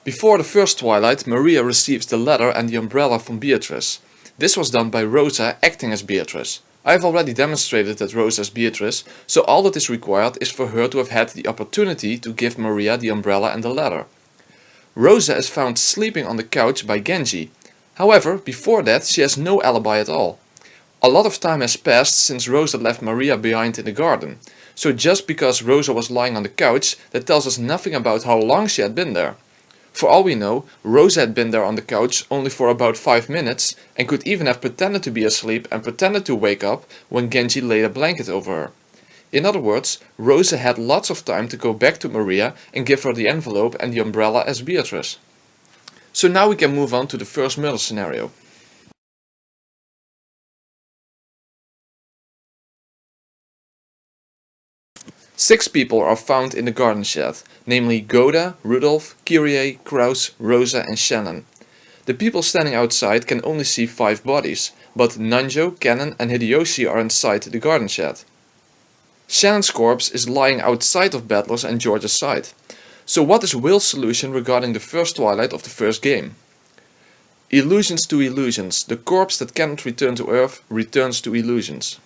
Before the first twilight, Maria receives the letter and the umbrella from Beatrice. This was done by Rosa acting as Beatrice. I have already demonstrated that Rosa is Beatrice, so all that is required is for her to have had the opportunity to give Maria the umbrella and the letter. Rosa is found sleeping on the couch by Genji. However, before that she has no alibi at all. A lot of time has passed since Rosa left Maria behind in the garden, so just because Rosa was lying on the couch, that tells us nothing about how long she had been there. For all we know, Rosa had been there on the couch only for about 5 minutes and could even have pretended to be asleep and pretended to wake up when Genji laid a blanket over her. In other words, Rosa had lots of time to go back to Maria and give her the envelope and the umbrella as Beatrice. So now we can move on to the first murder scenario. Six people are found in the garden shed, namely Goda, Rudolph, Kyrie, Kraus, Rosa and Shannon. The people standing outside can only see 5 bodies, but Nanjo, Cannon and Hideyoshi are inside the garden shed. Shannon's corpse is lying outside of Battler's and George's side. So what is Will's solution regarding the first twilight of the first game? Illusions to illusions. The corpse that cannot return to Earth returns to illusions.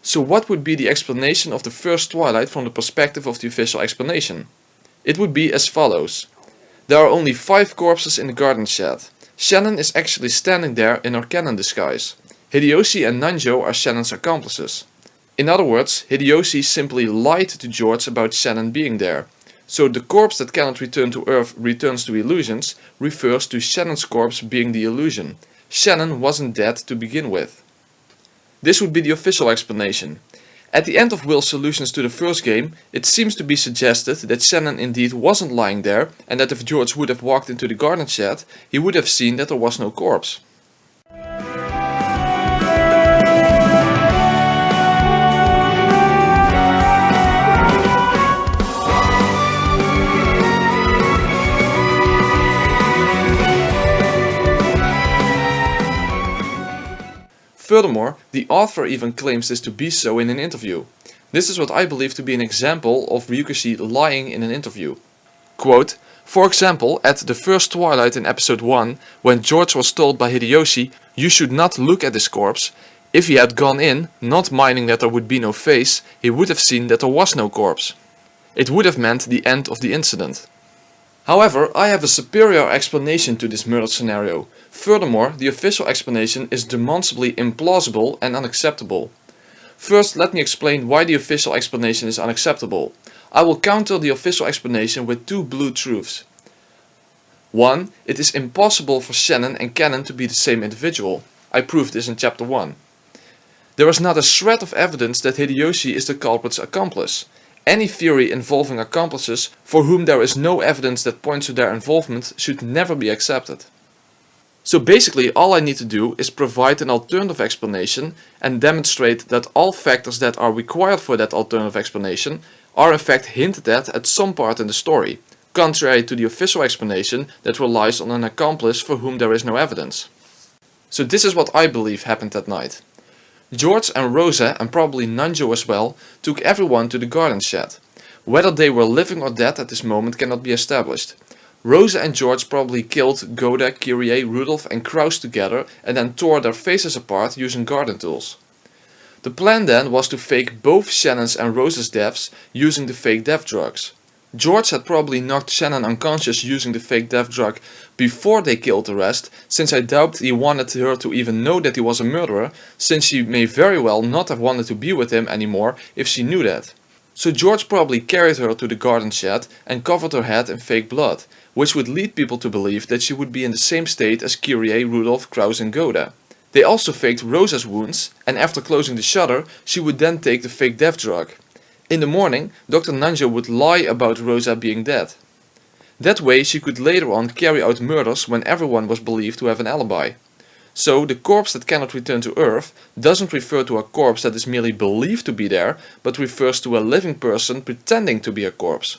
So what would be the explanation of the first twilight from the perspective of the official explanation? It would be as follows. There are only 5 corpses in the garden shed. Shannon is actually standing there in her Cannon disguise. Hideyoshi and Nanjo are Shannon's accomplices. In other words, Hideyoshi simply lied to George about Shannon being there. So the corpse that cannot return to Earth returns to illusions refers to Shannon's corpse being the illusion. Shannon wasn't dead to begin with. This would be the official explanation. At the end of Will's solutions to the first game, it seems to be suggested that Shannon indeed wasn't lying there and that if George would have walked into the garden shed, he would have seen that there was no corpse. Furthermore, the author even claims this to be so in an interview. This is what I believe to be an example of Ryukishi lying in an interview. Quote, for example, at the first twilight in episode 1, when George was told by Hideyoshi, you should not look at this corpse, if he had gone in, not minding that there would be no face, he would have seen that there was no corpse. It would have meant the end of the incident. However, I have a superior explanation to this murder scenario. Furthermore, the official explanation is demonstrably implausible and unacceptable. First, let me explain why the official explanation is unacceptable. I will counter the official explanation with 2 blue truths. 1. It is impossible for Shannon and Cannon to be the same individual. I proved this in chapter 1. There is not a shred of evidence that Hideyoshi is the culprit's accomplice. Any theory involving accomplices for whom there is no evidence that points to their involvement should never be accepted. So basically all I need to do is provide an alternative explanation and demonstrate that all factors that are required for that alternative explanation are in fact hinted at some part in the story, contrary to the official explanation that relies on an accomplice for whom there is no evidence. So this is what I believe happened that night. George and Rosa, and probably Nanjo as well, took everyone to the garden shed. Whether they were living or dead at this moment cannot be established. Rosa and George probably killed Goda, Kyrie, Rudolph and Kraus together and then tore their faces apart using garden tools. The plan then was to fake both Shannon's and Rosa's deaths using the fake death drugs. George had probably knocked Shannon unconscious using the fake death drug before they killed the rest, since I doubt he wanted her to even know that he was a murderer, since she may very well not have wanted to be with him anymore if she knew that. So George probably carried her to the garden shed and covered her head in fake blood, which would lead people to believe that she would be in the same state as Kyrie, Rudolph, Kraus and Goda. They also faked Rosa's wounds, and after closing the shutter, she would then take the fake death drug. In the morning, Dr. Nanjo would lie about Rosa being dead. That way she could later on carry out murders when everyone was believed to have an alibi. So the corpse that cannot return to Earth doesn't refer to a corpse that is merely believed to be there, but refers to a living person pretending to be a corpse.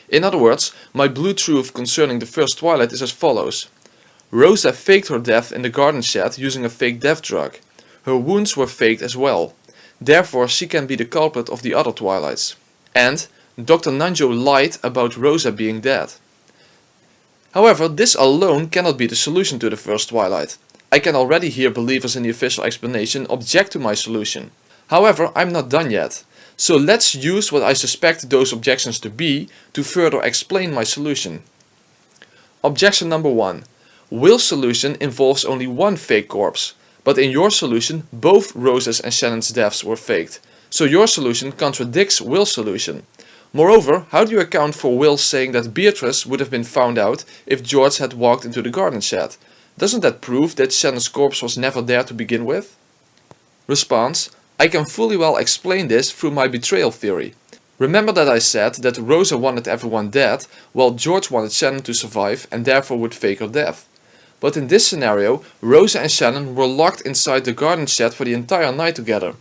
In other words, my blue truth concerning the first twilight is as follows. Rosa faked her death in the garden shed using a fake death drug. Her wounds were faked as well. Therefore she can be the culprit of the other twilights. And Dr. Nanjo lied about Rosa being dead. However, this alone cannot be the solution to the first Twilight. I can already hear believers in the official explanation object to my solution. However, I'm not done yet. So let's use what I suspect those objections to be to further explain my solution. Objection number 1. Will's solution involves only one fake corpse, but in your solution both Rosa's and Shannon's deaths were faked, so your solution contradicts Will's solution. Moreover, how do you account for Will saying that Beatrice would have been found out if George had walked into the garden shed? Doesn't that prove that Shannon's corpse was never there to begin with? Response: I can fully well explain this through my betrayal theory. Remember that I said that Rosa wanted everyone dead, while George wanted Shannon to survive and therefore would fake her death. But in this scenario, Rosa and Shannon were locked inside the garden shed for the entire night together.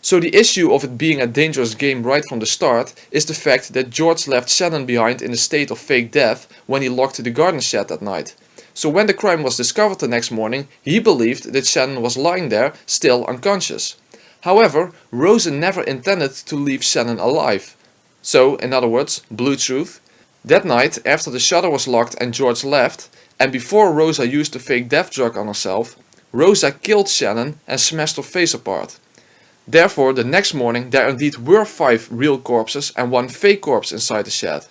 So the issue of it being a dangerous game right from the start is the fact that George left Shannon behind in a state of fake death when he locked the garden shed that night. So when the crime was discovered the next morning, he believed that Shannon was lying there, still unconscious. However, Rosa never intended to leave Shannon alive. So, in other words, blue truth. That night, after the shutter was locked and George left, and before Rosa used the fake death drug on herself, Rosa killed Shannon and smashed her face apart. Therefore, the next morning there indeed were 5 real corpses and 1 fake corpse inside the shed.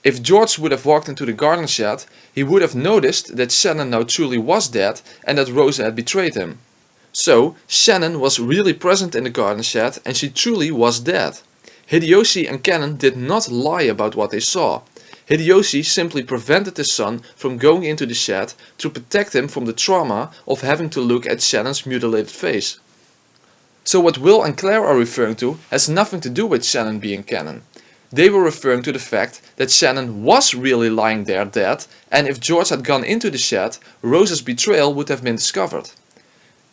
If George would have walked into the garden shed, he would have noticed that Shannon now truly was dead and that Rosa had betrayed him. So, Shannon was really present in the garden shed and she truly was dead. Hideyoshi and Cannon did not lie about what they saw. Hideyoshi simply prevented his son from going into the shed to protect him from the trauma of having to look at Shannon's mutilated face. So what Will and Claire are referring to has nothing to do with Shannon being Cannon. They were referring to the fact that Shannon was really lying there dead, and if George had gone into the shed, Rosa's betrayal would have been discovered.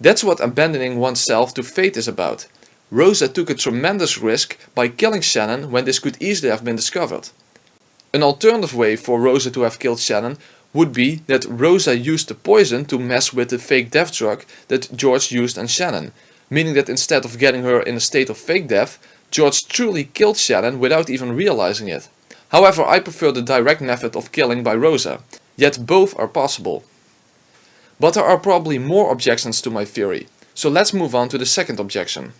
That's what abandoning oneself to fate is about. Rosa took a tremendous risk by killing Shannon when this could easily have been discovered. An alternative way for Rosa to have killed Shannon would be that Rosa used the poison to mess with the fake death drug that George used on Shannon, meaning that instead of getting her in a state of fake death, George truly killed Shannon without even realizing it. However, I prefer the direct method of killing by Rosa, yet both are possible. But there are probably more objections to my theory, so let's move on to the second objection.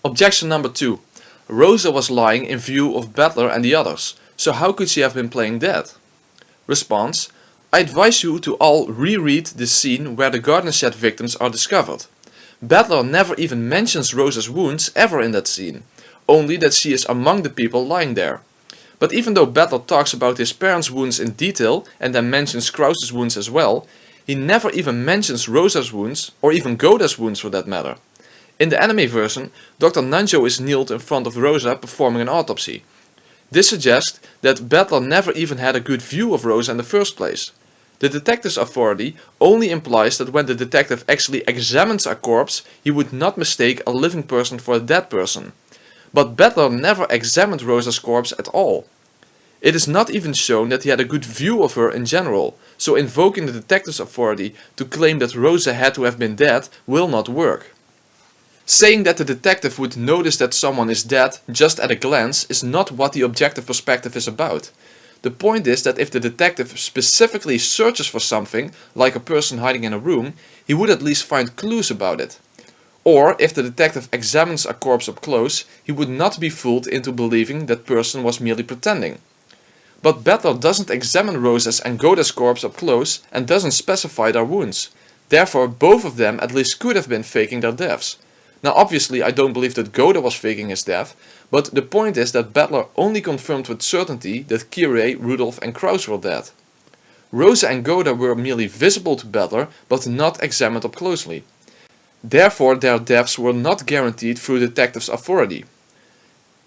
Objection number 2. Rosa was lying in view of Battler and the others, so how could she have been playing dead? Response: I advise you to all reread the scene where the garden shed victims are discovered. Battler never even mentions Rosa's wounds ever in that scene, only that she is among the people lying there. But even though Battler talks about his parents' wounds in detail and then mentions Krause's wounds as well, he never even mentions Rosa's wounds, or even Goda's wounds for that matter. In the anime version, Dr. Nanjo is kneeled in front of Rosa performing an autopsy. This suggests that Battler never even had a good view of Rosa in the first place. The detective's authority only implies that when the detective actually examines a corpse, he would not mistake a living person for a dead person. But Battler never examined Rosa's corpse at all. It is not even shown that he had a good view of her in general, so invoking the detective's authority to claim that Rosa had to have been dead will not work. Saying that the detective would notice that someone is dead just at a glance is not what the objective perspective is about. The point is that if the detective specifically searches for something, like a person hiding in a room, he would at least find clues about it. Or, if the detective examines a corpse up close, he would not be fooled into believing that person was merely pretending. But Battler doesn't examine Rosa's and Goda's corpse up close and doesn't specify their wounds. Therefore, both of them at least could have been faking their deaths. Now obviously I don't believe that Goda was faking his death, but the point is that Battler only confirmed with certainty that Kirei, Rudolph and Krause were dead. Rosa and Goda were merely visible to Battler, but not examined up closely. Therefore their deaths were not guaranteed through the detective's authority.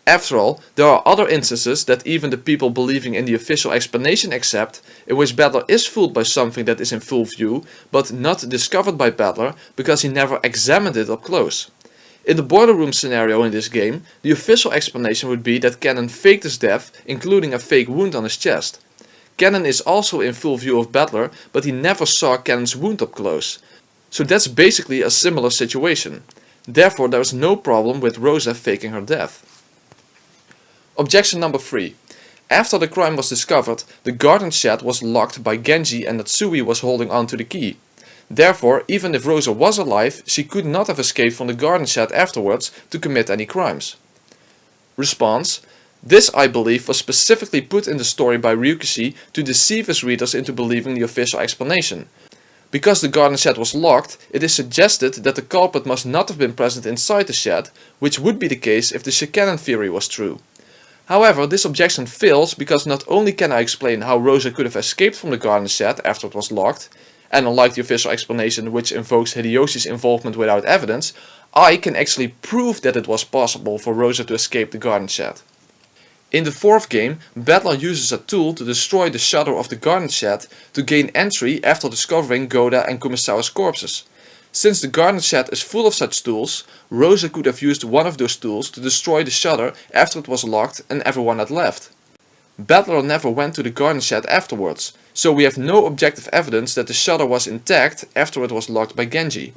After all, there are other instances that even the people believing in the official explanation accept, in which Battler is fooled by something that is in full view, but not discovered by Battler because he never examined it up close. In the boiler room scenario in this game, the official explanation would be that Cannon faked his death, including a fake wound on his chest. Cannon is also in full view of Battler, but he never saw Cannon's wound up close. So that's basically a similar situation. Therefore there is no problem with Rosa faking her death. Objection number 3. After the crime was discovered, the garden shed was locked by Genji and Natsui was holding on to the key. Therefore, even if Rosa was alive, she could not have escaped from the garden shed afterwards to commit any crimes. Response: this, I believe, was specifically put in the story by Ryukishi to deceive his readers into believing the official explanation. Because the garden shed was locked, it is suggested that the culprit must not have been present inside the shed, which would be the case if the Shikanon theory was true. However, this objection fails because not only can I explain how Rosa could have escaped from the garden shed after it was locked, and unlike the official explanation which invokes Hideyoshi's involvement without evidence, I can actually prove that it was possible for Rosa to escape the garden shed. In the fourth game, Battler uses a tool to destroy the shutter of the garden shed to gain entry after discovering Goda and Kumasawa's corpses. Since the garden shed is full of such tools, Rosa could have used one of those tools to destroy the shutter after it was locked and everyone had left. Battler never went to the garden shed afterwards, so we have no objective evidence that the shutter was intact after it was locked by Genji.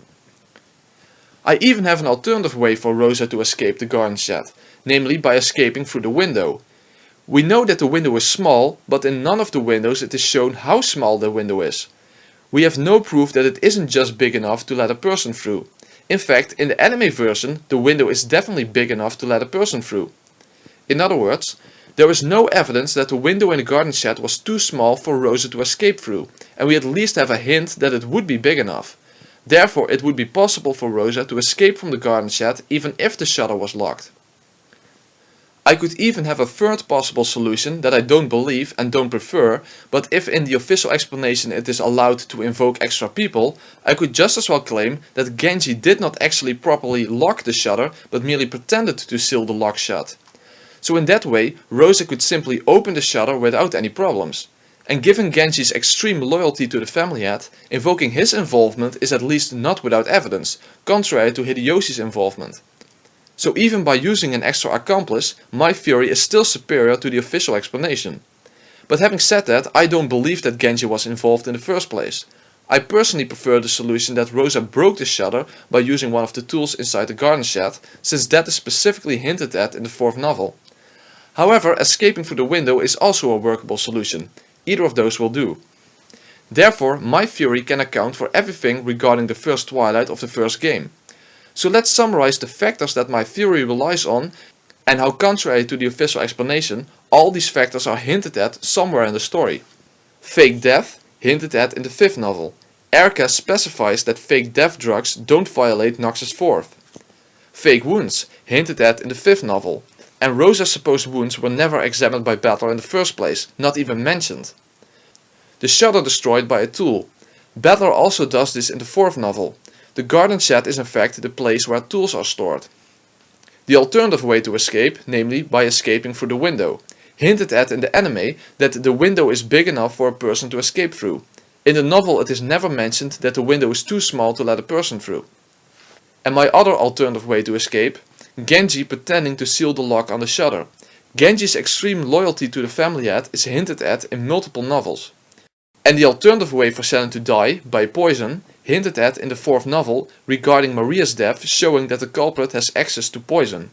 I even have an alternative way for Rosa to escape the garden shed, namely by escaping through the window. We know that the window is small, but in none of the windows it is shown how small the window is. We have no proof that it isn't just big enough to let a person through. In fact, in the anime version, the window is definitely big enough to let a person through. In other words, there is no evidence that the window in the garden shed was too small for Rosa to escape through, and we at least have a hint that it would be big enough. Therefore, it would be possible for Rosa to escape from the garden shed even if the shutter was locked. I could even have a third possible solution that I don't believe and don't prefer, but if in the official explanation it is allowed to invoke extra people, I could just as well claim that Genji did not actually properly lock the shutter, but merely pretended to seal the lock shut. So in that way, Rosa could simply open the shutter without any problems. And given Genji's extreme loyalty to the family head, invoking his involvement is at least not without evidence, contrary to Hideyoshi's involvement. So even by using an extra accomplice, my theory is still superior to the official explanation. But having said that, I don't believe that Genji was involved in the first place. I personally prefer the solution that Rosa broke the shutter by using one of the tools inside the garden shed, since that is specifically hinted at in the fourth novel. However, escaping through the window is also a workable solution. Either of those will do. Therefore, my theory can account for everything regarding the first twilight of the first game. So let's summarize the factors that my theory relies on and how, contrary to the official explanation, all these factors are hinted at somewhere in the story. Fake death, hinted at in the fifth novel. Erika specifies that fake death drugs don't violate Nox's fourth. Fake wounds, hinted at in the fifth novel. And Rosa's supposed wounds were never examined by Battler in the first place, not even mentioned. The shutter destroyed by a tool. Battler also does this in the fourth novel. The garden shed is in fact the place where tools are stored. The alternative way to escape, namely by escaping through the window. Hinted at in the anime that the window is big enough for a person to escape through. In the novel it is never mentioned that the window is too small to let a person through. And my other alternative way to escape, Genji pretending to seal the lock on the shutter. Genji's extreme loyalty to the family head is hinted at in multiple novels. And the alternative way for Shannon to die, by poison, hinted at in the fourth novel regarding Maria's death, showing that the culprit has access to poison.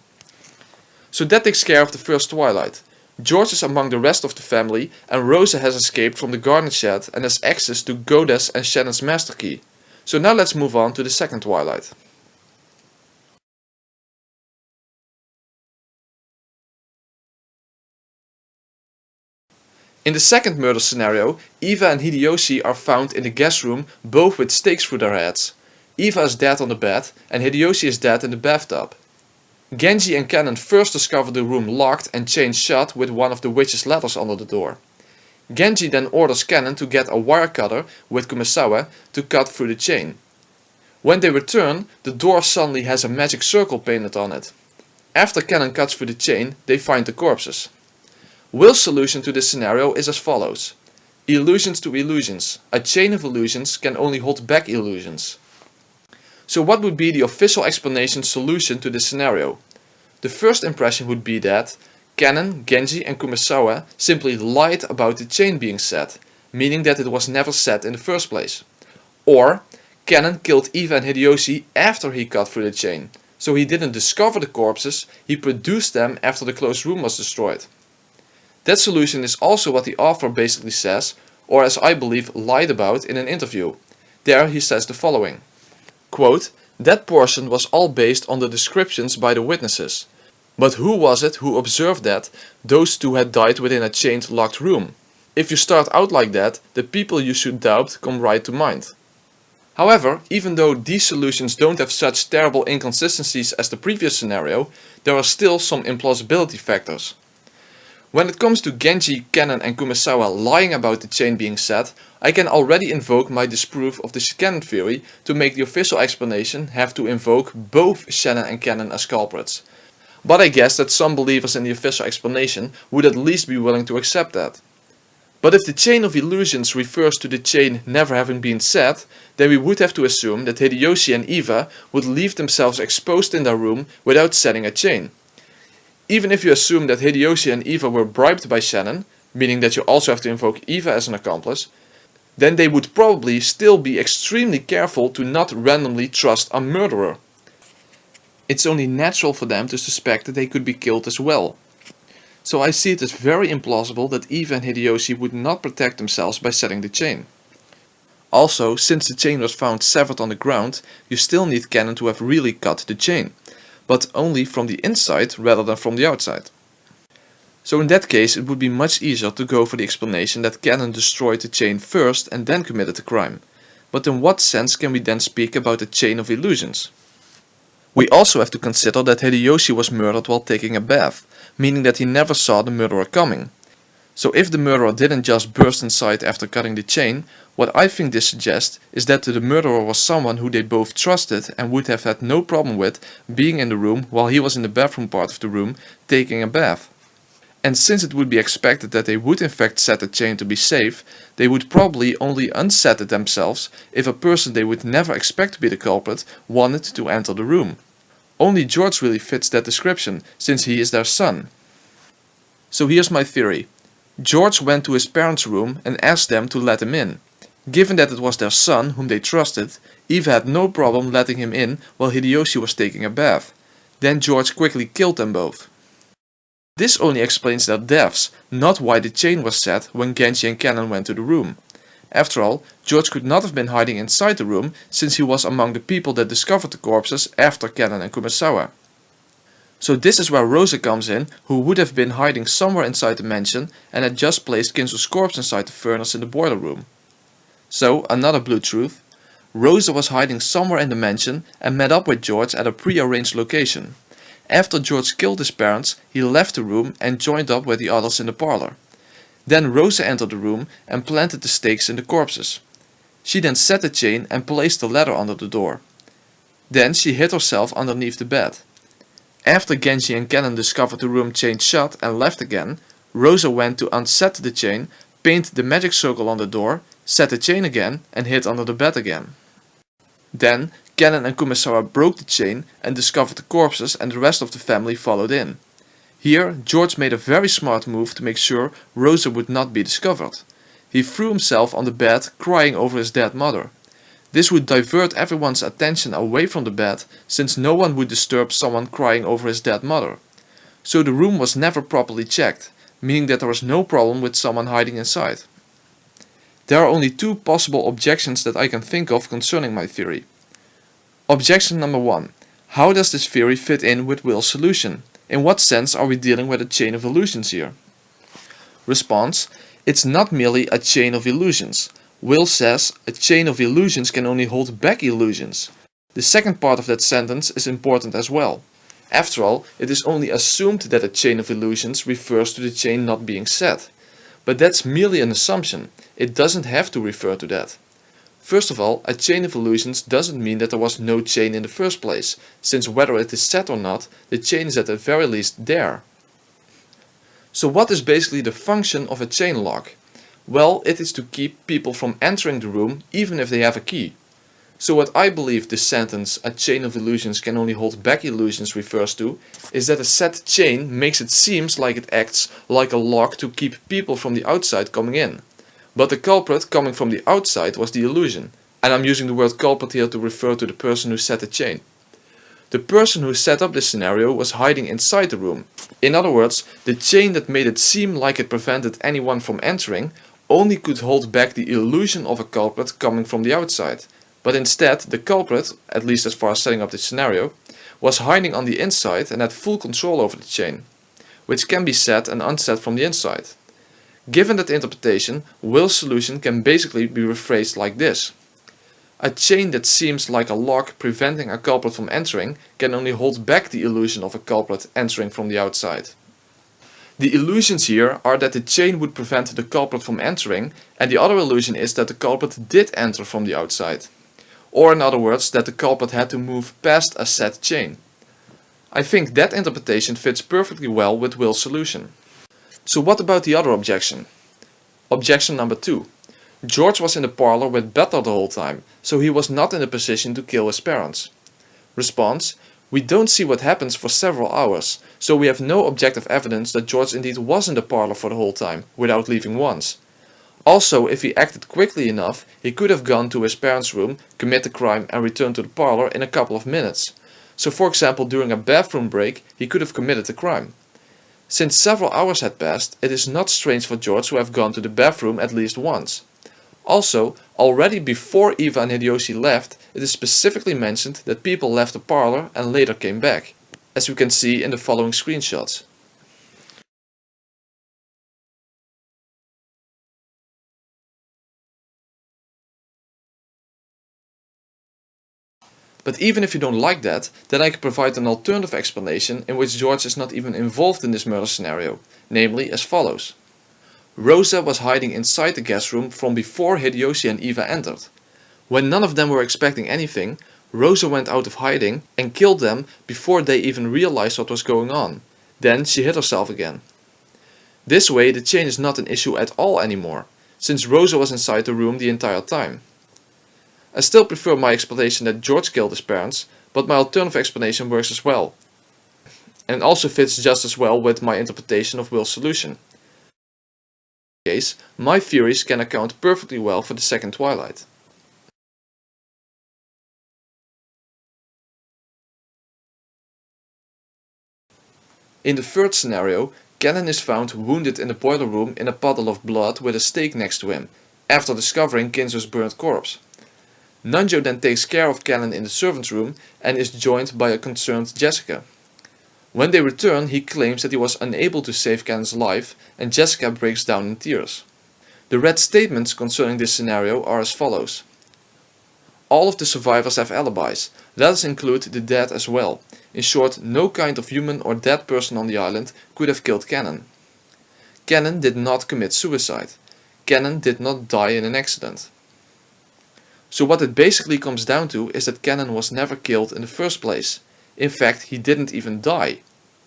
So that takes care of the first twilight. George is among the rest of the family and Rosa has escaped from the garden shed and has access to Goda's and Shannon's master key. So now let's move on to the second twilight. In the second murder scenario, Eva and Hideyoshi are found in the guest room, both with stakes through their heads. Eva is dead on the bed and Hideyoshi is dead in the bathtub. Genji and Cannon first discover the room locked and chained shut with one of the witch's letters under the door. Genji then orders Cannon to get a wire cutter with Kumasawa to cut through the chain. When they return, the door suddenly has a magic circle painted on it. After Cannon cuts through the chain, they find the corpses. Will's solution to this scenario is as follows. Illusions to illusions. A chain of illusions can only hold back illusions. So what would be the official explanation solution to this scenario? The first impression would be that Cannon, Genji and Kumasawa simply lied about the chain being set, meaning that it was never set in the first place. Or Cannon killed Eva and Hideyoshi after he cut through the chain, so he didn't discover the corpses, he produced them after the closed room was destroyed. That solution is also what the author basically says, or as I believe lied about in an interview. There he says the following, quote, "That portion was all based on the descriptions by the witnesses. But who was it who observed that those two had died within a chained locked room? If you start out like that, the people you should doubt come right to mind." However, even though these solutions don't have such terrible inconsistencies as the previous scenario, there are still some implausibility factors. When it comes to Genji, Kennen and Kumasawa lying about the chain being set, I can already invoke my disproof of the Shannon theory to make the official explanation have to invoke both Shannon and Kennen as culprits. But I guess that some believers in the official explanation would at least be willing to accept that. But if the chain of illusions refers to the chain never having been set, then we would have to assume that Hideyoshi and Eva would leave themselves exposed in their room without setting a chain. Even if you assume that Hideyoshi and Eva were bribed by Shannon, meaning that you also have to invoke Eva as an accomplice, then they would probably still be extremely careful to not randomly trust a murderer. It's only natural for them to suspect that they could be killed as well. So I see it as very implausible that Eva and Hideyoshi would not protect themselves by setting the chain. Also, since the chain was found severed on the ground, you still need Kennen to have really cut the chain, but only from the inside rather than from the outside. So in that case it would be much easier to go for the explanation that Kennen destroyed the chain first and then committed the crime. But in what sense can we then speak about a chain of illusions? We also have to consider that Hideyoshi was murdered while taking a bath, meaning that he never saw the murderer coming. So if the murderer didn't just burst inside after cutting the chain, what I think this suggests is that the murderer was someone who they both trusted and would have had no problem with being in the room while he was in the bathroom part of the room taking a bath. And since it would be expected that they would in fact set the chain to be safe, they would probably only unset it themselves if a person they would never expect to be the culprit wanted to enter the room. Only George really fits that description, since he is their son. So here's my theory. George went to his parents' room and asked them to let him in. Given that it was their son, whom they trusted, Eva had no problem letting him in while Hideyoshi was taking a bath. Then George quickly killed them both. This only explains their deaths, not why the chain was set when Genji and Kennen went to the room. After all, George could not have been hiding inside the room since he was among the people that discovered the corpses after Kennen and Kumasawa. So this is where Rosa comes in, who would have been hiding somewhere inside the mansion and had just placed Kinzo's corpse inside the furnace in the boiler room. So, another blue truth. Rosa was hiding somewhere in the mansion and met up with George at a pre-arranged location. After George killed his parents, he left the room and joined up with the others in the parlor. Then Rosa entered the room and planted the stakes in the corpses. She then set the chain and placed the ladder under the door. Then she hid herself underneath the bed. After Genji and Kennen discovered the room chained shut and left again, Rosa went to unset the chain, painted the magic circle on the door, set the chain again and hid under the bed again. Then Kennen and Kumasawa broke the chain and discovered the corpses, and the rest of the family followed in. Here, George made a very smart move to make sure Rosa would not be discovered. He threw himself on the bed, crying over his dead mother. This would divert everyone's attention away from the bed, since no one would disturb someone crying over his dead mother. So the room was never properly checked, meaning that there was no problem with someone hiding inside. There are only two possible objections that I can think of concerning my theory. Objection number 1. How does this theory fit in with Will's solution? In what sense are we dealing with a chain of illusions here? Response: it's not merely a chain of illusions. Will says a chain of illusions can only hold back illusions. The second part of that sentence is important as well. After all, it is only assumed that a chain of illusions refers to the chain not being set. But that's merely an assumption. It doesn't have to refer to that. First of all, a chain of illusions doesn't mean that there was no chain in the first place, since whether it is set or not, the chain is at the very least there. So what is basically the function of a chain lock? Well, it is to keep people from entering the room even if they have a key. So what I believe this sentence, a chain of illusions can only hold back illusions, refers to, is that a set chain makes it seem like it acts like a lock to keep people from the outside coming in. But the culprit coming from the outside was the illusion, and I'm using the word culprit here to refer to the person who set the chain. The person who set up this scenario was hiding inside the room. In other words, the chain that made it seem like it prevented anyone from entering only could hold back the illusion of a culprit coming from the outside. But instead, the culprit, at least as far as setting up this scenario, was hiding on the inside and had full control over the chain, which can be set and unset from the inside. Given that interpretation, Will's solution can basically be rephrased like this. A chain that seems like a lock preventing a culprit from entering can only hold back the illusion of a culprit entering from the outside. The illusions here are that the chain would prevent the culprit from entering, and the other illusion is that the culprit did enter from the outside. Or in other words, that the culprit had to move past a set chain. I think that interpretation fits perfectly well with Will's solution. So what about the other objection? Objection number 2. George was in the parlor with Butler the whole time, so he was not in a position to kill his parents. Response: we don't see what happens for several hours, so we have no objective evidence that George indeed was in the parlor for the whole time, without leaving once. Also, if he acted quickly enough, he could have gone to his parents' room, commit the crime and returned to the parlor in a couple of minutes. So for example, during a bathroom break, he could have committed the crime. Since several hours had passed, it is not strange for George to have gone to the bathroom at least once. Also, already before Eva and Hideyoshi left, it is specifically mentioned that people left the parlor and later came back, as we can see in the following screenshots. But even if you don't like that, then I can provide an alternative explanation in which George is not even involved in this murder scenario, namely as follows. Rosa was hiding inside the guest room from before Hideyoshi and Eva entered. When none of them were expecting anything, Rosa went out of hiding and killed them before they even realized what was going on. Then she hid herself again. This way the chain is not an issue at all anymore, since Rosa was inside the room the entire time. I still prefer my explanation that George killed his parents, but my alternative explanation works as well. And also fits just as well with my interpretation of Will's solution. In this case, my theories can account perfectly well for the second Twilight. In the third scenario, Cannon is found wounded in the boiler room in a puddle of blood with a stake next to him, after discovering Kinzo's burnt corpse. Nanjo then takes care of Cannon in the servant's room and is joined by a concerned Jessica. When they return, he claims that he was unable to save Cannon's life, and Jessica breaks down in tears. The read statements concerning this scenario are as follows. All of the survivors have alibis. Let us include the dead as well. In short, no kind of human or dead person on the island could have killed Cannon. Cannon did not commit suicide. Cannon did not die in an accident. So what it basically comes down to is that Cannon was never killed in the first place. In fact, he didn't even die.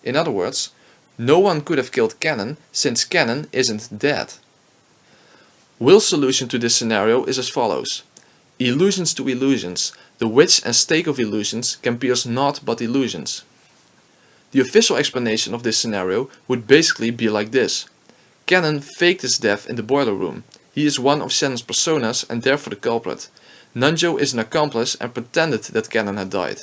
In other words, no one could have killed Cannon since Cannon isn't dead. Will's solution to this scenario is as follows. Illusions to illusions. The witch and stake of illusions can pierce naught but illusions. The official explanation of this scenario would basically be like this. Cannon faked his death in the boiler room. He is one of Shannon's personas and therefore the culprit. Nanjo is an accomplice and pretended that Cannon had died.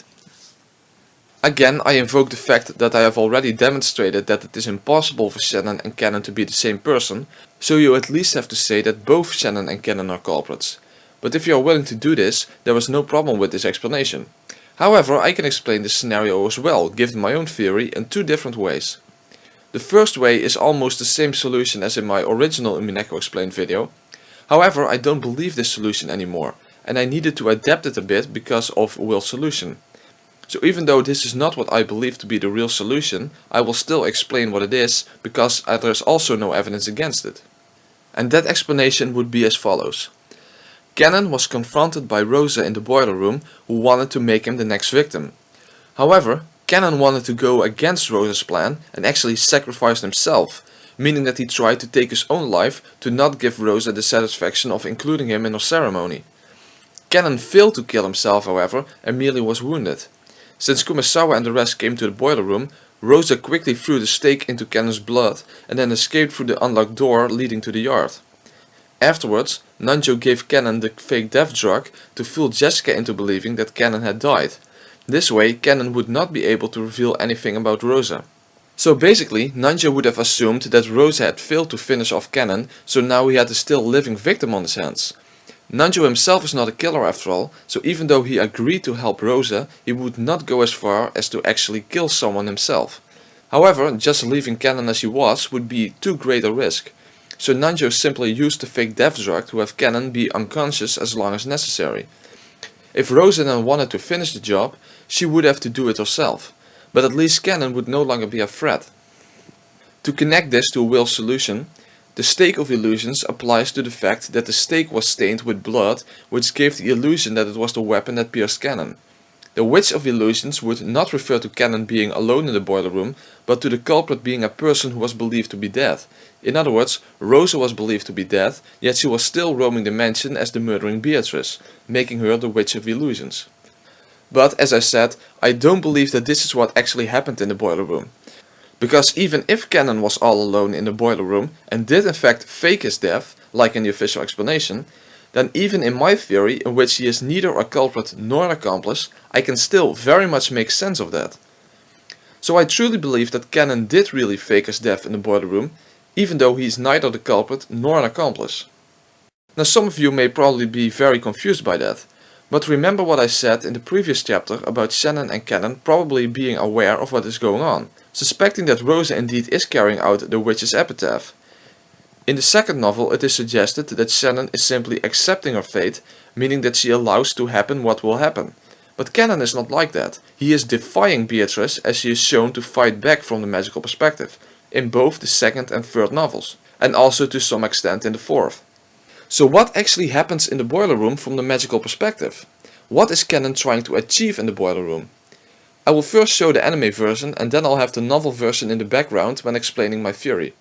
Again, I invoke the fact that I have already demonstrated that it is impossible for Shannon and Cannon to be the same person, so you at least have to say that both Shannon and Cannon are culprits. But if you are willing to do this, there is no problem with this explanation. However, I can explain this scenario as well, given my own theory, in two different ways. The first way is almost the same solution as in my original Umineko Explained video. However, I don't believe this solution anymore, and I needed to adapt it a bit because of Will's solution. So even though this is not what I believe to be the real solution, I will still explain what it is, because there is also no evidence against it. And that explanation would be as follows. Cannon was confronted by Rosa in the boiler room, who wanted to make him the next victim. However, Cannon wanted to go against Rosa's plan and actually sacrificed himself, meaning that he tried to take his own life to not give Rosa the satisfaction of including him in her ceremony. Cannon failed to kill himself, however, and merely was wounded. Since Kumasawa and the rest came to the boiler room, Rosa quickly threw the stake into Cannon's blood and then escaped through the unlocked door leading to the yard. Afterwards, Nanjo gave Cannon the fake death drug to fool Jessica into believing that Cannon had died. This way, Cannon would not be able to reveal anything about Rosa. So basically, Nanjo would have assumed that Rosa had failed to finish off Cannon, so now he had a still living victim on his hands. Nanjo himself is not a killer after all, so even though he agreed to help Rosa, he would not go as far as to actually kill someone himself. However, just leaving Cannon as he was would be too great a risk. So Nanjo simply used the fake death drug to have Cannon be unconscious as long as necessary. If Rosa then wanted to finish the job, she would have to do it herself, but at least Cannon would no longer be a threat. To connect this to a Will solution, the stake of illusions applies to the fact that the stake was stained with blood, which gave the illusion that it was the weapon that pierced Cannon. The Witch of Illusions would not refer to Cannon being alone in the boiler room, but to the culprit being a person who was believed to be dead. In other words, Rosa was believed to be dead, yet she was still roaming the mansion as the murdering Beatrice, making her the Witch of Illusions. But as I said, I don't believe that this is what actually happened in the boiler room. Because even if Cannon was all alone in the boiler room and did in fact fake his death, like in the official explanation, then even in my theory, in which he is neither a culprit nor an accomplice, I can still very much make sense of that. So I truly believe that Cannon did really fake his death in the boiler room, even though he is neither the culprit nor an accomplice. Now some of you may probably be very confused by that, but remember what I said in the previous chapter about Shannon and Cannon probably being aware of what is going on, suspecting that Rosa indeed is carrying out the witch's epitaph. In the second novel it is suggested that Shannon is simply accepting her fate, meaning that she allows to happen what will happen. But Cannon is not like that. He is defying Beatrice as she is shown to fight back from the magical perspective, in both the second and third novels, and also to some extent in the fourth. So what actually happens in the boiler room from the magical perspective? What is Cannon trying to achieve in the boiler room? I will first show the anime version and then I'll have the novel version in the background when explaining my theory.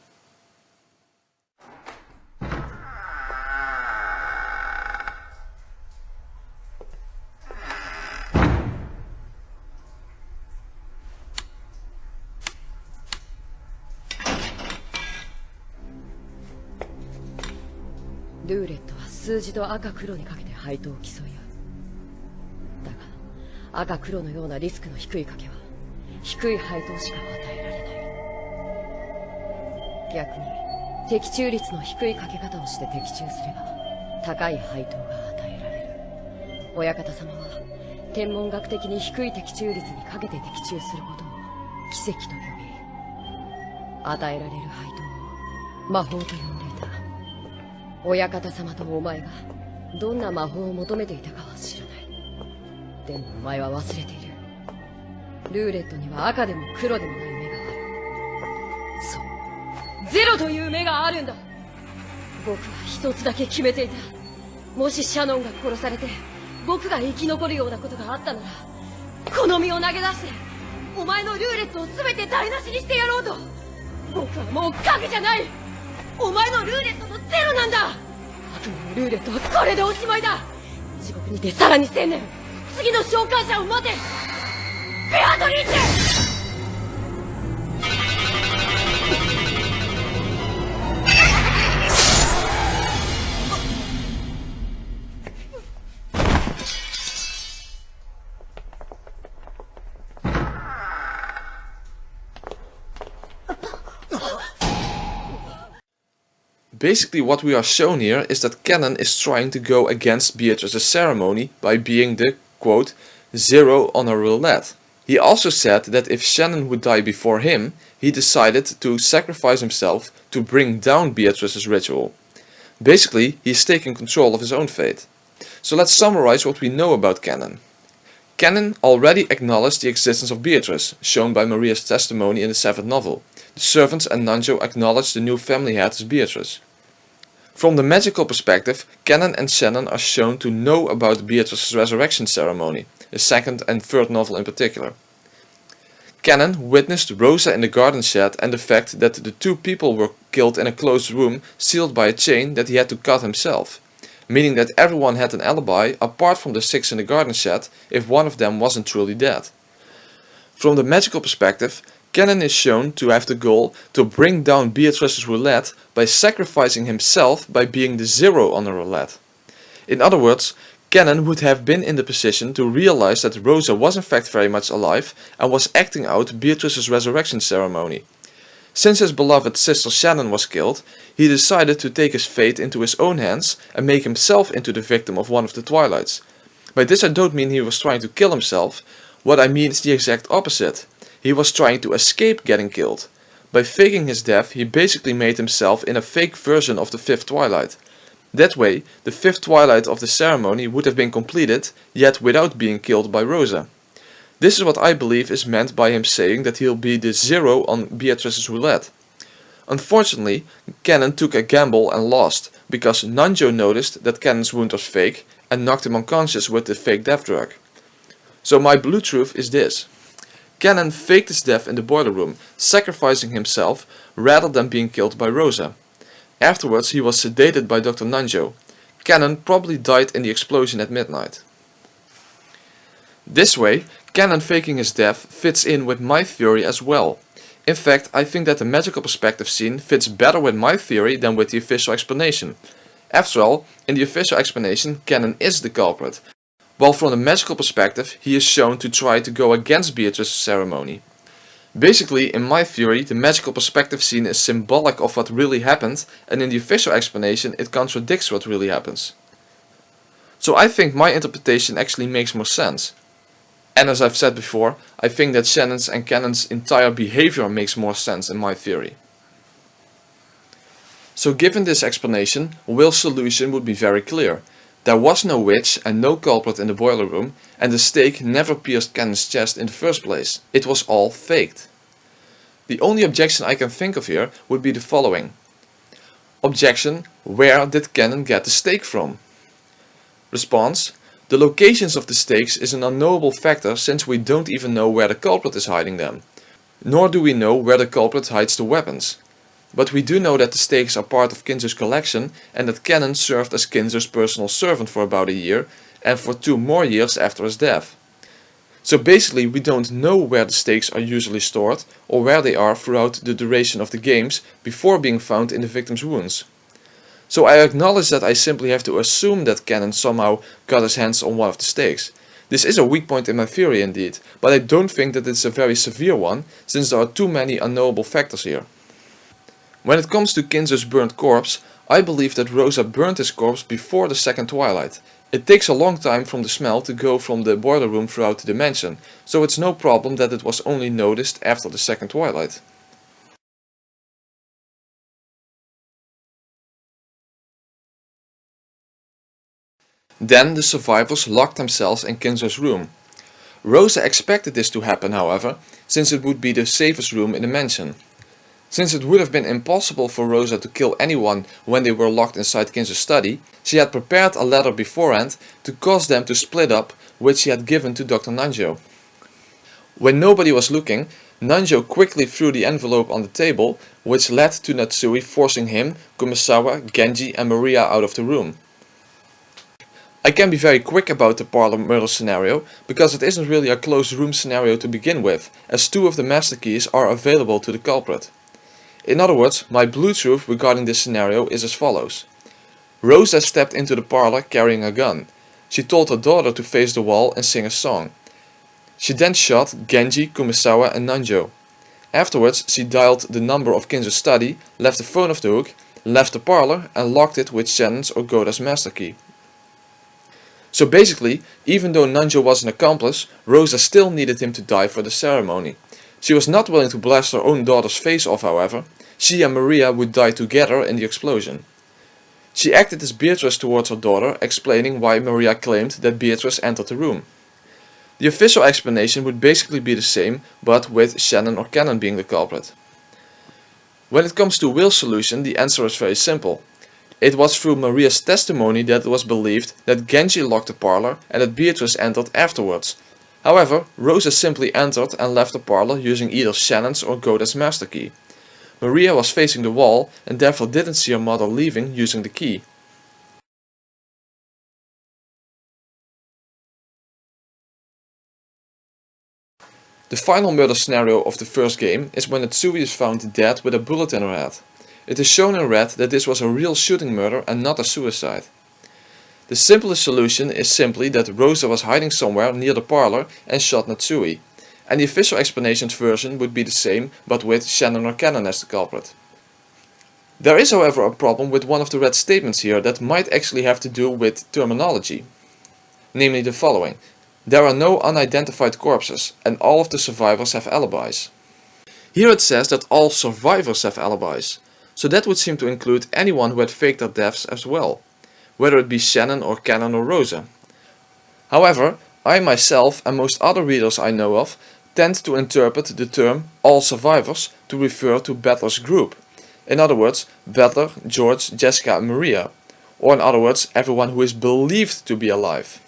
ルーレットは数字と赤黒にかけて配当を競い合う。だが赤黒のようなリスクの低い賭けは低い配当しか与えられない。逆に的中率の低い賭け方をして的中すれば高い配当が与えられる。親方様は天文学的に低い的中率にかけて的中することを奇跡と呼び、与えられる配当を魔法と呼んでいた。親方様とお前がどんな魔法を求めていたかは知らない。でもお前は忘れている。ルーレットには赤でも黒でもない目がある。そう、ゼロという目があるんだ。僕は一つだけ決めていた。もしシャノンが殺されて僕が生き残るようなことがあったなら、この身を投げ出してお前のルーレットを全て台無しにしてやろうと。僕はもう影じゃない。お前のルーレットのゼロなんだ。悪魔のルーレットはこれでおしまいだ。地獄にてさらに1000年、次の召喚者を待て。ベアトリーチェ。Basically what we are shown here is that Cannon is trying to go against Beatrice's ceremony by being the, quote, zero on her roulette. He also said that if Shannon would die before him, he decided to sacrifice himself to bring down Beatrice's ritual. Basically, he is taking control of his own fate. So let's summarize what we know about Cannon. Cannon already acknowledged the existence of Beatrice, shown by Maria's testimony in the 7th novel. The servants and Nanjo acknowledged the new family head as Beatrice. From the magical perspective, Cannon and Shannon are shown to know about Beatrice's resurrection ceremony, the 2nd and 3rd novel in particular. Cannon witnessed Rosa in the garden shed and the fact that the two people were killed in a closed room sealed by a chain that he had to cut himself, meaning that everyone had an alibi apart from the 6 in the garden shed if one of them wasn't truly dead. From the magical perspective, Cannon is shown to have the goal to bring down Beatrice's roulette by sacrificing himself by being the zero on the roulette. In other words, Cannon would have been in the position to realize that Rosa was in fact very much alive and was acting out Beatrice's resurrection ceremony. Since his beloved sister Shannon was killed, he decided to take his fate into his own hands and make himself into the victim of one of the Twilights. By this I don't mean he was trying to kill himself, what I mean is the exact opposite. He was trying to escape getting killed. By faking his death, he basically made himself in a fake version of the fifth Twilight. That way, the fifth Twilight of the ceremony would have been completed, yet without being killed by Rosa. This is what I believe is meant by him saying that he'll be the zero on Beatrice's roulette. Unfortunately, Cannon took a gamble and lost, because Nanjo noticed that Cannon's wound was fake and knocked him unconscious with the fake death drug. So my blue truth is this. Cannon faked his death in the boiler room, sacrificing himself rather than being killed by Rosa. Afterwards he was sedated by Dr. Nanjo. Cannon probably died in the explosion at midnight. This way, Cannon faking his death fits in with my theory as well. In fact, I think that the magical perspective scene fits better with my theory than with the official explanation. After all, in the official explanation, Cannon is the culprit, while from the magical perspective he is shown to try to go against Beatrice's ceremony. Basically, in my theory, the magical perspective scene is symbolic of what really happened, and in the official explanation it contradicts what really happens. So I think my interpretation actually makes more sense. And as I've said before, I think that Shannon's and Cannon's entire behavior makes more sense in my theory. So given this explanation, Will's solution would be very clear. There was no witch and no culprit in the boiler room, and the stake never pierced Cannon's chest in the first place. It was all faked. The only objection I can think of here would be the following. Objection: where did Cannon get the stake from? Response: the locations of the stakes is an unknowable factor since we don't even know where the culprit is hiding them. Nor do we know where the culprit hides the weapons. But we do know that the stakes are part of Kinzo's collection and that Cannon served as Kinzo's personal servant for about a year and for 2 more years after his death. So basically we don't know where the stakes are usually stored or where they are throughout the duration of the games before being found in the victim's wounds. So I acknowledge that I simply have to assume that Cannon somehow got his hands on one of the stakes. This is a weak point in my theory indeed, but I don't think that it's a very severe one, since there are too many unknowable factors here. When it comes to Kinzo's burnt corpse, I believe that Rosa burnt his corpse before the second Twilight. It takes a long time from the smell to go from the boiler room throughout the dimension, so it's no problem that it was only noticed after the second Twilight. Then the survivors locked themselves in Kinzo's room. Rosa expected this to happen, however, since it would be the safest room in the mansion. Since it would have been impossible for Rosa to kill anyone when they were locked inside Kinzo's study, she had prepared a letter beforehand to cause them to split up, which she had given to Dr. Nanjo. When nobody was looking, Nanjo quickly threw the envelope on the table, which led to Natsui forcing him, Kumasawa, Genji and Maria out of the room. I can be very quick about the parlor murder scenario, because it isn't really a closed room scenario to begin with, as 2 of the master keys are available to the culprit. In other words, my blue truth regarding this scenario is as follows. Rosa stepped into the parlor carrying a gun. She told her daughter to face the wall and sing a song. She then shot Genji, Kumasawa and Nanjo. Afterwards she dialed the number of Kinzo's study, left the phone off the hook, left the parlor and locked it with Shannon's or Goda's master key. So basically, even though Nanjo was an accomplice, Rosa still needed him to die for the ceremony. She was not willing to blast her own daughter's face off, however. She and Maria would die together in the explosion. She acted as Beatrice towards her daughter, explaining why Maria claimed that Beatrice entered the room. The official explanation would basically be the same, but with Shannon or Cannon being the culprit. When it comes to Will's solution, the answer is very simple. It was through Maria's testimony that it was believed that Genji locked the parlor and that Beatrice entered afterwards. However, Rosa simply entered and left the parlor using either Shannon's or Goda's master key. Maria was facing the wall and therefore didn't see her mother leaving using the key. The final murder scenario of the first game is when Natsui is found dead with a bullet in her head. It is shown in red that this was a real shooting murder and not a suicide. The simplest solution is simply that Rosa was hiding somewhere near the parlor and shot Natsui, and the official explanation's version would be the same but with Shannon or Cannon as the culprit. There is however a problem with one of the Red's statements here that might actually have to do with terminology. Namely the following: there are no unidentified corpses and all of the survivors have alibis. Here it says that all survivors have alibis, so that would seem to include anyone who had faked their deaths as well, whether it be Shannon or Cannon or Rosa. However, I myself and most other readers I know of tend to interpret the term all survivors to refer to Battler's group. In other words, Battler, George, Jessica and Maria, or in other words, everyone who is believed to be alive.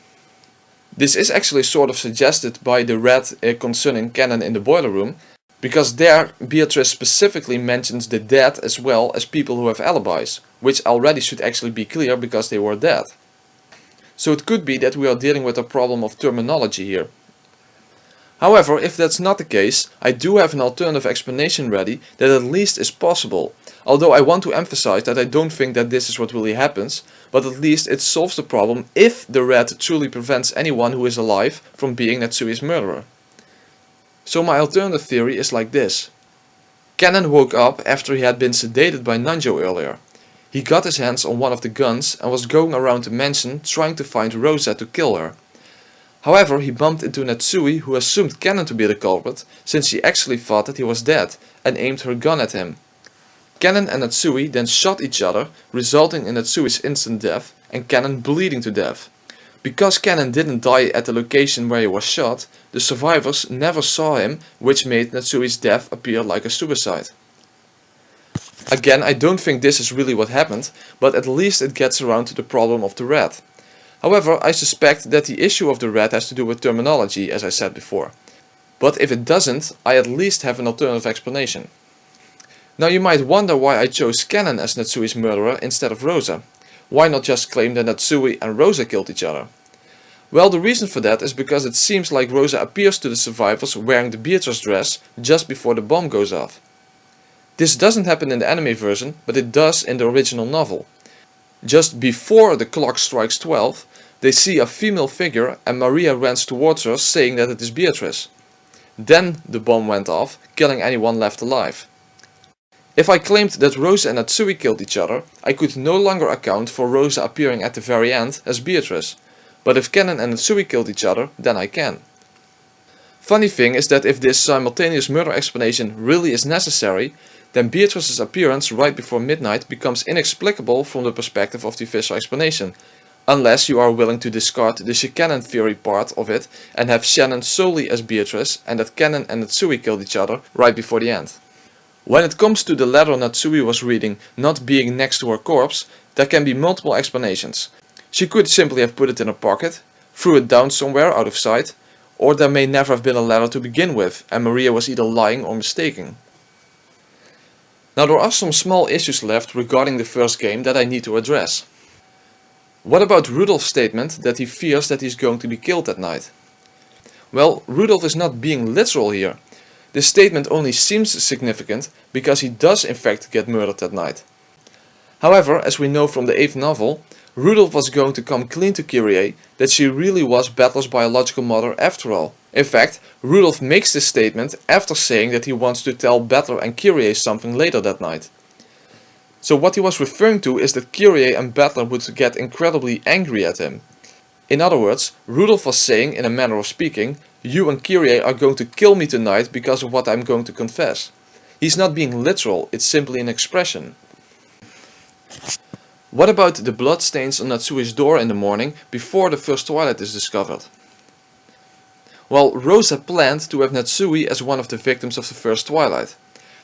This is actually sort of suggested by the Red concerning Cannon in the boiler room, because there Beatrice specifically mentions the dead as well as people who have alibis, which already should actually be clear because they were dead. So it could be that we are dealing with a problem of terminology here. However, if that's not the case, I do have an alternative explanation ready that at least is possible, although I want to emphasize that I don't think that this is what really happens, but at least it solves the problem if the Red truly prevents anyone who is alive from being Natsui's murderer. So my alternative theory is like this. Cannon woke up after he had been sedated by Nanjo earlier. He got his hands on one of the guns and was going around the mansion trying to find Rosa to kill her. However, he bumped into Natsui, who assumed Cannon to be the culprit since she actually thought that he was dead and aimed her gun at him. Cannon and Natsui then shot each other, resulting in Natsui's instant death and Cannon bleeding to death. Because Cannon didn't die at the location where he was shot, the survivors never saw him, which made Natsui's death appear like a suicide. Again, I don't think this is really what happened, but at least it gets around to the problem of the Red. However, I suspect that the issue of the Red has to do with terminology, as I said before. But if it doesn't, I at least have an alternative explanation. Now you might wonder why I chose Cannon as Natsui's murderer instead of Rosa. Why not just claim that Natsui and Rosa killed each other? Well, the reason for that is because it seems like Rosa appears to the survivors wearing the Beatrice dress just before the bomb goes off. This doesn't happen in the anime version, but it does in the original novel. Just before the clock strikes 12, they see a female figure and Maria runs towards her saying that it is Beatrice. Then the bomb went off, killing anyone left alive. If I claimed that Rosa and Natsui killed each other, I could no longer account for Rosa appearing at the very end as Beatrice. But if Cannon and Natsui killed each other, then I can. Funny thing is that if this simultaneous murder explanation really is necessary, then Beatrice's appearance right before midnight becomes inexplicable from the perspective of the official explanation, unless you are willing to discard the Cannon theory part of it and have Shannon solely as Beatrice and that Cannon and Natsui killed each other right before the end. When it comes to the letter Natsui was reading not being next to her corpse, there can be multiple explanations. She could simply have put it in her pocket, threw it down somewhere out of sight, or there may never have been a letter to begin with and Maria was either lying or mistaken. Now there are some small issues left regarding the first game that I need to address. What about Rudolph's statement that he fears that he's going to be killed that night? Well, Rudolph is not being literal here. This statement only seems significant because he does in fact get murdered that night. However, as we know from the 8th novel, Rudolph was going to come clean to Kyrie that she really was Battler's biological mother after all. In fact, Rudolph makes this statement after saying that he wants to tell Battler and Kyrie something later that night. So what he was referring to is that Kyrie and Battler would get incredibly angry at him. In other words, Rudolph was saying, in a manner of speaking, you and Kyrie are going to kill me tonight because of what I'm going to confess. He's not being literal, it's simply an expression. What about the bloodstains on Natsui's door in the morning before the first twilight is discovered? Well, Rosa planned to have Natsui as one of the victims of the first twilight.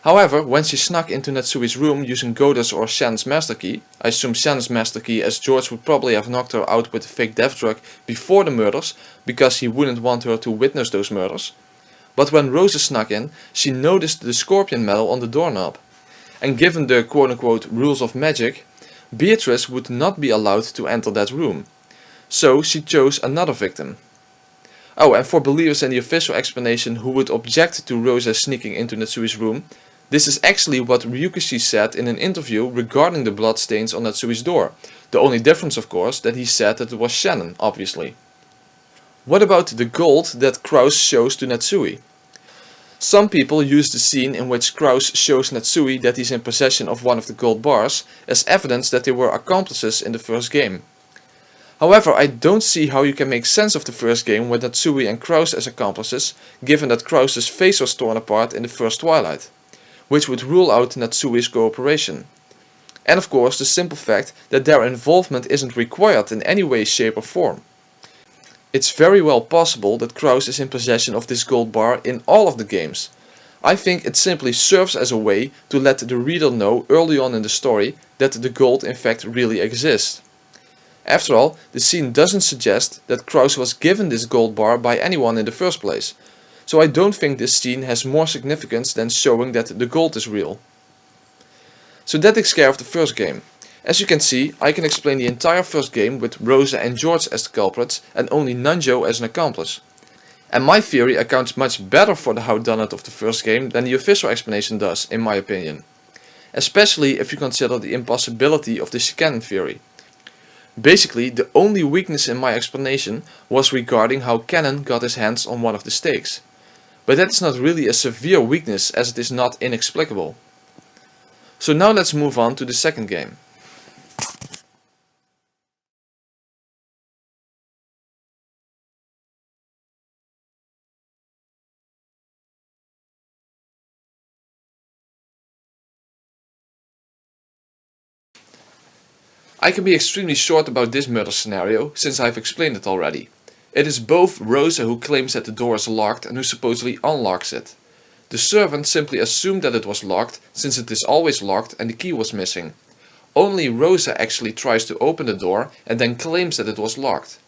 However, when she snuck into Natsui's room using Goda's or Shannon's master key, I assume Shannon's master key as George would probably have knocked her out with the fake death drug before the murders because he wouldn't want her to witness those murders. But when Rosa snuck in, she noticed the scorpion medal on the doorknob. And given the quote-unquote rules of magic, Beatrice would not be allowed to enter that room. So she chose another victim. Oh, and for believers in the official explanation who would object to Rosa sneaking into Natsui's room, This is actually what Ryukishi said in an interview regarding the bloodstains on Natsui's door. The only difference, of course, that he said that it was Shannon, obviously. What about the gold that Krause shows to Natsui? Some people use the scene in which Krause shows Natsui that he's in possession of one of the gold bars as evidence that they were accomplices in the first game. However, I don't see how you can make sense of the first game with Natsui and Krause as accomplices, given that Krause's face was torn apart in the first Twilight, which would rule out Natsui's cooperation. And of course the simple fact that their involvement isn't required in any way, shape or form. It's very well possible that Krause is in possession of this gold bar in all of the games. I think it simply serves as a way to let the reader know early on in the story that the gold in fact really exists. After all, the scene doesn't suggest that Krause was given this gold bar by anyone in the first place, so I don't think this scene has more significance than showing that the gold is real. So that takes care of the first game. As you can see, I can explain the entire first game with Rosa and George as the culprits and only Nanjo as an accomplice. And my theory accounts much better for the howdunit of the first game than the official explanation does, in my opinion. Especially if you consider the impossibility of the Shikanen theory. Basically, the only weakness in my explanation was regarding how Cannon got his hands on one of the stakes. But that is not really a severe weakness, as it is not inexplicable. So now let's move on to the second game. I can be extremely short about this murder scenario, since I've explained it already. It is both Rosa who claims that the door is locked and who supposedly unlocks it. The servant simply assumed that it was locked, since it is always locked and the key was missing. Only Rosa actually tries to open the door and then claims that it was locked.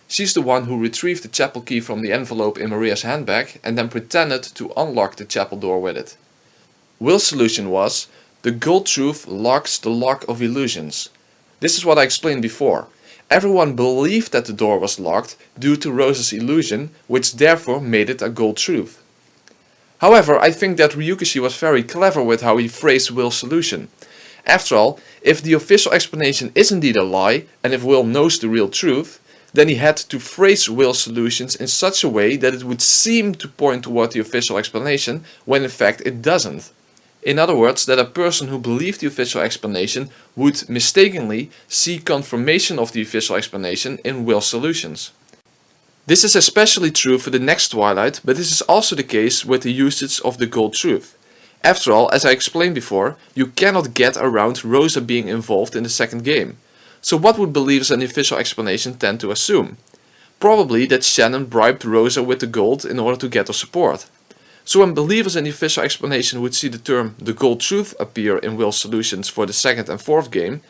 She's the one who retrieved the chapel key from the envelope in Maria's handbag and then pretended to unlock the chapel door with it. Will's solution was, the gold truth locks the lock of illusions. This is what I explained before. Everyone believed that the door was locked due to Rosa's illusion, which therefore made it a gold truth. However, I think that Ryukishi was very clever with how he phrased Will's solution. After all, if the official explanation is indeed a lie, and if Will knows the real truth, then he had to phrase Will's solutions in such a way that it would seem to point toward the official explanation, when in fact it doesn't. In other words, that a person who believed the official explanation would mistakenly see confirmation of the official explanation in Will's solutions. This is especially true for the next Twilight, but this is also the case with the usage of the gold truth. After all, as I explained before, you cannot get around Rosa being involved in the second game. So what would believers in the official explanation tend to assume? Probably that Shannon bribed Rosa with the gold in order to get her support. So when believers in the official explanation would see the term the gold truth appear in Will's solutions for the second and fourth game,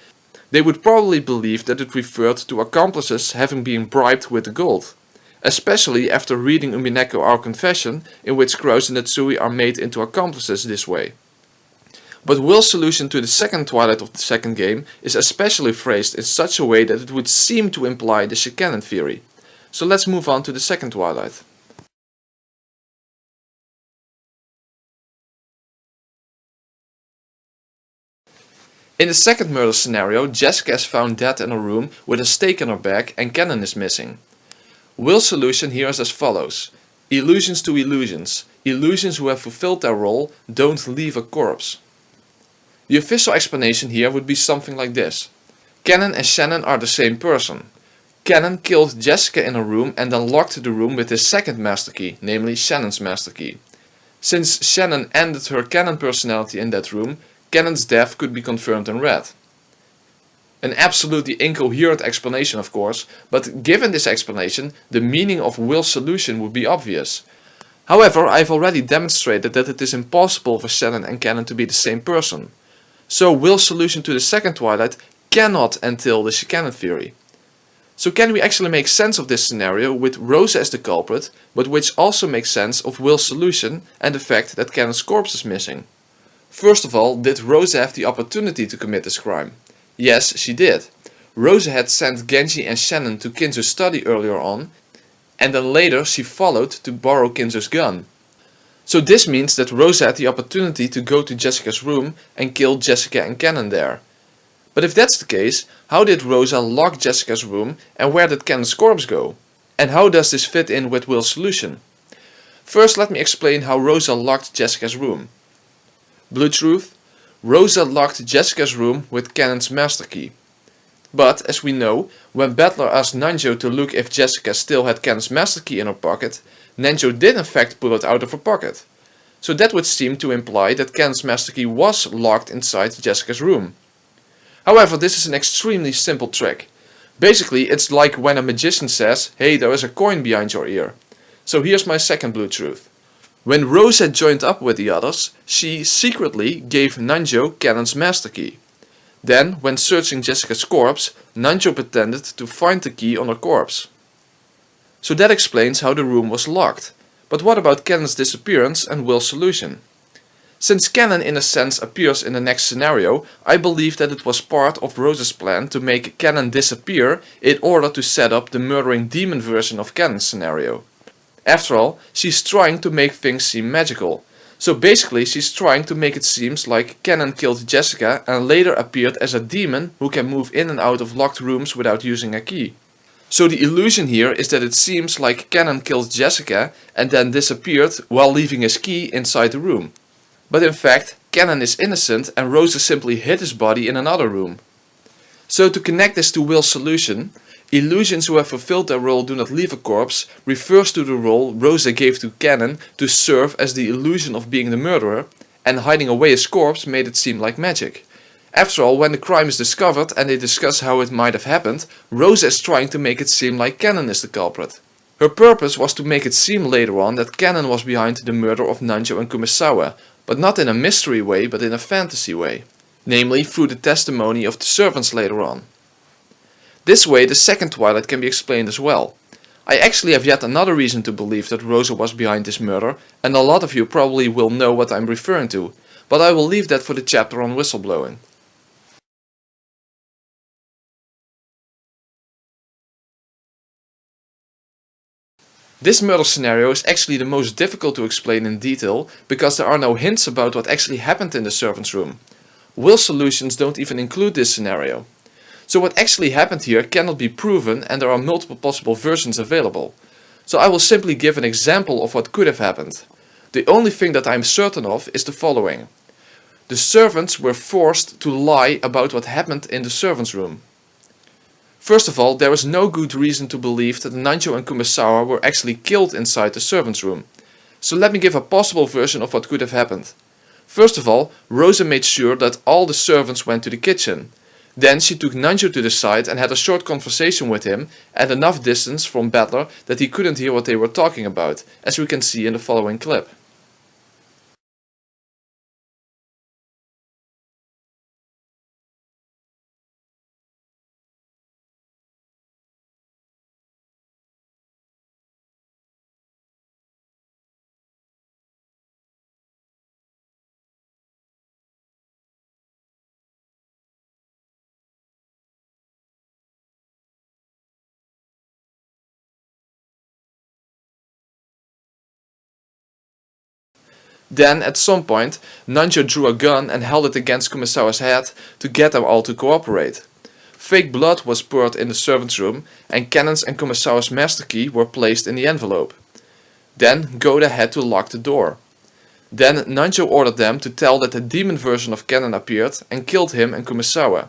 they would probably believe that it referred to accomplices having been bribed with the gold. Especially after reading Umineko Our Confession, in which Krause and Natsui are made into accomplices this way. But Will's solution to the second Twilight of the second game is especially phrased in such a way that it would seem to imply the Shikanen theory. So let's move on to the second Twilight. In the second murder scenario, Jessica is found dead in a room with a stake in her back and Cannon is missing. Will's solution here is as follows. Illusions to illusions. Illusions who have fulfilled their role don't leave a corpse. The official explanation here would be something like this. Cannon and Shannon are the same person. Cannon killed Jessica in a room and then locked the room with his second master key, namely Shannon's master key. Since Shannon ended her Cannon personality in that room, Cannon's death could be confirmed and read. An absolutely incoherent explanation, of course, but given this explanation, the meaning of Will's solution would be obvious. However, I've already demonstrated that it is impossible for Shannon and Cannon to be the same person. So Will's solution to the second Twilight cannot entail the Shikanen theory. So can we actually make sense of this scenario with Rosa as the culprit, but which also makes sense of Will's solution and the fact that Cannon's corpse is missing? First of all, did Rosa have the opportunity to commit this crime? Yes, she did. Rosa had sent Genji and Shannon to Kinzo's study earlier on, and then later she followed to borrow Kinzo's gun. So this means that Rosa had the opportunity to go to Jessica's room and kill Jessica and Cannon there. But if that's the case, how did Rosa lock Jessica's room and where did Cannon's corpse go? And how does this fit in with Will's solution? First, let me explain how Rosa locked Jessica's room. Blue truth: Rosa locked Jessica's room with Cannon's master key. But, as we know, when Battler asked Nanjo to look if Jessica still had Cannon's master key in her pocket, Nanjo did in fact pull it out of her pocket. So that would seem to imply that Cannon's master key was locked inside Jessica's room. However, this is an extremely simple trick. Basically, it's like when a magician says, "Hey, there is a coin behind your ear." So here's my second blue truth. When Rosa joined up with the others, she secretly gave Nanjo Cannon's master key. Then, when searching Jessica's corpse, Nanjo pretended to find the key on her corpse. So that explains how the room was locked. But what about Cannon's disappearance and Will's solution? Since Cannon in a sense appears in the next scenario, I believe that it was part of Rosa's plan to make Cannon disappear in order to set up the murdering demon version of Cannon's scenario. After all, she's trying to make things seem magical. So basically she's trying to make it seem like Cannon killed Jessica and later appeared as a demon who can move in and out of locked rooms without using a key. So the illusion here is that it seems like Cannon killed Jessica and then disappeared while leaving his key inside the room. But in fact, Cannon is innocent and Rosa simply hid his body in another room. So to connect this to Will's solution, illusions who have fulfilled their role do not leave a corpse refers to the role Rosa gave to Cannon to serve as the illusion of being the murderer, and hiding away his corpse made it seem like magic. After all, when the crime is discovered and they discuss how it might have happened, Rosa is trying to make it seem like Cannon is the culprit. Her purpose was to make it seem later on that Cannon was behind the murder of Nanjo and Kumasawa, but not in a mystery way but in a fantasy way, namely through the testimony of the servants later on. This way the second Twilight can be explained as well. I actually have yet another reason to believe that Rosa was behind this murder, and a lot of you probably will know what I'm referring to, but I will leave that for the chapter on whistleblowing. This murder scenario is actually the most difficult to explain in detail because there are no hints about what actually happened in the servants' room. Will's solutions don't even include this scenario. So what actually happened here cannot be proven and there are multiple possible versions available. So I will simply give an example of what could have happened. The only thing that I am certain of is the following. The servants were forced to lie about what happened in the servants' room. First of all, there is no good reason to believe that Nanjo and Kumasawa were actually killed inside the servants' room. So let me give a possible version of what could have happened. First of all, Rosa made sure that all the servants went to the kitchen. Then she took Nanjo to the side and had a short conversation with him at enough distance from Battler that he couldn't hear what they were talking about, as we can see in the following clip. Then, at some point, Nanjo drew a gun and held it against Kumasawa's head to get them all to cooperate. Fake blood was poured in the servants' room and Cannon's and Kumasawa's master key were placed in the envelope. Then Goda had to lock the door. Then Nanjo ordered them to tell that the demon version of Cannon appeared and killed him and Kumasawa.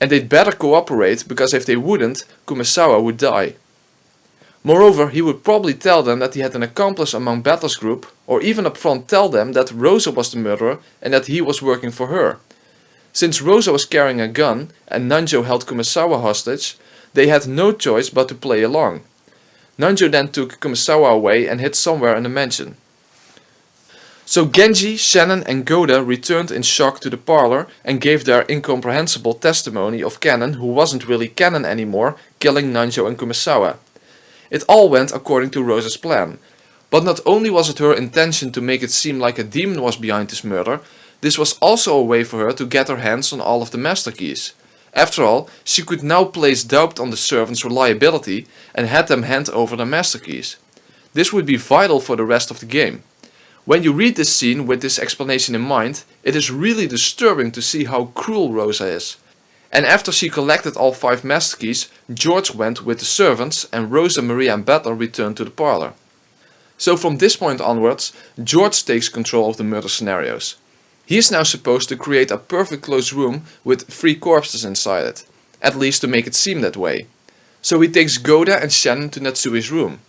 And they'd better cooperate because if they wouldn't, Kumasawa would die. Moreover, he would probably tell them that he had an accomplice among Battler's group, or even upfront tell them that Rosa was the murderer and that he was working for her. Since Rosa was carrying a gun and Nanjo held Kumasawa hostage, they had no choice but to play along. Nanjo then took Kumasawa away and hid somewhere in the mansion. So Genji, Shannon and Goda returned in shock to the parlor and gave their incomprehensible testimony of Cannon, who wasn't really Cannon anymore, killing Nanjo and Kumasawa. It all went according to Rosa's plan. But not only was it her intention to make it seem like a demon was behind this murder, this was also a way for her to get her hands on all of the master keys. After all, she could now place doubt on the servants' reliability and had them hand over the master keys. This would be vital for the rest of the game. When you read this scene with this explanation in mind, it is really disturbing to see how cruel Rosa is. And after she collected all 5 master keys, George went with the servants and Rosa, Maria and Butler returned to the parlor. So from this point onwards, George takes control of the murder scenarios. He is now supposed to create a perfect closed room with 3 corpses inside it, at least to make it seem that way. So he takes Goda and Shannon to Natsui's room.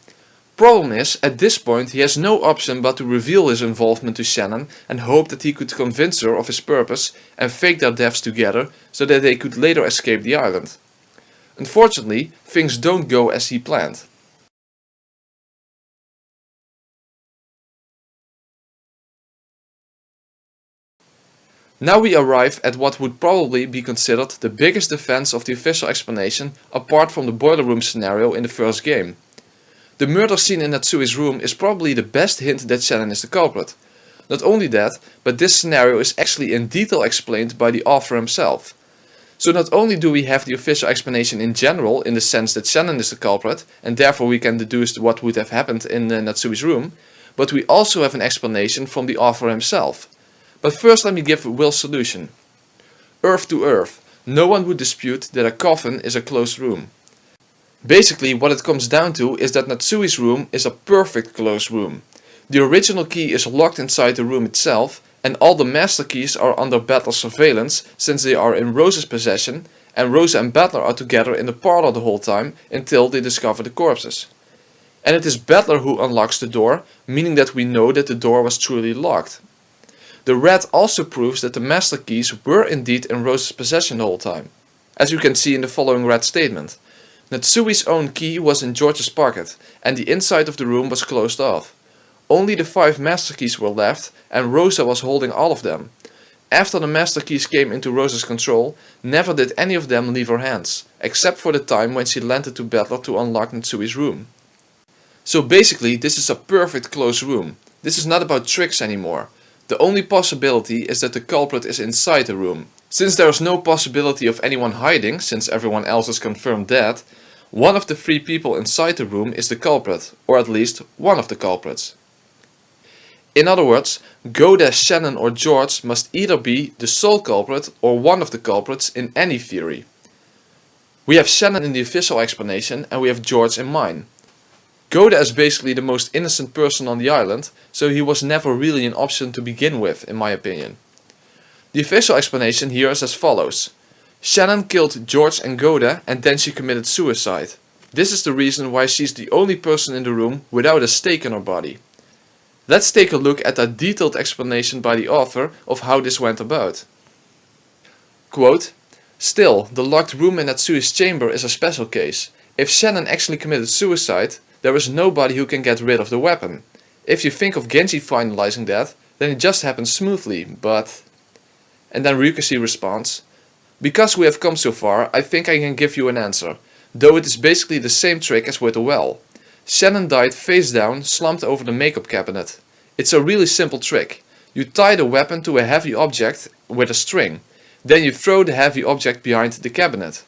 Problem is, at this point he has no option but to reveal his involvement to Shannon and hope that he could convince her of his purpose and fake their deaths together so that they could later escape the island. Unfortunately, things don't go as he planned. Now we arrive at what would probably be considered the biggest defense of the official explanation apart from the boiler room scenario in the first game. The murder scene in Natsui's room is probably the best hint that Shannon is the culprit. Not only that, but this scenario is actually in detail explained by the author himself. So not only do we have the official explanation in general in the sense that Shannon is the culprit and therefore we can deduce what would have happened in Natsui's room, but we also have an explanation from the author himself. But first let me give Will's solution. Earth to Earth, no one would dispute that a coffin is a closed room. Basically what it comes down to is that Natsui's room is a perfect closed room. The original key is locked inside the room itself and all the master keys are under Butler's surveillance since they are in Rosa's possession and Rosa and Butler are together in the parlor the whole time until they discover the corpses. And it is Butler who unlocks the door, meaning that we know that the door was truly locked. The red also proves that the master keys were indeed in Rosa's possession the whole time, as you can see in the following red statement. Natsui's own key was in George's pocket and the inside of the room was closed off. Only the 5 master keys were left and Rosa was holding all of them. After the master keys came into Rosa's control, never did any of them leave her hands, except for the time when she lent it to Butler to unlock Natsui's room. So basically this is a perfect closed room. This is not about tricks anymore. The only possibility is that the culprit is inside the room. Since there is no possibility of anyone hiding, since everyone else is confirmed dead, one of the 3 people inside the room is the culprit, or at least one of the culprits. In other words, Goda, Shannon or George must either be the sole culprit or one of the culprits in any theory. We have Shannon in the official explanation and we have George in mine. Goda is basically the most innocent person on the island, so he was never really an option to begin with, in my opinion. The official explanation here is as follows. Shannon killed George and Goda and then she committed suicide. This is the reason why she's the only person in the room without a stake in her body. Let's take a look at a detailed explanation by the author of how this went about. Quote, "Still, the locked room in Natsui's chamber is a special case. If Shannon actually committed suicide, there is nobody who can get rid of the weapon. If you think of Genji finalizing that, then it just happens smoothly, but..." And then Ryukashi responds, "Because we have come so far, I think I can give you an answer, though it is basically the same trick as with the well. Shannon died face down, slumped over the makeup cabinet. It's a really simple trick. You tie the weapon to a heavy object with a string, then you throw the heavy object behind the cabinet.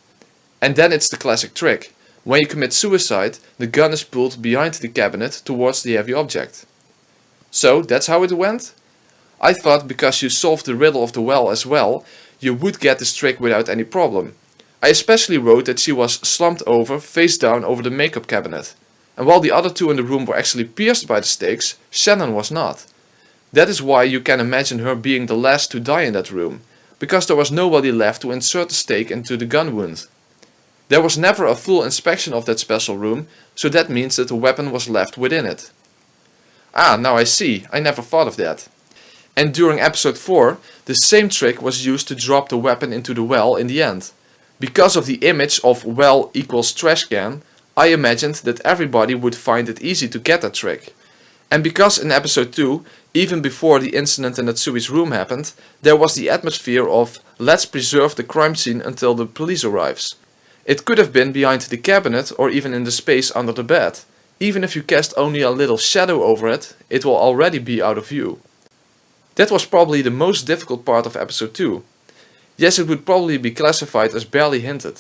And then it's the classic trick. When you commit suicide, the gun is pulled behind the cabinet towards the heavy object." So that's how it went? I thought because you solved the riddle of the well as well, you would get this trick without any problem. I especially wrote that she was slumped over, face down over the makeup cabinet. And while the other 2 in the room were actually pierced by the stakes, Shannon was not. That is why you can imagine her being the last to die in that room, because there was nobody left to insert the stake into the gun wound. There was never a full inspection of that special room, so that means that the weapon was left within it. Ah, now I see, I never thought of that. And during episode 4, the same trick was used to drop the weapon into the well in the end. Because of the image of well equals trash can, I imagined that everybody would find it easy to get that trick. And because in episode 2, even before the incident in Natsui's room happened, there was the atmosphere of let's preserve the crime scene until the police arrives. It could have been behind the cabinet or even in the space under the bed. Even if you cast only a little shadow over it, it will already be out of view. That was probably the most difficult part of episode 2. Yes, it would probably be classified as barely hinted.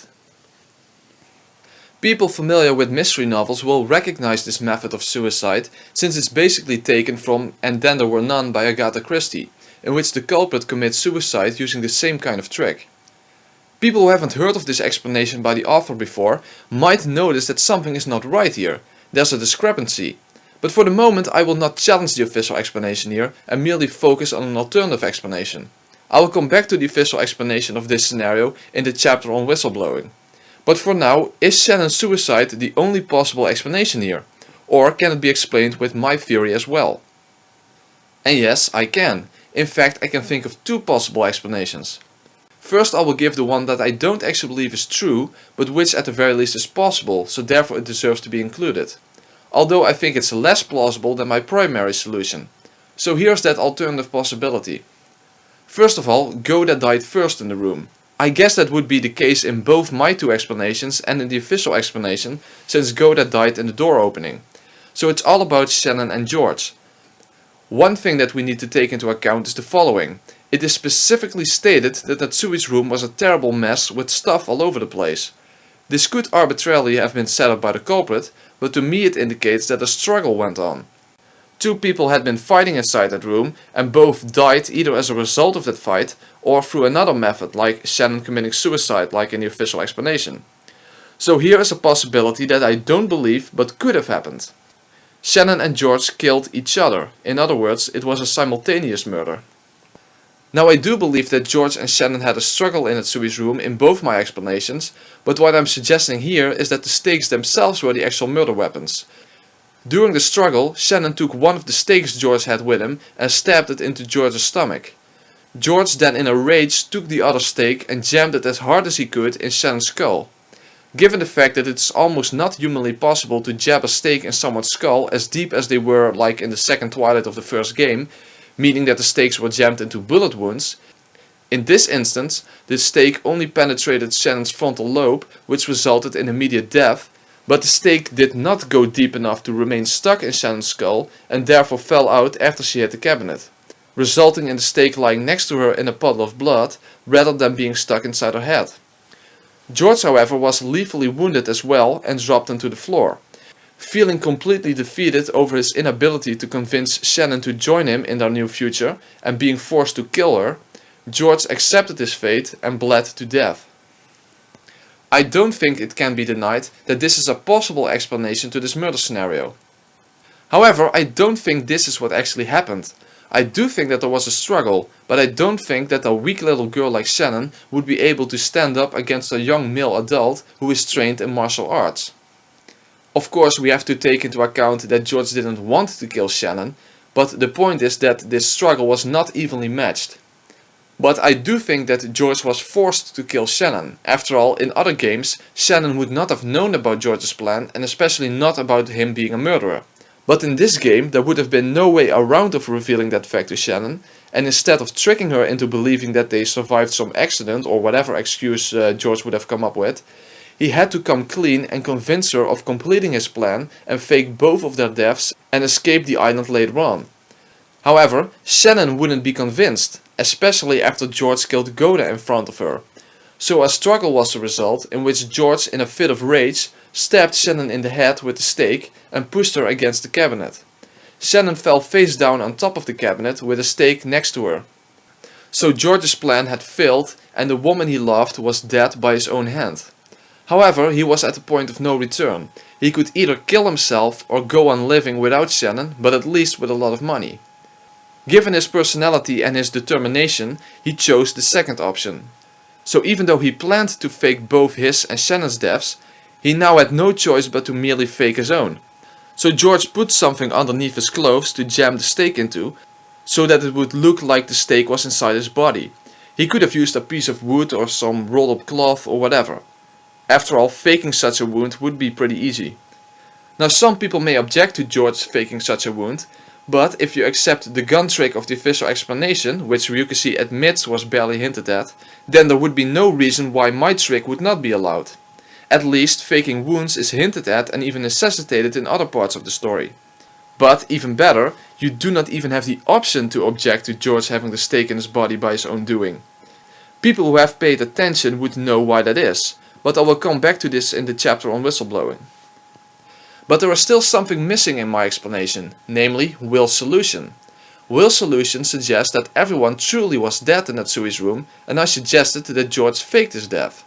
People familiar with mystery novels will recognize this method of suicide, since it's basically taken from And Then There Were None by Agatha Christie, in which the culprit commits suicide using the same kind of trick. People who haven't heard of this explanation by the author before might notice that something is not right here. There's a discrepancy. But for the moment I will not challenge the official explanation here and merely focus on an alternative explanation. I will come back to the official explanation of this scenario in the chapter on whistleblowing. But for now, is Shannon's suicide the only possible explanation here? Or can it be explained with my theory as well? And yes, I can. In fact, I can think of two possible explanations. First, I will give the one that I don't actually believe is true, but which at the very least is possible, so therefore it deserves to be included. Although I think it's less plausible than my primary solution. So here's that alternative possibility. First of all, Goda died first in the room. I guess that would be the case in both my two explanations and in the official explanation, since Goda died in the door opening. So it's all about Shannon and George. One thing that we need to take into account is the following. It is specifically stated that Natsui's room was a terrible mess with stuff all over the place. This could arbitrarily have been set up by the culprit, but to me it indicates that a struggle went on. Two people had been fighting inside that room and both died either as a result of that fight or through another method like Shannon committing suicide like in the official explanation. So here is a possibility that I don't believe but could have happened. Shannon and George killed each other. In other words, it was a simultaneous murder. Now I do believe that George and Shannon had a struggle in Natsui's room in both my explanations, but what I'm suggesting here is that the stakes themselves were the actual murder weapons. During the struggle, Shannon took one of the stakes George had with him and stabbed it into George's stomach. George then in a rage took the other stake and jammed it as hard as he could in Shannon's skull. Given the fact that it's almost not humanly possible to jab a stake in someone's skull as deep as they were like in the second twilight of the first game, meaning that the stakes were jammed into bullet wounds, in this instance the stake only penetrated Shannon's frontal lobe, which resulted in immediate death, but the stake did not go deep enough to remain stuck in Shannon's skull and therefore fell out after she hit the cabinet, resulting in the stake lying next to her in a puddle of blood rather than being stuck inside her head. George, however, was lethally wounded as well and dropped onto the floor. Feeling completely defeated over his inability to convince Shannon to join him in their new future and being forced to kill her, George accepted his fate and bled to death. I don't think it can be denied that this is a possible explanation to this murder scenario. However, I don't think this is what actually happened. I do think that there was a struggle, but I don't think that a weak little girl like Shannon would be able to stand up against a young male adult who is trained in martial arts. Of course, we have to take into account that George didn't want to kill Shannon, but the point is that this struggle was not evenly matched. But I do think that George was forced to kill Shannon. After all, in other games, Shannon would not have known about George's plan and especially not about him being a murderer. But in this game, there would have been no way around of revealing that fact to Shannon, and instead of tricking her into believing that they survived some accident or whatever excuse George would have come up with, he had to come clean and convince her of completing his plan and fake both of their deaths and escape the island later on. However, Shannon wouldn't be convinced, especially after George killed Goda in front of her. So a struggle was the result, in which George, in a fit of rage, stabbed Shannon in the head with the stake and pushed her against the cabinet. Shannon fell face down on top of the cabinet with a stake next to her. So George's plan had failed and the woman he loved was dead by his own hand. However, he was at the point of no return. He could either kill himself or go on living without Shannon, but at least with a lot of money. Given his personality and his determination, he chose the second option. So even though he planned to fake both his and Shannon's deaths, he now had no choice but to merely fake his own. So George put something underneath his clothes to jam the stake into, so that it would look like the stake was inside his body. He could have used a piece of wood or some rolled up cloth or whatever. After all, faking such a wound would be pretty easy. Now some people may object to George faking such a wound, but if you accept the gun trick of the official explanation, which Ryukishi admits was barely hinted at, then there would be no reason why my trick would not be allowed. At least faking wounds is hinted at and even necessitated in other parts of the story. But even better, you do not even have the option to object to George having the stake in his body by his own doing. People who have paid attention would know why that is. but I will come back to this in the chapter on whistleblowing. But there is still something missing in my explanation, namely Will's solution. Will's solution suggests that everyone truly was dead in Natsui's room, and I suggested that George faked his death.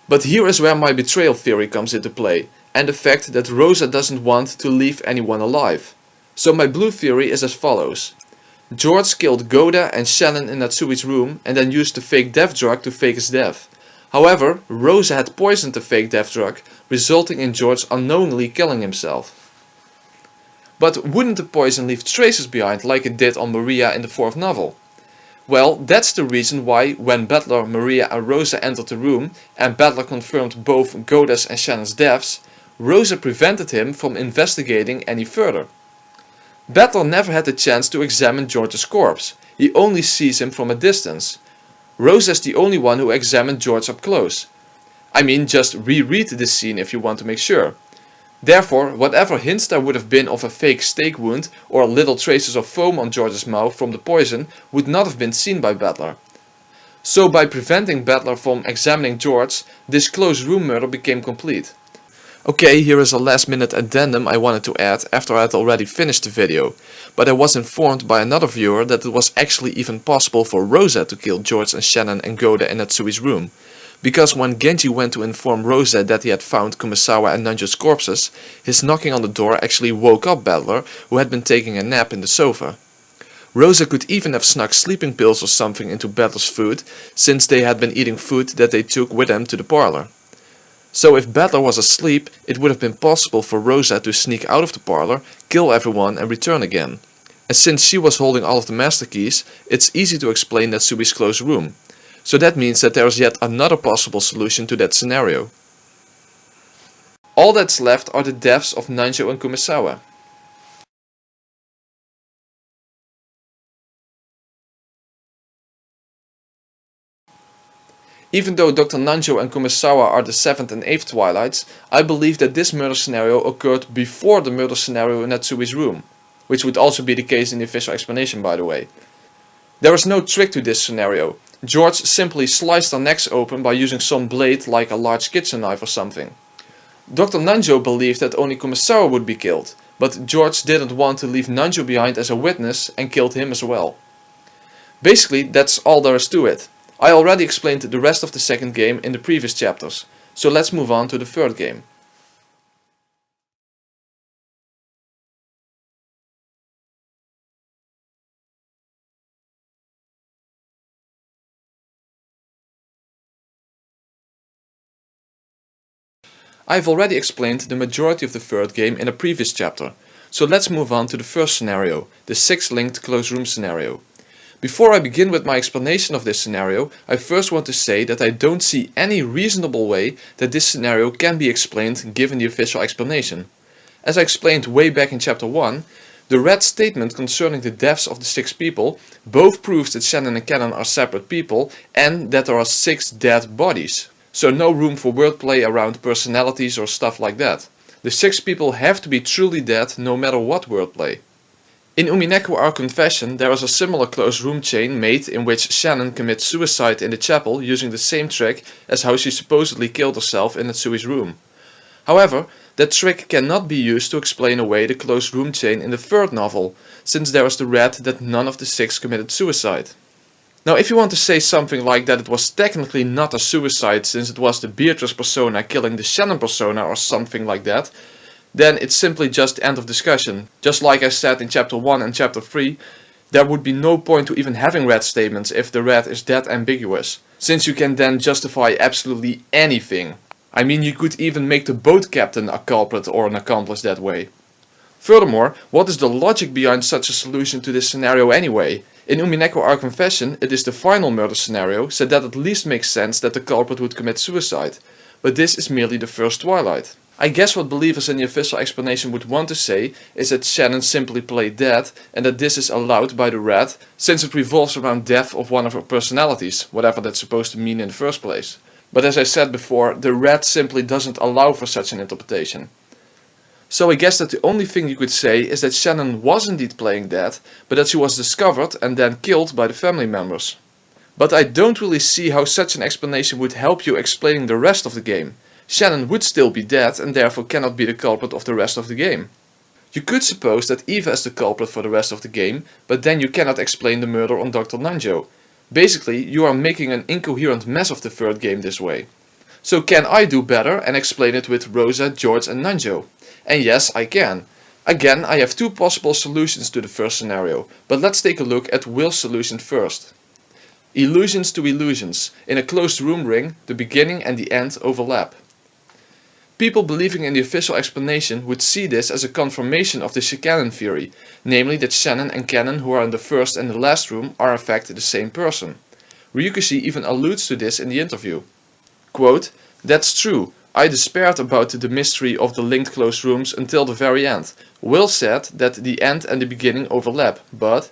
But here is where my betrayal theory comes into play, and the fact that Rosa doesn't want to leave anyone alive. So my blue theory is as follows. George killed Goda and Shannon in Natsui's room and then used the fake death drug to fake his death. However, Rosa had poisoned the fake death drug, resulting in George unknowingly killing himself. But wouldn't the poison leave traces behind like it did on Maria in the 4th novel? Well, that's the reason why when Battler, Maria and Rosa entered the room and Battler confirmed both Goda's and Shannon's deaths, Rosa prevented him from investigating any further. Battler never had the chance to examine George's corpse, he only sees him from a distance. Rosa is the only one who examined George up close. I mean, just reread this scene if you want to make sure. Therefore, whatever hints there would have been of a fake stake wound or little traces of foam on George's mouth from the poison would not have been seen by Battler. So by preventing Battler from examining George, this closed room murder became complete. Okay, here is a last minute addendum I wanted to add after I had already finished the video, but I was informed by another viewer that it was actually even possible for Rosa to kill George and Shannon and Goda in Natsui's room. Because when Genji went to inform Rosa that he had found Kumasawa and Nanjo's corpses, his knocking on the door actually woke up Battler, who had been taking a nap in the sofa. Rosa could even have snuck sleeping pills or something into Battler's food, since they had been eating food that they took with them to the parlor. So if Battler was asleep, it would have been possible for Rosa to sneak out of the parlor, kill everyone and return again. And since she was holding all of the master keys, it's easy to explain Natsui's closed room. So that means that there is yet another possible solution to that scenario. All that's left are the deaths of Nanjo and Kumasawa. Even though Dr. Nanjo and Kumasawa are the 7th and 8th Twilights, I believe that this murder scenario occurred before the murder scenario in Natsui's room, which would also be the case in the official explanation, by the way. There is no trick to this scenario. George simply sliced their necks open by using some blade like a large kitchen knife or something. Dr. Nanjo believed that only Kumasawa would be killed, but George didn't want to leave Nanjo behind as a witness and killed him as well. Basically, that's all there is to it. I already explained the rest of the second game in the previous chapters, so let's move on to the third game. I've already explained the majority of the third game in a previous chapter, so let's move on to the first scenario, the 6-linked closed room scenario. Before I begin with my explanation of this scenario, I first want to say that I don't see any reasonable way that this scenario can be explained given the official explanation. As I explained way back in chapter 1, the red statement concerning the deaths of the 6 people both proves that Shannon and Cannon are separate people and that there are 6 dead bodies. So no room for wordplay around personalities or stuff like that. The 6 people have to be truly dead no matter what wordplay. In Umineko Our Confession there is a similar closed room chain made in which Shannon commits suicide in the chapel using the same trick as how she supposedly killed herself in Natsui's room. However, that trick cannot be used to explain away the closed room chain in the 3rd novel, since there is the red that none of the 6 committed suicide. Now if you want to say something like that it was technically not a suicide since it was the Beatrice persona killing the Shannon persona or something like that, then it's simply just end of discussion. Just like I said in chapter 1 and chapter 3, there would be no point to even having red statements if the red is that ambiguous, since you can then justify absolutely anything. I mean, you could even make the boat captain a culprit or an accomplice that way. Furthermore, what is the logic behind such a solution to this scenario anyway? In Umineko Our Confession, it is the final murder scenario, so that at least makes sense that the culprit would commit suicide. But this is merely the first Twilight. I guess what believers in the official explanation would want to say is that Shannon simply played dead and that this is allowed by the red since it revolves around death of one of her personalities, whatever that's supposed to mean in the first place. But as I said before, the red simply doesn't allow for such an interpretation. So I guess that the only thing you could say is that Shannon was indeed playing dead, but that she was discovered and then killed by the family members. But I don't really see how such an explanation would help you explaining the rest of the game. Shannon would still be dead and therefore cannot be the culprit of the rest of the game. You could suppose that Eva is the culprit for the rest of the game, but then you cannot explain the murder on Dr. Nanjo. Basically, you are making an incoherent mess of the third game this way. So can I do better and explain it with Rosa, George and Nanjo? And yes, I can. Again, I have two possible solutions to the first scenario, but let's take a look at Will's solution first. Illusions to illusions. In a closed room ring, the beginning and the end overlap. People believing in the official explanation would see this as a confirmation of the Shannon theory, namely that Shannon and Cannon, who are in the first and the last room, are in fact the same person. Ryukishi even alludes to this in the interview. Quote, "That's true. I despaired about the mystery of the linked closed rooms until the very end. Will said that the end and the beginning overlap, but..."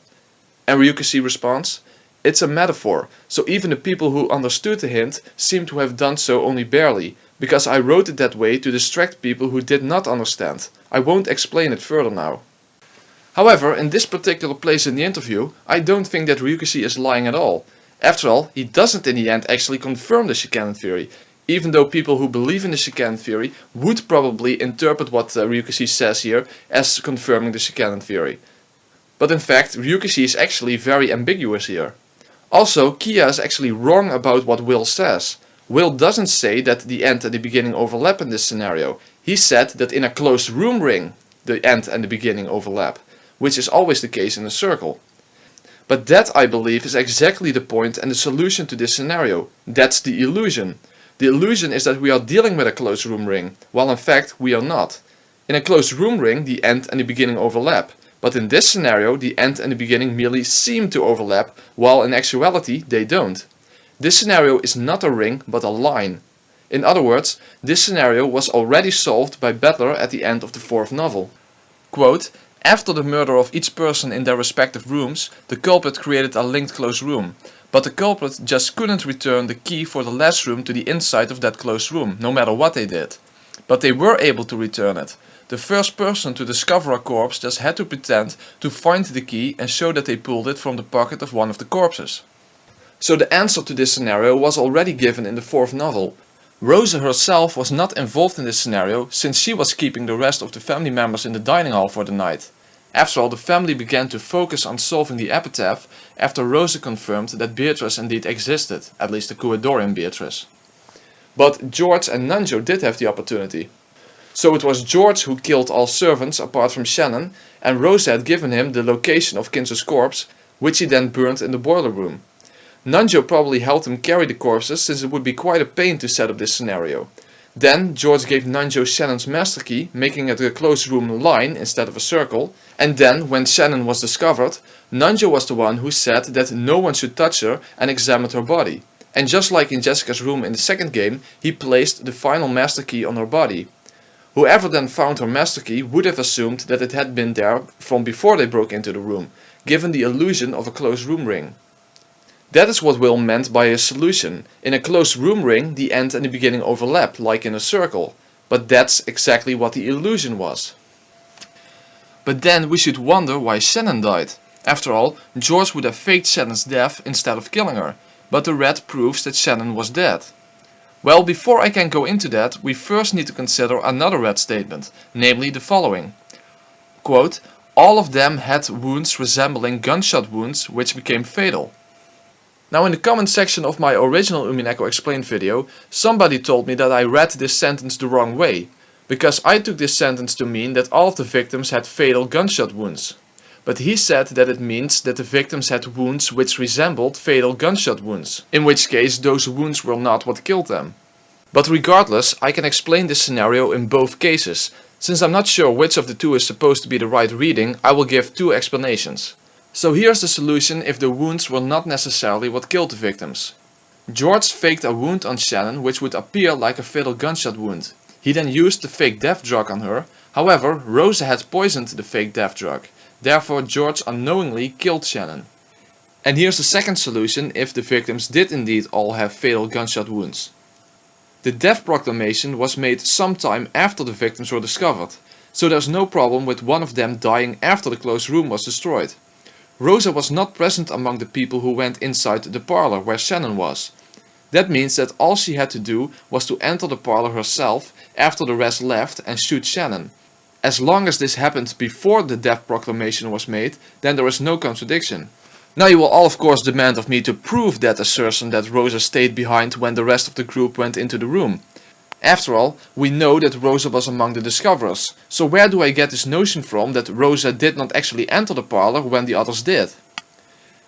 And Ryukishi responds, "It's a metaphor, so even the people who understood the hint seem to have done so only barely, because I wrote it that way to distract people who did not understand. I won't explain it further now." However, in this particular place in the interview, I don't think that Ryukishi is lying at all. After all, he doesn't in the end actually confirm the Shannon theory, even though people who believe in the Shannon theory would probably interpret what Ryukishi says here as confirming the Shannon theory. But in fact, Ryukishi is actually very ambiguous here. Also, Kia is actually wrong about what Will says. Will doesn't say that the end and the beginning overlap in this scenario. He said that in a closed room ring, the end and the beginning overlap, which is always the case in a circle. But that, I believe, is exactly the point and the solution to this scenario. That's the illusion. The illusion is that we are dealing with a closed room ring, while in fact we are not. In a closed room ring, the end and the beginning overlap. But in this scenario, the end and the beginning merely seem to overlap, while in actuality they don't. This scenario is not a ring, but a line. In other words, this scenario was already solved by Butler at the end of the fourth novel. Quote, "After the murder of each person in their respective rooms, the culprit created a linked closed room. But the culprit just couldn't return the key for the last room to the inside of that closed room, no matter what they did. But they were able to return it. The first person to discover a corpse just had to pretend to find the key and show that they pulled it from the pocket of one of the corpses." So the answer to this scenario was already given in the fourth novel. Rosa herself was not involved in this scenario since she was keeping the rest of the family members in the dining hall for the night. After all, the family began to focus on solving the epitaph after Rosa confirmed that Beatrice indeed existed, at least the Kuadorian Beatrice. But George and Nanjo did have the opportunity. So it was George who killed all servants apart from Shannon, and Rosa had given him the location of Kinzo's corpse, which he then burned in the boiler room. Nanjo probably helped him carry the corpses since it would be quite a pain to set up this scenario. Then George gave Nanjo Shannon's master key, making it a closed room line instead of a circle, and then when Shannon was discovered, Nanjo was the one who said that no one should touch her and examined her body. And just like in Jessica's room in the second game, he placed the final master key on her body. Whoever then found her master key would have assumed that it had been there from before they broke into the room, given the illusion of a closed room ring. That is what Will meant by his solution. In a closed room ring, the end and the beginning overlap, like in a circle. But that's exactly what the illusion was. But then we should wonder why Shannon died. After all, George would have faked Shannon's death instead of killing her. But the red proves that Shannon was dead. Well, before I can go into that, we first need to consider another red statement, namely the following. Quote, "All of them had wounds resembling gunshot wounds which became fatal." Now in the comment section of my original Umineko Explained video, somebody told me that I read this sentence the wrong way, because I took this sentence to mean that all of the victims had fatal gunshot wounds. But he said that it means that the victims had wounds which resembled fatal gunshot wounds, in which case those wounds were not what killed them. But regardless, I can explain this scenario in both cases. Since I'm not sure which of the two is supposed to be the right reading, I will give two explanations. So here's the solution if the wounds were not necessarily what killed the victims. George faked a wound on Shannon which would appear like a fatal gunshot wound. He then used the fake death drug on her. However, Rosa had poisoned the fake death drug. Therefore George unknowingly killed Shannon. And here's the second solution if the victims did indeed all have fatal gunshot wounds. The death proclamation was made sometime after the victims were discovered, so there's no problem with one of them dying after the closed room was destroyed. Rosa was not present among the people who went inside the parlor where Shannon was. That means that all she had to do was to enter the parlor herself after the rest left and shoot Shannon. As long as this happened before the death proclamation was made, then there is no contradiction. Now you will all of course demand of me to prove that assertion that Rosa stayed behind when the rest of the group went into the room. After all, we know that Rosa was among the discoverers, so where do I get this notion from that Rosa did not actually enter the parlor when the others did?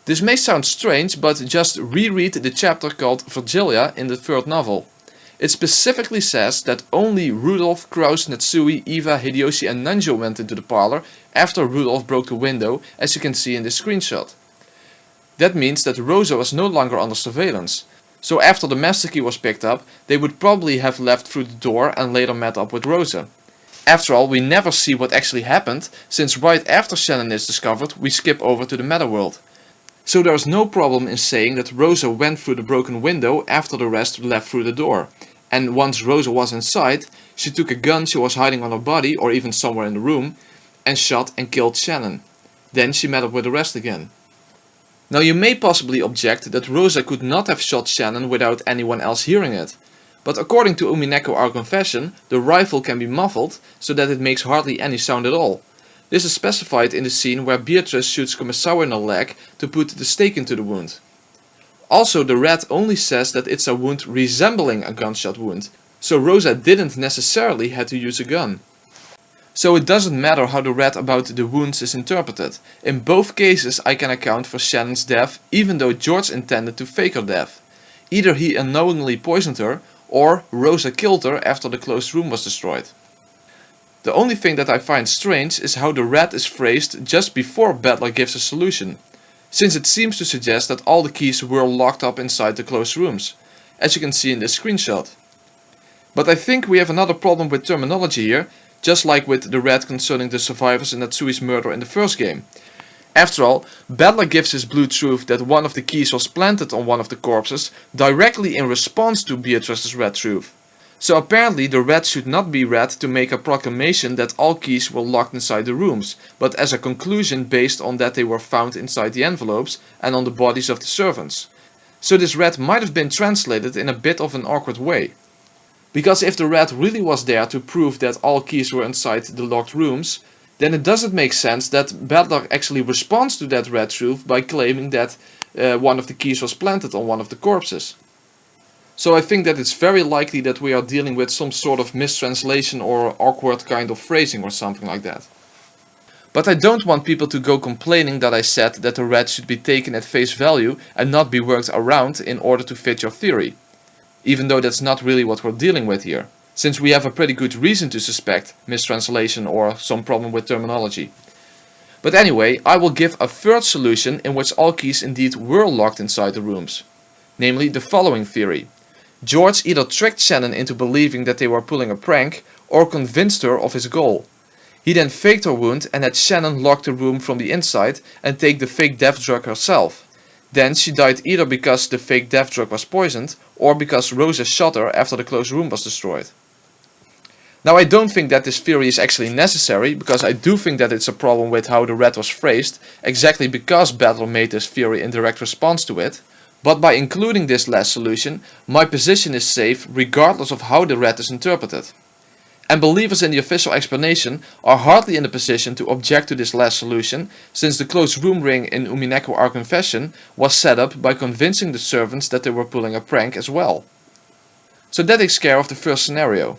This may sound strange, but just reread the chapter called Virgilia in the third novel. It specifically says that only Rudolph, Kraus, Natsui, Eva, Hideyoshi and Nanjo went into the parlor after Rudolph broke the window, as you can see in this screenshot. That means that Rosa was no longer under surveillance. So after the master key was picked up, they would probably have left through the door and later met up with Rosa. After all, we never see what actually happened, since right after Shannon is discovered, we skip over to the meta world. So there is no problem in saying that Rosa went through the broken window after the rest left through the door. And once Rosa was inside, she took a gun she was hiding on her body or even somewhere in the room and shot and killed Shannon. Then she met up with the rest again. Now you may possibly object that Rosa could not have shot Shannon without anyone else hearing it. But according to Umineko our confession, the rifle can be muffled so that it makes hardly any sound at all. This is specified in the scene where Beatrice shoots Kumasawa in the leg to put the stake into the wound. Also, the rat only says that it's a wound resembling a gunshot wound, so Rosa didn't necessarily have to use a gun. So it doesn't matter how the rat about the wounds is interpreted. In both cases I can account for Shannon's death, even though George intended to fake her death. Either he unknowingly poisoned her, or Rosa killed her after the closed room was destroyed. The only thing that I find strange is how the rat is phrased just before Battler gives a solution, since it seems to suggest that all the keys were locked up inside the closed rooms, as you can see in this screenshot. But I think we have another problem with terminology here, just like with the rat concerning the survivors in Natsui's murder in the first game. After all, Battler gives his blue truth that one of the keys was planted on one of the corpses directly in response to Beatrice's red truth. So apparently the rat should not be read to make a proclamation that all keys were locked inside the rooms, but as a conclusion based on that they were found inside the envelopes and on the bodies of the servants. So this rat might have been translated in a bit of an awkward way. Because if the rat really was there to prove that all keys were inside the locked rooms, then it doesn't make sense that Battler actually responds to that rat truth by claiming that one of the keys was planted on one of the corpses. So I think that it's very likely that we are dealing with some sort of mistranslation or awkward kind of phrasing or something like that. But I don't want people to go complaining that I said that the rat should be taken at face value and not be worked around in order to fit your theory. Even though that's not really what we're dealing with here, since we have a pretty good reason to suspect mistranslation or some problem with terminology. But anyway, I will give a third solution in which all keys indeed were locked inside the rooms. Namely the following theory. George either tricked Shannon into believing that they were pulling a prank, or convinced her of his goal. He then faked her wound and had Shannon lock the room from the inside and take the fake death drug herself. Then she died either because the fake death drug was poisoned, or because Rosa shot her after the closed room was destroyed. Now I don't think that this theory is actually necessary, because I do think that it's a problem with how the rat was phrased, exactly because Battler made this theory in direct response to it. But by including this last solution, my position is safe regardless of how the rat is interpreted. And believers in the official explanation are hardly in a position to object to this last solution, since the closed room ring in Umineko our confession was set up by convincing the servants that they were pulling a prank as well. So that takes care of the first scenario.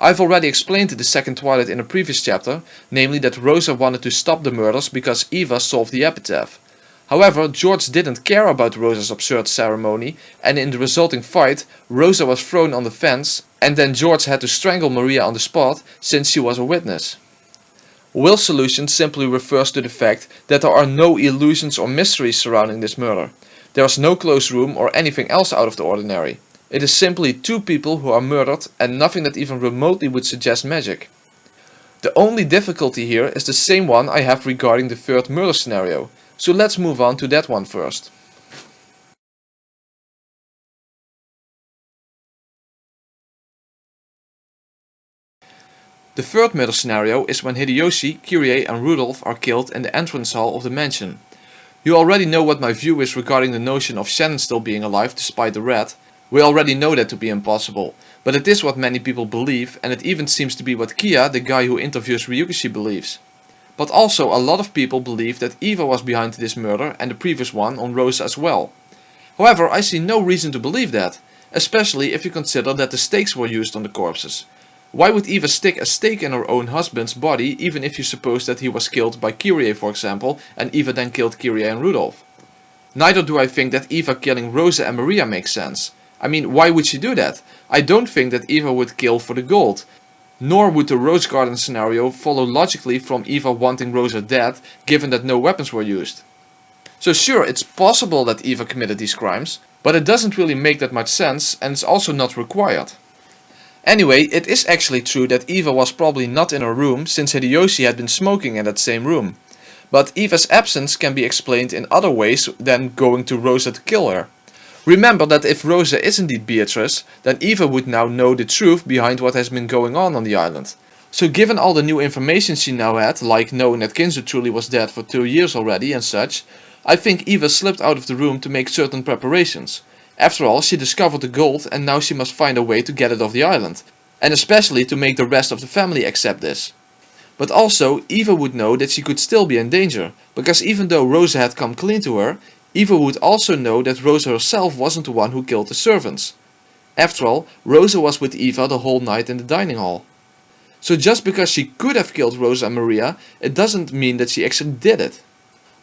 I've already explained the second Twilight in a previous chapter, namely that Rosa wanted to stop the murders because Eva solved the epitaph. However, George didn't care about Rosa's absurd ceremony, and in the resulting fight, Rosa was thrown on the fence, and then George had to strangle Maria on the spot since she was a witness. Will's solution simply refers to the fact that there are no illusions or mysteries surrounding this murder. There is no closed room or anything else out of the ordinary. It is simply two people who are murdered and nothing that even remotely would suggest magic. The only difficulty here is the same one I have regarding the third murder scenario, so let's move on to that one first. The third murder scenario is when Hideyoshi, Kirie and Rudolph are killed in the entrance hall of the mansion. You already know what my view is regarding the notion of Shannon still being alive despite the rat. We already know that to be impossible, but it is what many people believe, and it even seems to be what Kia, the guy who interviews Ryukishi, believes. But also a lot of people believe that Eva was behind this murder and the previous one on Rosa as well. However, I see no reason to believe that, especially if you consider that the stakes were used on the corpses. Why would Eva stick a stake in her own husband's body even if you suppose that he was killed by Kirie, for example, and Eva then killed Kirie and Rudolph? Neither do I think that Eva killing Rosa and Maria makes sense. I mean, why would she do that? I don't think that Eva would kill for the gold. Nor would the Rose Garden scenario follow logically from Eva wanting Rosa dead, given that no weapons were used. So sure, it's possible that Eva committed these crimes, but it doesn't really make that much sense and it's also not required. Anyway, it is actually true that Eva was probably not in her room since Hideyoshi had been smoking in that same room. But Eva's absence can be explained in other ways than going to Rosa to kill her. Remember that if Rosa is indeed Beatrice, then Eva would now know the truth behind what has been going on the island. So given all the new information she now had, like knowing that Kinzu truly was dead for 2 years already and such, I think Eva slipped out of the room to make certain preparations. After all, she discovered the gold and now she must find a way to get it off the island. And especially to make the rest of the family accept this. But also, Eva would know that she could still be in danger, because even though Rosa had come clean to her, Eva would also know that Rosa herself wasn't the one who killed the servants. After all, Rosa was with Eva the whole night in the dining hall. So just because she could have killed Rosa and Maria, it doesn't mean that she actually did it.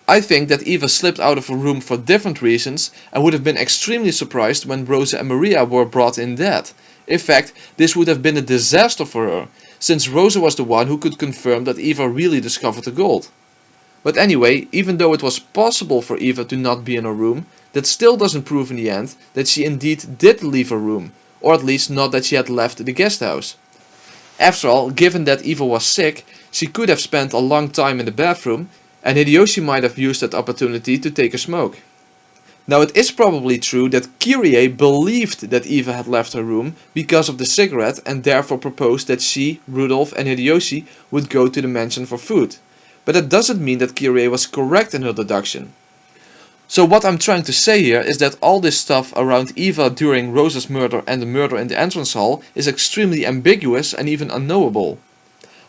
I think that Eva slipped out of her room for different reasons and would have been extremely surprised when Rosa and Maria were brought in dead. In fact, this would have been a disaster for her, since Rosa was the one who could confirm that Eva really discovered the gold. But anyway, even though it was possible for Eva to not be in her room, that still doesn't prove in the end that she indeed did leave her room, or at least not that she had left the guest house. After all, given that Eva was sick, she could have spent a long time in the bathroom, and Hideyoshi might have used that opportunity to take a smoke. Now it is probably true that Kirie believed that Eva had left her room because of the cigarette and therefore proposed that she, Rudolph and Hideyoshi would go to the mansion for food. But that doesn't mean that Kirie was correct in her deduction. So what I'm trying to say here is that all this stuff around Eva during Rosa's murder and the murder in the entrance hall is extremely ambiguous and even unknowable.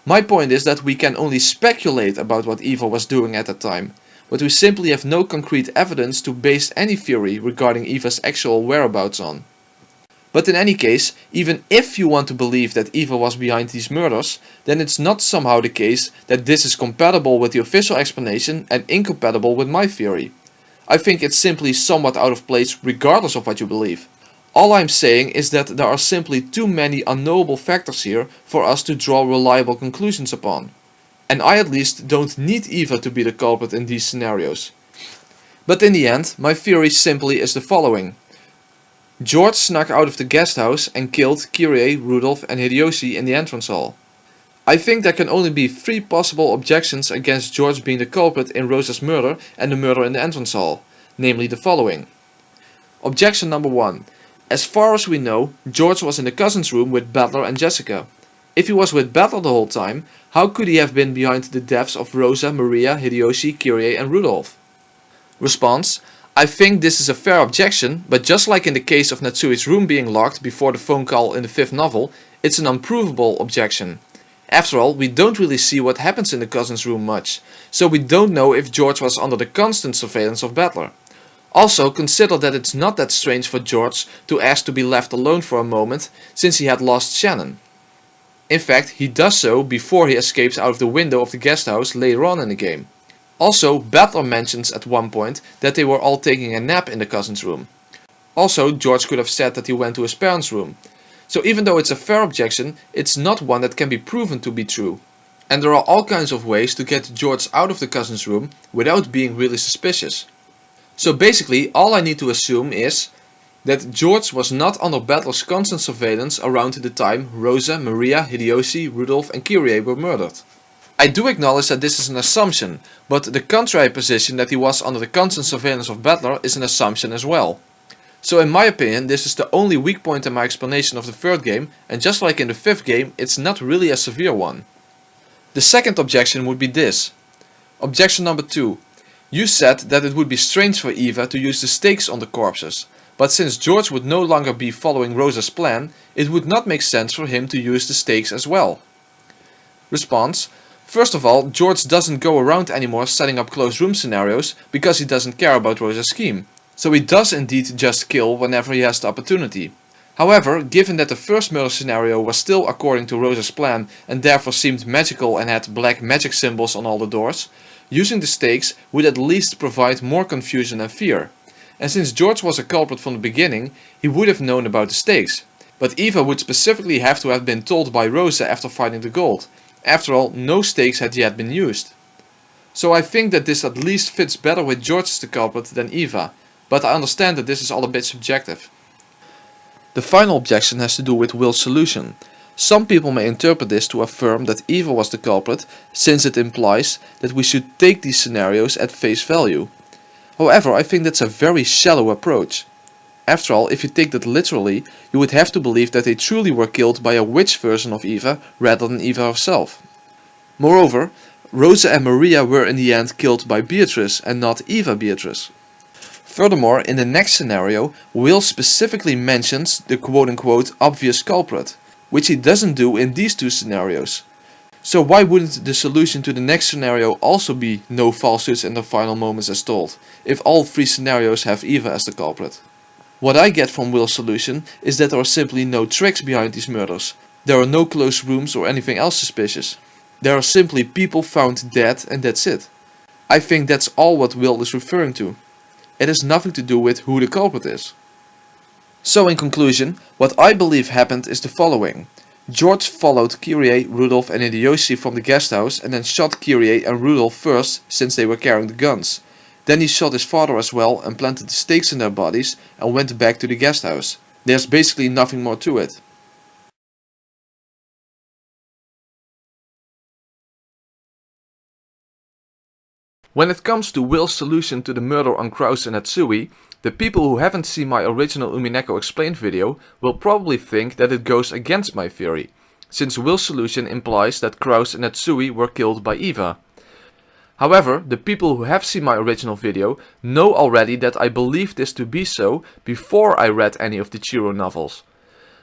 My point is that we can only speculate about what Eva was doing at that time, but we simply have no concrete evidence to base any theory regarding Eva's actual whereabouts on. But in any case, even if you want to believe that Eva was behind these murders, then it's not somehow the case that this is compatible with the official explanation and incompatible with my theory. I think it's simply somewhat out of place regardless of what you believe. All I'm saying is that there are simply too many unknowable factors here for us to draw reliable conclusions upon. And I at least don't need Eva to be the culprit in these scenarios. But in the end, my theory simply is the following. George snuck out of the guest house and killed Kirie, Rudolph and Hideyoshi in the entrance hall. I think there can only be 3 possible objections against George being the culprit in Rosa's murder and the murder in the entrance hall, namely the following. Objection number 1. As far as we know, George was in the cousin's room with Butler and Jessica. If he was with Butler the whole time, how could he have been behind the deaths of Rosa, Maria, Hideyoshi, Kirie and Rudolph? Response. I think this is a fair objection, but just like in the case of Natsui's room being locked before the phone call in the 5th novel, it's an unprovable objection. After all, we don't really see what happens in the cousin's room much, so we don't know if George was under the constant surveillance of Butler. Also, consider that it's not that strange for George to ask to be left alone for a moment, since he had lost Shannon. In fact, he does so before he escapes out of the window of the guest house later on in the game. Also, Butler mentions at one point that they were all taking a nap in the cousin's room. Also, George could have said that he went to his parents' room. So even though it's a fair objection, it's not one that can be proven to be true. And there are all kinds of ways to get George out of the cousin's room without being really suspicious. So basically, all I need to assume is that George was not under Butler's constant surveillance around the time Rosa, Maria, Hideyoshi, Rudolph and Kirie were murdered. I do acknowledge that this is an assumption, but the contrary position that he was under the constant surveillance of Butler is an assumption as well. So in my opinion, this is the only weak point in my explanation of the third game, and just like in the fifth game, it's not really a severe one. The second objection would be this. Objection number 2. You said that it would be strange for Eva to use the stakes on the corpses, but since George would no longer be following Rosa's plan, it would not make sense for him to use the stakes as well. Response. First of all, George doesn't go around anymore setting up closed room scenarios because he doesn't care about Rosa's scheme. So he does indeed just kill whenever he has the opportunity. However, given that the first murder scenario was still according to Rosa's plan and therefore seemed magical and had black magic symbols on all the doors, using the stakes would at least provide more confusion and fear. And since George was a culprit from the beginning, he would have known about the stakes. But Eva would specifically have to have been told by Rosa after finding the gold. After all, no stakes had yet been used. So I think that this at least fits better with George as the culprit than Eva, but I understand that this is all a bit subjective. The final objection has to do with Will's solution. Some people may interpret this to affirm that Eva was the culprit, since it implies that we should take these scenarios at face value. However, I think that's a very shallow approach. After all, if you take that literally, you would have to believe that they truly were killed by a witch version of Eva rather than Eva herself. Moreover, Rosa and Maria were in the end killed by Beatrice and not Eva Beatrice. Furthermore, in the next scenario, Will specifically mentions the quote-unquote obvious culprit, which he doesn't do in these two scenarios. So why wouldn't the solution to the next scenario also be no falsehoods in the final moments as told, if all three scenarios have Eva as the culprit? What I get from Will's solution is that there are simply no tricks behind these murders. There are no closed rooms or anything else suspicious. There are simply people found dead and that's it. I think that's all what Will is referring to. It has nothing to do with who the culprit is. So in conclusion, what I believe happened is the following. George followed Kyrie, Rudolph and Hideyoshi from the guest house and then shot Kyrie and Rudolph first since they were carrying the guns. Then he shot his father as well and planted the stakes in their bodies and went back to the guest house. There's basically nothing more to it. When it comes to Will's solution to the murder on Krause and Hatsui, the people who haven't seen my original Umineko Explained video will probably think that it goes against my theory, since Will's solution implies that Krause and Hatsui were killed by Eva. However, the people who have seen my original video know already that I believed this to be so before I read any of the Chiru novels.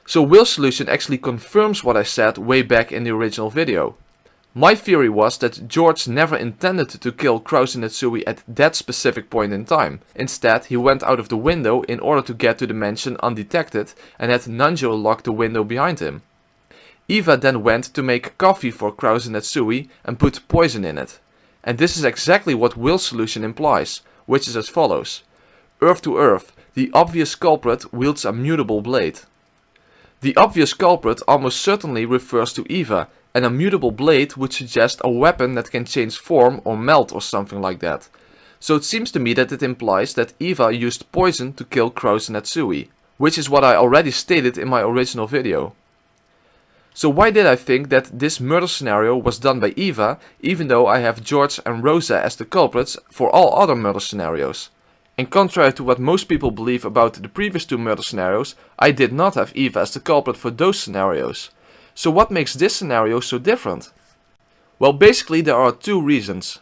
So Will's solution actually confirms what I said way back in the original video. My theory was that George never intended to kill Krause and Hatsui at that specific point in time. Instead, he went out of the window in order to get to the mansion undetected and had Nanjo lock the window behind him. Eva then went to make coffee for Krause and Hatsui and put poison in it. And this is exactly what Will's solution implies, which is as follows. Earth to Earth, the obvious culprit wields a mutable blade. The obvious culprit almost certainly refers to Eva, and a mutable blade would suggest a weapon that can change form or melt or something like that. So it seems to me that it implies that Eva used poison to kill Krause and Hatsui, which is what I already stated in my original video. So why did I think that this murder scenario was done by Eva, even though I have George and Rosa as the culprits for all other murder scenarios? And contrary to what most people believe about the previous two murder scenarios, I did not have Eva as the culprit for those scenarios. So what makes this scenario so different? Well, basically there are two reasons.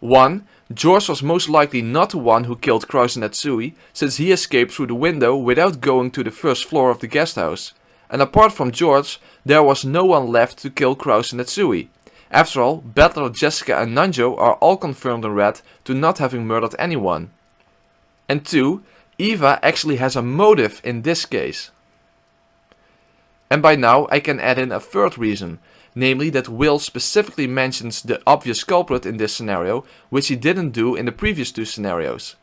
1. George was most likely not the one who killed Krause and Hatsui, since he escaped through the window without going to the first floor of the guest house. And apart from George, there was no one left to kill Krause and Hatsui. After all, Battler, Jessica and Nanjo are all confirmed in red to not having murdered anyone. And 2. Eva actually has a motive in this case. And by now I can add in a third reason, namely that Will specifically mentions the obvious culprit in this scenario, which he didn't do in the previous two scenarios.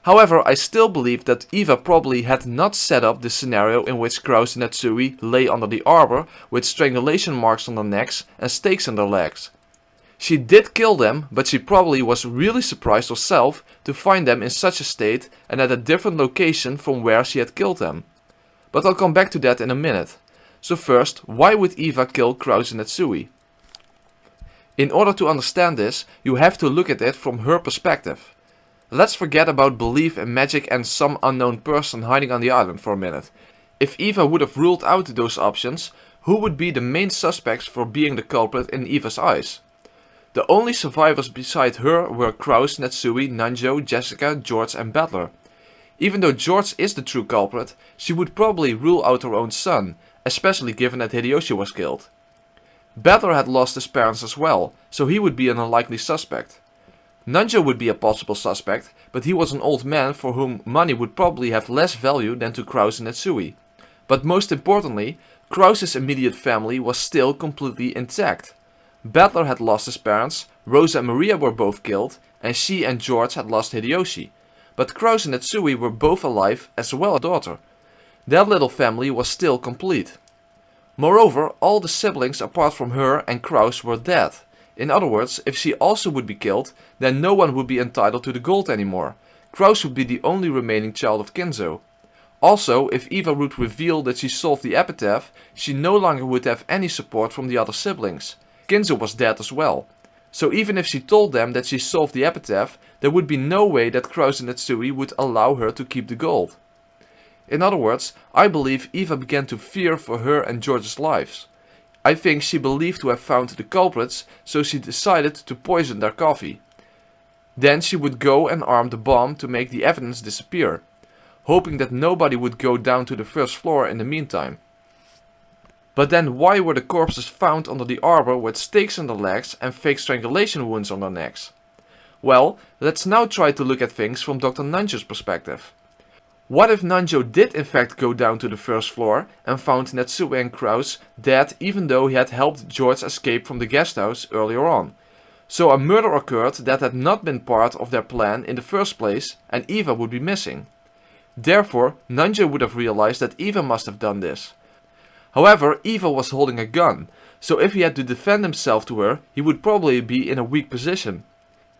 However, I still believe that Eva probably had not set up the scenario in which Krause and Hatsui lay under the arbor with strangulation marks on their necks and stakes on their legs. She did kill them, but she probably was really surprised herself to find them in such a state and at a different location from where she had killed them. But I'll come back to that in a minute. So first, why would Eva kill Krause and Hatsui? In order to understand this, you have to look at it from her perspective. Let's forget about belief in magic and some unknown person hiding on the island for a minute. If Eva would have ruled out those options, who would be the main suspects for being the culprit in Eva's eyes? The only survivors beside her were Kraus, Natsui, Nanjo, Jessica, George and Battler. Even though George is the true culprit, she would probably rule out her own son, especially given that Hideyoshi was killed. Battler had lost his parents as well, so he would be an unlikely suspect. Nanjo would be a possible suspect, but he was an old man for whom money would probably have less value than to Kraus and Natsui. But most importantly, Kraus's immediate family was still completely intact. Battler had lost his parents, Rosa and Maria were both killed, and she and George had lost Hideyoshi. But Kraus and Natsui were both alive as well as a daughter. Their little family was still complete. Moreover, all the siblings apart from her and Kraus were dead. In other words, if she also would be killed, then no one would be entitled to the gold anymore. Kraus would be the only remaining child of Kinzo. Also, if Eva would reveal that she solved the epitaph, she no longer would have any support from the other siblings. Kinzo was dead as well. So even if she told them that she solved the epitaph, there would be no way that Kraus and Natsui would allow her to keep the gold. In other words, I believe Eva began to fear for her and George's lives. I think she believed to have found the culprits, so she decided to poison their coffee. Then she would go and arm the bomb to make the evidence disappear, hoping that nobody would go down to the first floor in the meantime. But then why were the corpses found under the arbor with stakes in their legs and fake strangulation wounds on their necks? Well, let's now try to look at things from Dr. Nanjo's perspective. What if Nanjo did in fact go down to the first floor and found Natsui and Kraus dead even though he had helped George escape from the guest house earlier on? So a murder occurred that had not been part of their plan in the first place and Eva would be missing. Therefore, Nanjo would have realized that Eva must have done this. However, Eva was holding a gun, so if he had to defend himself to her, he would probably be in a weak position.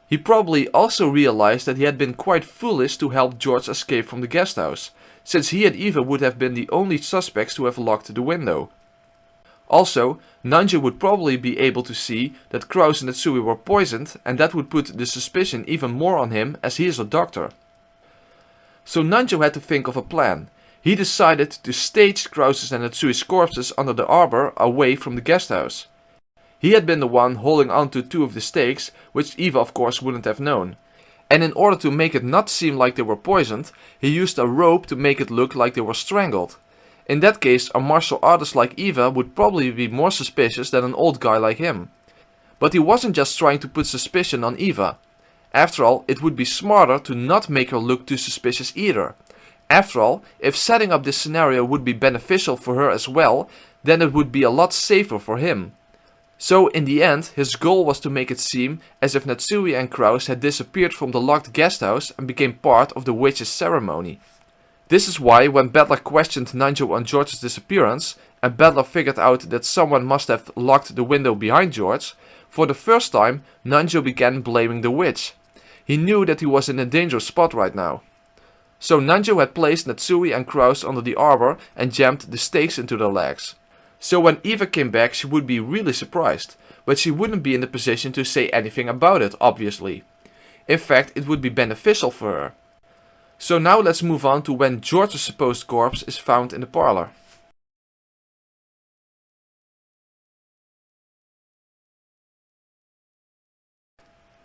He probably also realized that he had been quite foolish to help George escape from the guest house, since he and Eva would have been the only suspects to have locked the window. Also, Nanjo would probably be able to see that Kraus and Natsui were poisoned, and that would put the suspicion even more on him as he is a doctor. So Nanjo had to think of a plan. He decided to stage Kraus's and Natsui's corpses under the arbor away from the guest house. He had been the one holding onto two of the stakes, which Eva of course wouldn't have known. And in order to make it not seem like they were poisoned, he used a rope to make it look like they were strangled. In that case, a martial artist like Eva would probably be more suspicious than an old guy like him. But he wasn't just trying to put suspicion on Eva. After all, it would be smarter to not make her look too suspicious either. After all, if setting up this scenario would be beneficial for her as well, then it would be a lot safer for him. So in the end, his goal was to make it seem as if Natsui and Kraus had disappeared from the locked guest house and became part of the witch's ceremony. This is why when Battler questioned Nanjo on George's disappearance, and Battler figured out that someone must have locked the window behind George, for the first time Nanjo began blaming the witch. He knew that he was in a dangerous spot right now. So Nanjo had placed Natsui and Kraus under the arbor and jammed the stakes into their legs. So when Eva came back she would be really surprised, but she wouldn't be in the position to say anything about it, obviously. In fact, it would be beneficial for her. So now let's move on to when George's supposed corpse is found in the parlor.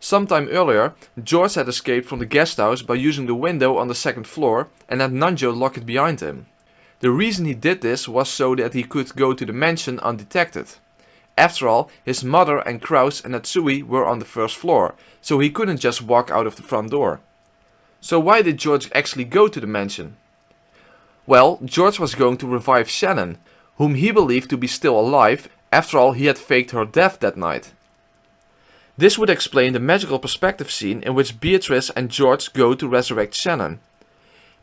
Sometime earlier, George had escaped from the guest house by using the window on the second floor and had Nanjo lock it behind him. The reason he did this was so that he could go to the mansion undetected. After all, his mother and Kraus and Natsui were on the first floor, so he couldn't just walk out of the front door. So why did George actually go to the mansion? Well, George was going to revive Shannon, whom he believed to be still alive. After all, he had faked her death that night. This would explain the magical perspective scene in which Beatrice and George go to resurrect Shannon.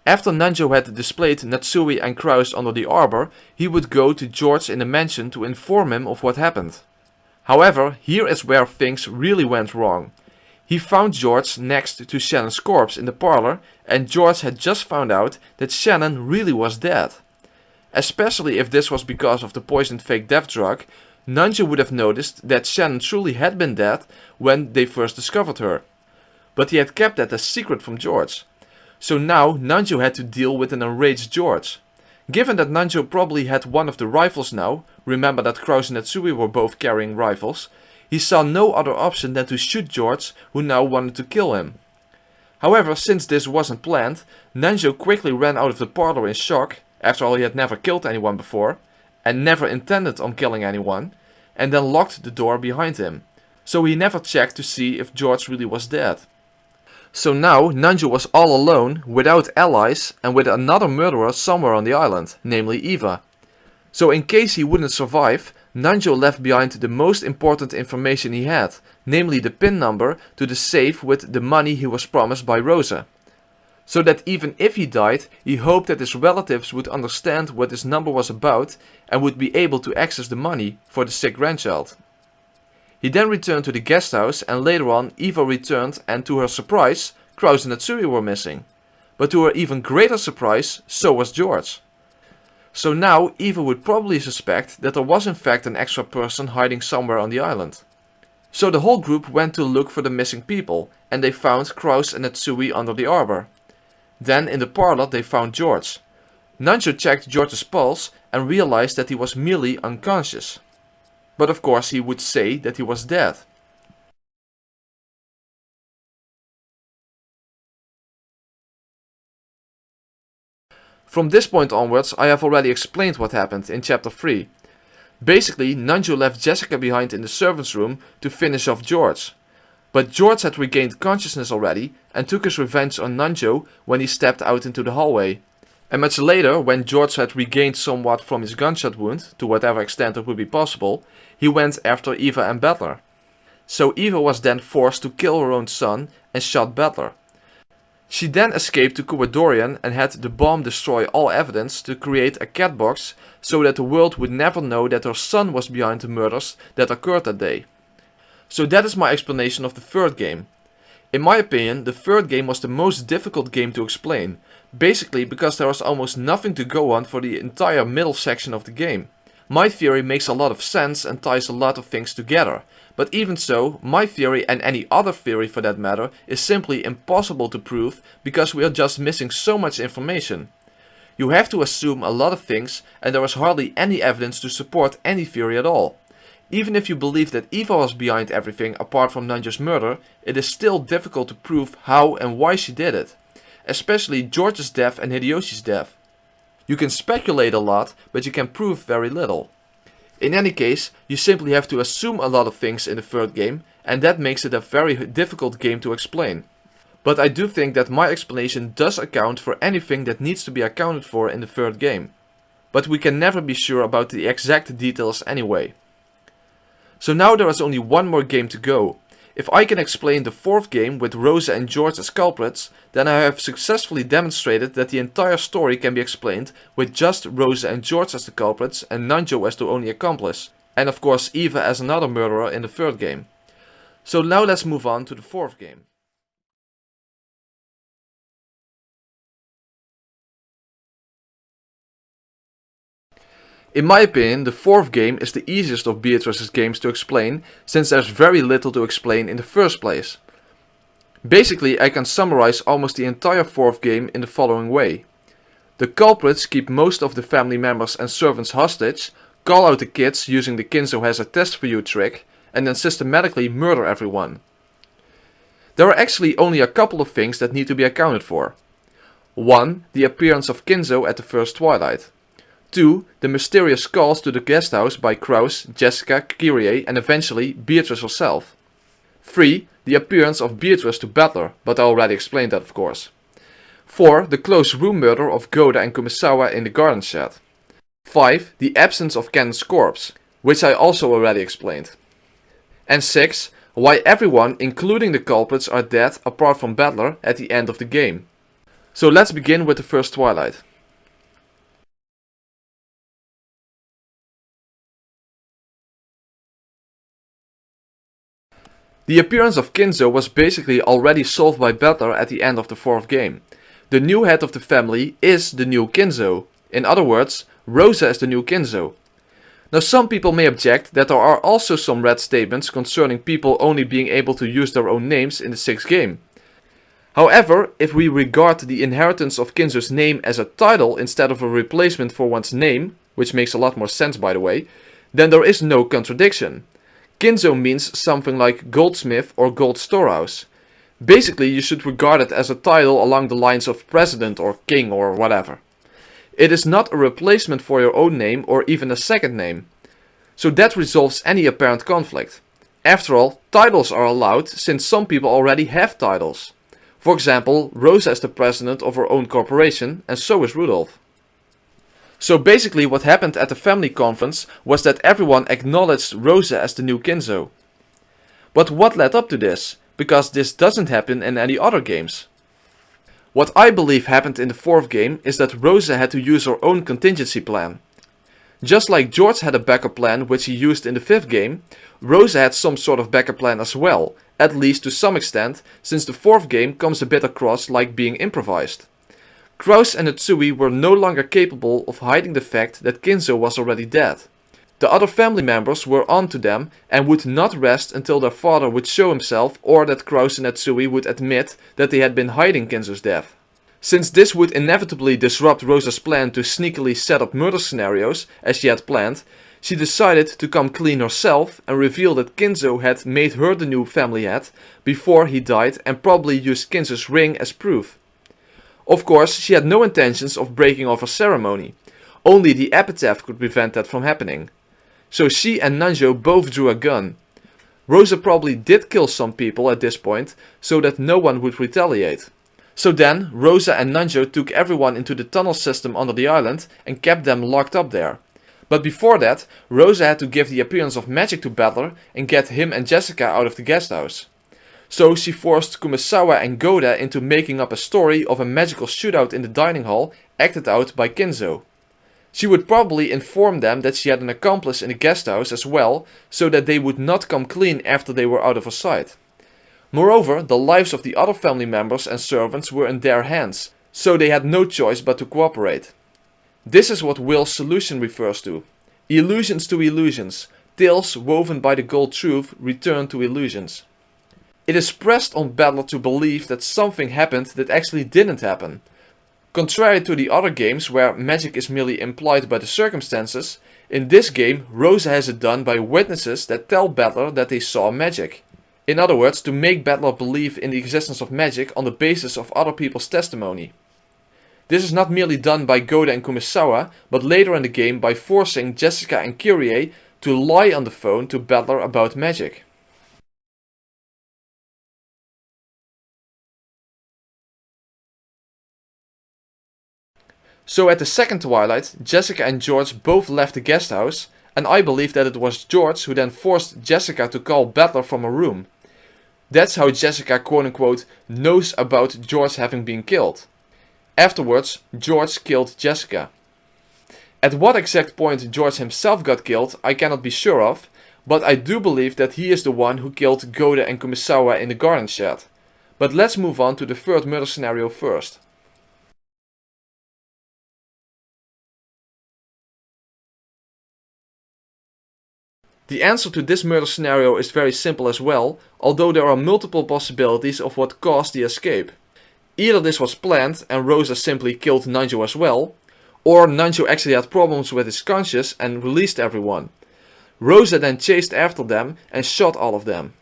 After Nanjo had displayed Natsui and Kraus under the arbor, he would go to George in the mansion to inform him of what happened. However, here is where things really went wrong. He found George next to Shannon's corpse in the parlor, and George had just found out that Shannon really was dead. Especially if this was because of the poisoned fake death drug, Nanjo would have noticed that Shannon truly had been dead when they first discovered her. but he had kept that a secret from George. So now Nanjo had to deal with an enraged George. Given that Nanjo probably had one of the rifles now, remember that Krause and Natsui were both carrying rifles, he saw no other option than to shoot George, who now wanted to kill him. However, since this wasn't planned, Nanjo quickly ran out of the parlor in shock, after all he had never killed anyone before, and never intended on killing anyone, and then locked the door behind him. So he never checked to see if George really was dead. So now Nanjo was all alone, without allies, and with another murderer somewhere on the island, namely Eva. So in case he wouldn't survive, Nanjo left behind the most important information he had, namely the PIN number to the safe with the money he was promised by Rosa. So that even if he died, he hoped that his relatives would understand what this number was about and would be able to access the money for the sick grandchild. He then returned to the guest house, and later on Eva returned, and to her surprise, Krause and Natsui were missing. But to her even greater surprise, so was George. So now Eva would probably suspect that there was in fact an extra person hiding somewhere on the island. So the whole group went to look for the missing people, and they found Krause and Natsui under the arbor. Then in the parlor they found George. Nanjo checked George's pulse and realized that he was merely unconscious. But of course he would say that he was dead. From this point onwards I have already explained what happened in chapter 3. Basically Nanjo left Jessica behind in the servants' room to finish off George. But George had regained consciousness already and took his revenge on Nanjo when he stepped out into the hallway. And much later, when George had regained somewhat from his gunshot wound, to whatever extent it would be possible, he went after Eva and Battler. So Eva was then forced to kill her own son and shot Battler. She then escaped to Kubadorian and had the bomb destroy all evidence to create a cat box so that the world would never know that her son was behind the murders that occurred that day. So that is my explanation of the third game. In my opinion, the third game was the most difficult game to explain, basically because there was almost nothing to go on for the entire middle section of the game. My theory makes a lot of sense and ties a lot of things together, but even so, my theory and any other theory for that matter is simply impossible to prove because we are just missing so much information. You have to assume a lot of things and there is hardly any evidence to support any theory at all. Even if you believe that Eva was behind everything apart from Nanjo's murder, it is still difficult to prove how and why she did it. Especially George's death and Hideyoshi's death. You can speculate a lot, but you can prove very little. In any case, you simply have to assume a lot of things in the third game, and that makes it a very difficult game to explain. But I do think that my explanation does account for anything that needs to be accounted for in the third game. But we can never be sure about the exact details anyway. So now there is only one more game to go. If I can explain the fourth game with Rosa and George as culprits, then I have successfully demonstrated that the entire story can be explained with just Rosa and George as the culprits and Nanjo as the only accomplice. And of course Eva as another murderer in the third game. So now let's move on to the fourth game. In my opinion, the fourth game is the easiest of Beatrice's games to explain, since there's very little to explain in the first place. Basically, I can summarize almost the entire fourth game in the following way. The culprits keep most of the family members and servants hostage, call out the kids using the Kinzo has a test for you trick, and then systematically murder everyone. There are actually only a couple of things that need to be accounted for. 1. The appearance of Kinzo at the first twilight. 2. The mysterious calls to the guest house by Krause, Jessica, Kyrie and eventually Beatrice herself. 3. The appearance of Beatrice to Battler, but I already explained that of course. 4. The close room murder of Goda and Kumisawa in the garden shed. 5. The absence of Ken's corpse, which I also already explained. And 6. Why everyone, including the culprits, are dead apart from Battler at the end of the game. So let's begin with the first twilight. The appearance of Kinzo was basically already solved by Battler at the end of the fourth game. The new head of the family is the new Kinzo. In other words, Rosa is the new Kinzo. Now some people may object that there are also some red statements concerning people only being able to use their own names in the sixth game. However, if we regard the inheritance of Kinzo's name as a title instead of a replacement for one's name, which makes a lot more sense by the way, then there is no contradiction. Kinzo means something like goldsmith or gold storehouse. Basically, you should regard it as a title along the lines of president or king or whatever. It is not a replacement for your own name or even a second name. So that resolves any apparent conflict. After all, titles are allowed since some people already have titles. For example, Rosa is the president of her own corporation and so is Rudolph. So basically what happened at the family conference was that everyone acknowledged Rosa as the new Kinzo. But what led up to this? Because this doesn't happen in any other games. What I believe happened in the fourth game is that Rosa had to use her own contingency plan. Just like George had a backup plan which he used in the fifth game, Rosa had some sort of backup plan as well, at least to some extent, since the fourth game comes a bit across like being improvised. Kraus and Utsui were no longer capable of hiding the fact that Kinzo was already dead. The other family members were on to them and would not rest until their father would show himself or that Kraus and Utsui would admit that they had been hiding Kinzo's death. Since this would inevitably disrupt Rosa's plan to sneakily set up murder scenarios as she had planned, she decided to come clean herself and reveal that Kinzo had made her the new family head before he died and probably used Kinzo's ring as proof. Of course, she had no intentions of breaking off her ceremony. Only the epitaph could prevent that from happening. So she and Nanjo both drew a gun. Rosa probably did kill some people at this point so that no one would retaliate. So then, Rosa and Nanjo took everyone into the tunnel system under the island and kept them locked up there. But before that, Rosa had to give the appearance of magic to Battler and get him and Jessica out of the guest house. So she forced Kumasawa and Goda into making up a story of a magical shootout in the dining hall acted out by Kinzo. She would probably inform them that she had an accomplice in the guest house as well, so that they would not come clean after they were out of her sight. Moreover, the lives of the other family members and servants were in their hands, so they had no choice but to cooperate. This is what Will's solution refers to. Illusions to illusions, tales woven by the gold truth return to illusions. It is pressed on Battler to believe that something happened that actually didn't happen. Contrary to the other games where magic is merely implied by the circumstances, in this game Rosa has it done by witnesses that tell Battler that they saw magic. In other words, to make Battler believe in the existence of magic on the basis of other people's testimony. This is not merely done by Goda and Kumasawa, but later in the game by forcing Jessica and Kyrie to lie on the phone to Battler about magic. So at the second Twilight, Jessica and George both left the guest house, and I believe that it was George who then forced Jessica to call Battler from her room. That's how Jessica quote-unquote knows about George having been killed. Afterwards, George killed Jessica. At what exact point George himself got killed I cannot be sure of, but I do believe that he is the one who killed Goda and Kumasawa in the garden shed. But let's move on to the third murder scenario first. The answer to this murder scenario is very simple as well, although there are multiple possibilities of what caused the escape. Either this was planned and Rosa simply killed Nanjo as well, or Nanjo actually had problems with his conscience and released everyone. Rosa then chased after them and shot all of them.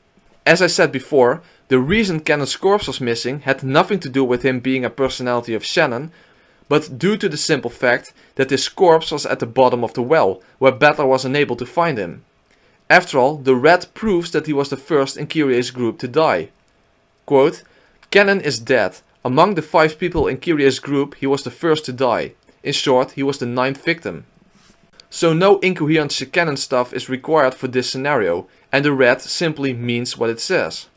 As I said before, the reason Cannon's corpse was missing had nothing to do with him being a personality of Shannon, but due to the simple fact that his corpse was at the bottom of the well, where Battler was unable to find him. After all, the red proves that he was the first in Kyrie's group to die. Quote, Cannon is dead. Among the 5 people in Kyrie's group, he was the first to die. In short, he was the 9th victim. So no incoherent canon stuff is required for this scenario, and the red simply means what it says.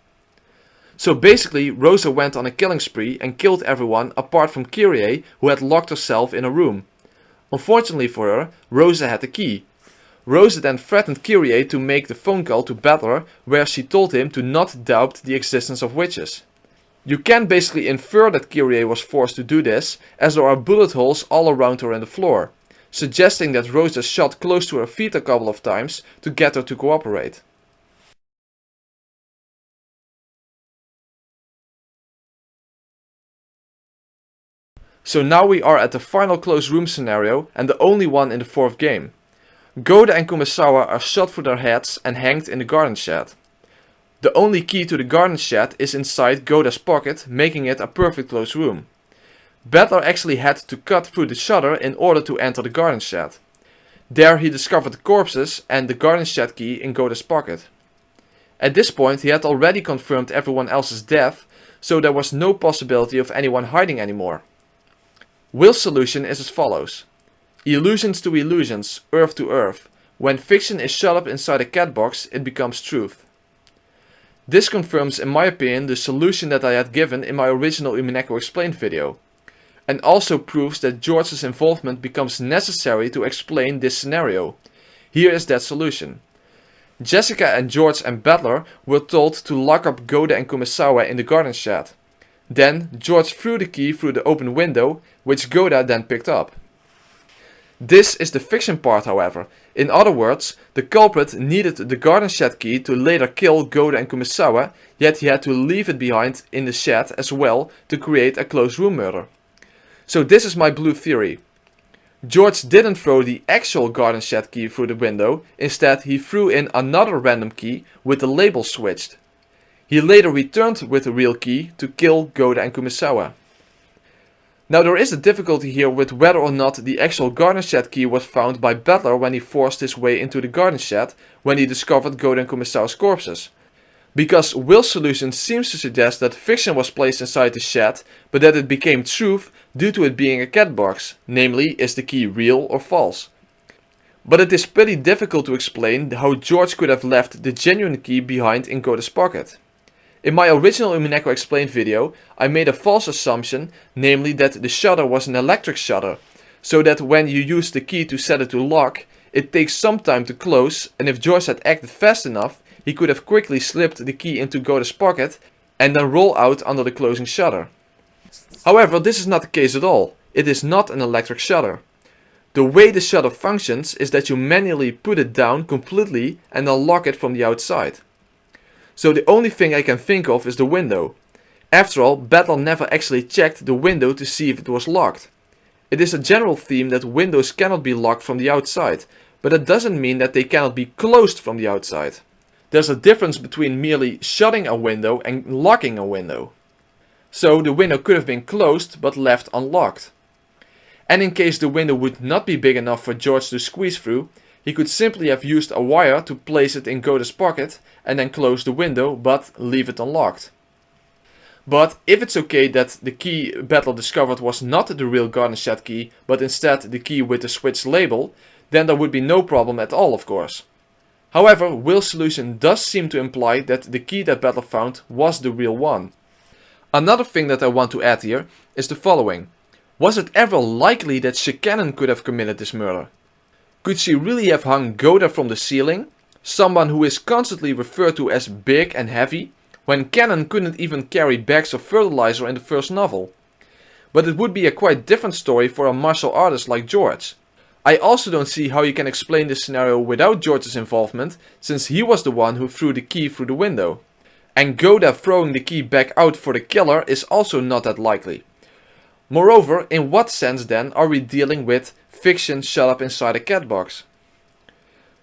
So basically, Rosa went on a killing spree and killed everyone apart from Kyrie, who had locked herself in a room. Unfortunately for her, Rosa had the key. Rosa then threatened Kyrie to make the phone call to Battler, where she told him to not doubt the existence of witches. You can basically infer that Kyrie was forced to do this, as there are bullet holes all around her in the floor, suggesting that Rosa shot close to her feet a couple of times to get her to cooperate. So now we are at the final closed room scenario and the only one in the fourth game. Goda and Kumasawa are shot through their heads and hanged in the garden shed. The only key to the garden shed is inside Goda's pocket, making it a perfect closed room. Battler actually had to cut through the shutter in order to enter the garden shed. There he discovered the corpses and the garden shed key in Goda's pocket. At this point he had already confirmed everyone else's death, so there was no possibility of anyone hiding anymore. Will's solution is as follows. Illusions to illusions, earth to earth. When fiction is shut up inside a cat box, it becomes truth. This confirms, in my opinion, the solution that I had given in my original Umineko Explained video. And also proves that George's involvement becomes necessary to explain this scenario. Here is that solution. Jessica and George and Battler were told to lock up Goda and Kumasawa in the garden shed. Then George threw the key through the open window, which Goda then picked up. This is the fiction part, however. In other words, the culprit needed the garden shed key to later kill Goda and Kumasawa, yet he had to leave it behind in the shed as well to create a closed room murder. So this is my blue theory. George didn't throw the actual garden shed key through the window, instead he threw in another random key with the label switched. He later returned with the real key to kill Goda and Kumasawa. Now there is a difficulty here with whether or not the actual garden shed key was found by Battler when he forced his way into the garden shed when he discovered Goda and Kumasawa's corpses. Because Will's solution seems to suggest that fiction was placed inside the shed, but that it became truth due to it being a cat box, namely, is the key real or false? But it is pretty difficult to explain how George could have left the genuine key behind in Goda's pocket. In my original Umineko Explained video, I made a false assumption, namely that the shutter was an electric shutter, so that when you use the key to set it to lock, it takes some time to close, and if George had acted fast enough, he could have quickly slipped the key into Goda's pocket and then roll out under the closing shutter. However, this is not the case at all. It is not an electric shutter. The way the shutter functions is that you manually put it down completely and then lock it from the outside. So the only thing I can think of is the window. After all, Battler never actually checked the window to see if it was locked. It is a general theme that windows cannot be locked from the outside, but that doesn't mean that they cannot be closed from the outside. There's a difference between merely shutting a window and locking a window. So the window could have been closed but left unlocked. And in case the window would not be big enough for George to squeeze through, he could simply have used a wire to place it in Goda's pocket and then close the window but leave it unlocked. But if it's okay that the key Battler discovered was not the real garden shed key but instead the key with the switch label, then there would be no problem at all, of course. However, Will's solution does seem to imply that the key that Battler found was the real one. Another thing that I want to add here is the following. Was it ever likely that Cannon could have committed this murder? Could she really have hung Goda from the ceiling, someone who is constantly referred to as big and heavy, when Cannon couldn't even carry bags of fertilizer in the first novel? But it would be a quite different story for a martial artist like George. I also don't see how you can explain this scenario without George's involvement, since he was the one who threw the key through the window. And Goda throwing the key back out for the killer is also not that likely. Moreover, in what sense then are we dealing with fiction shut up inside a cat box?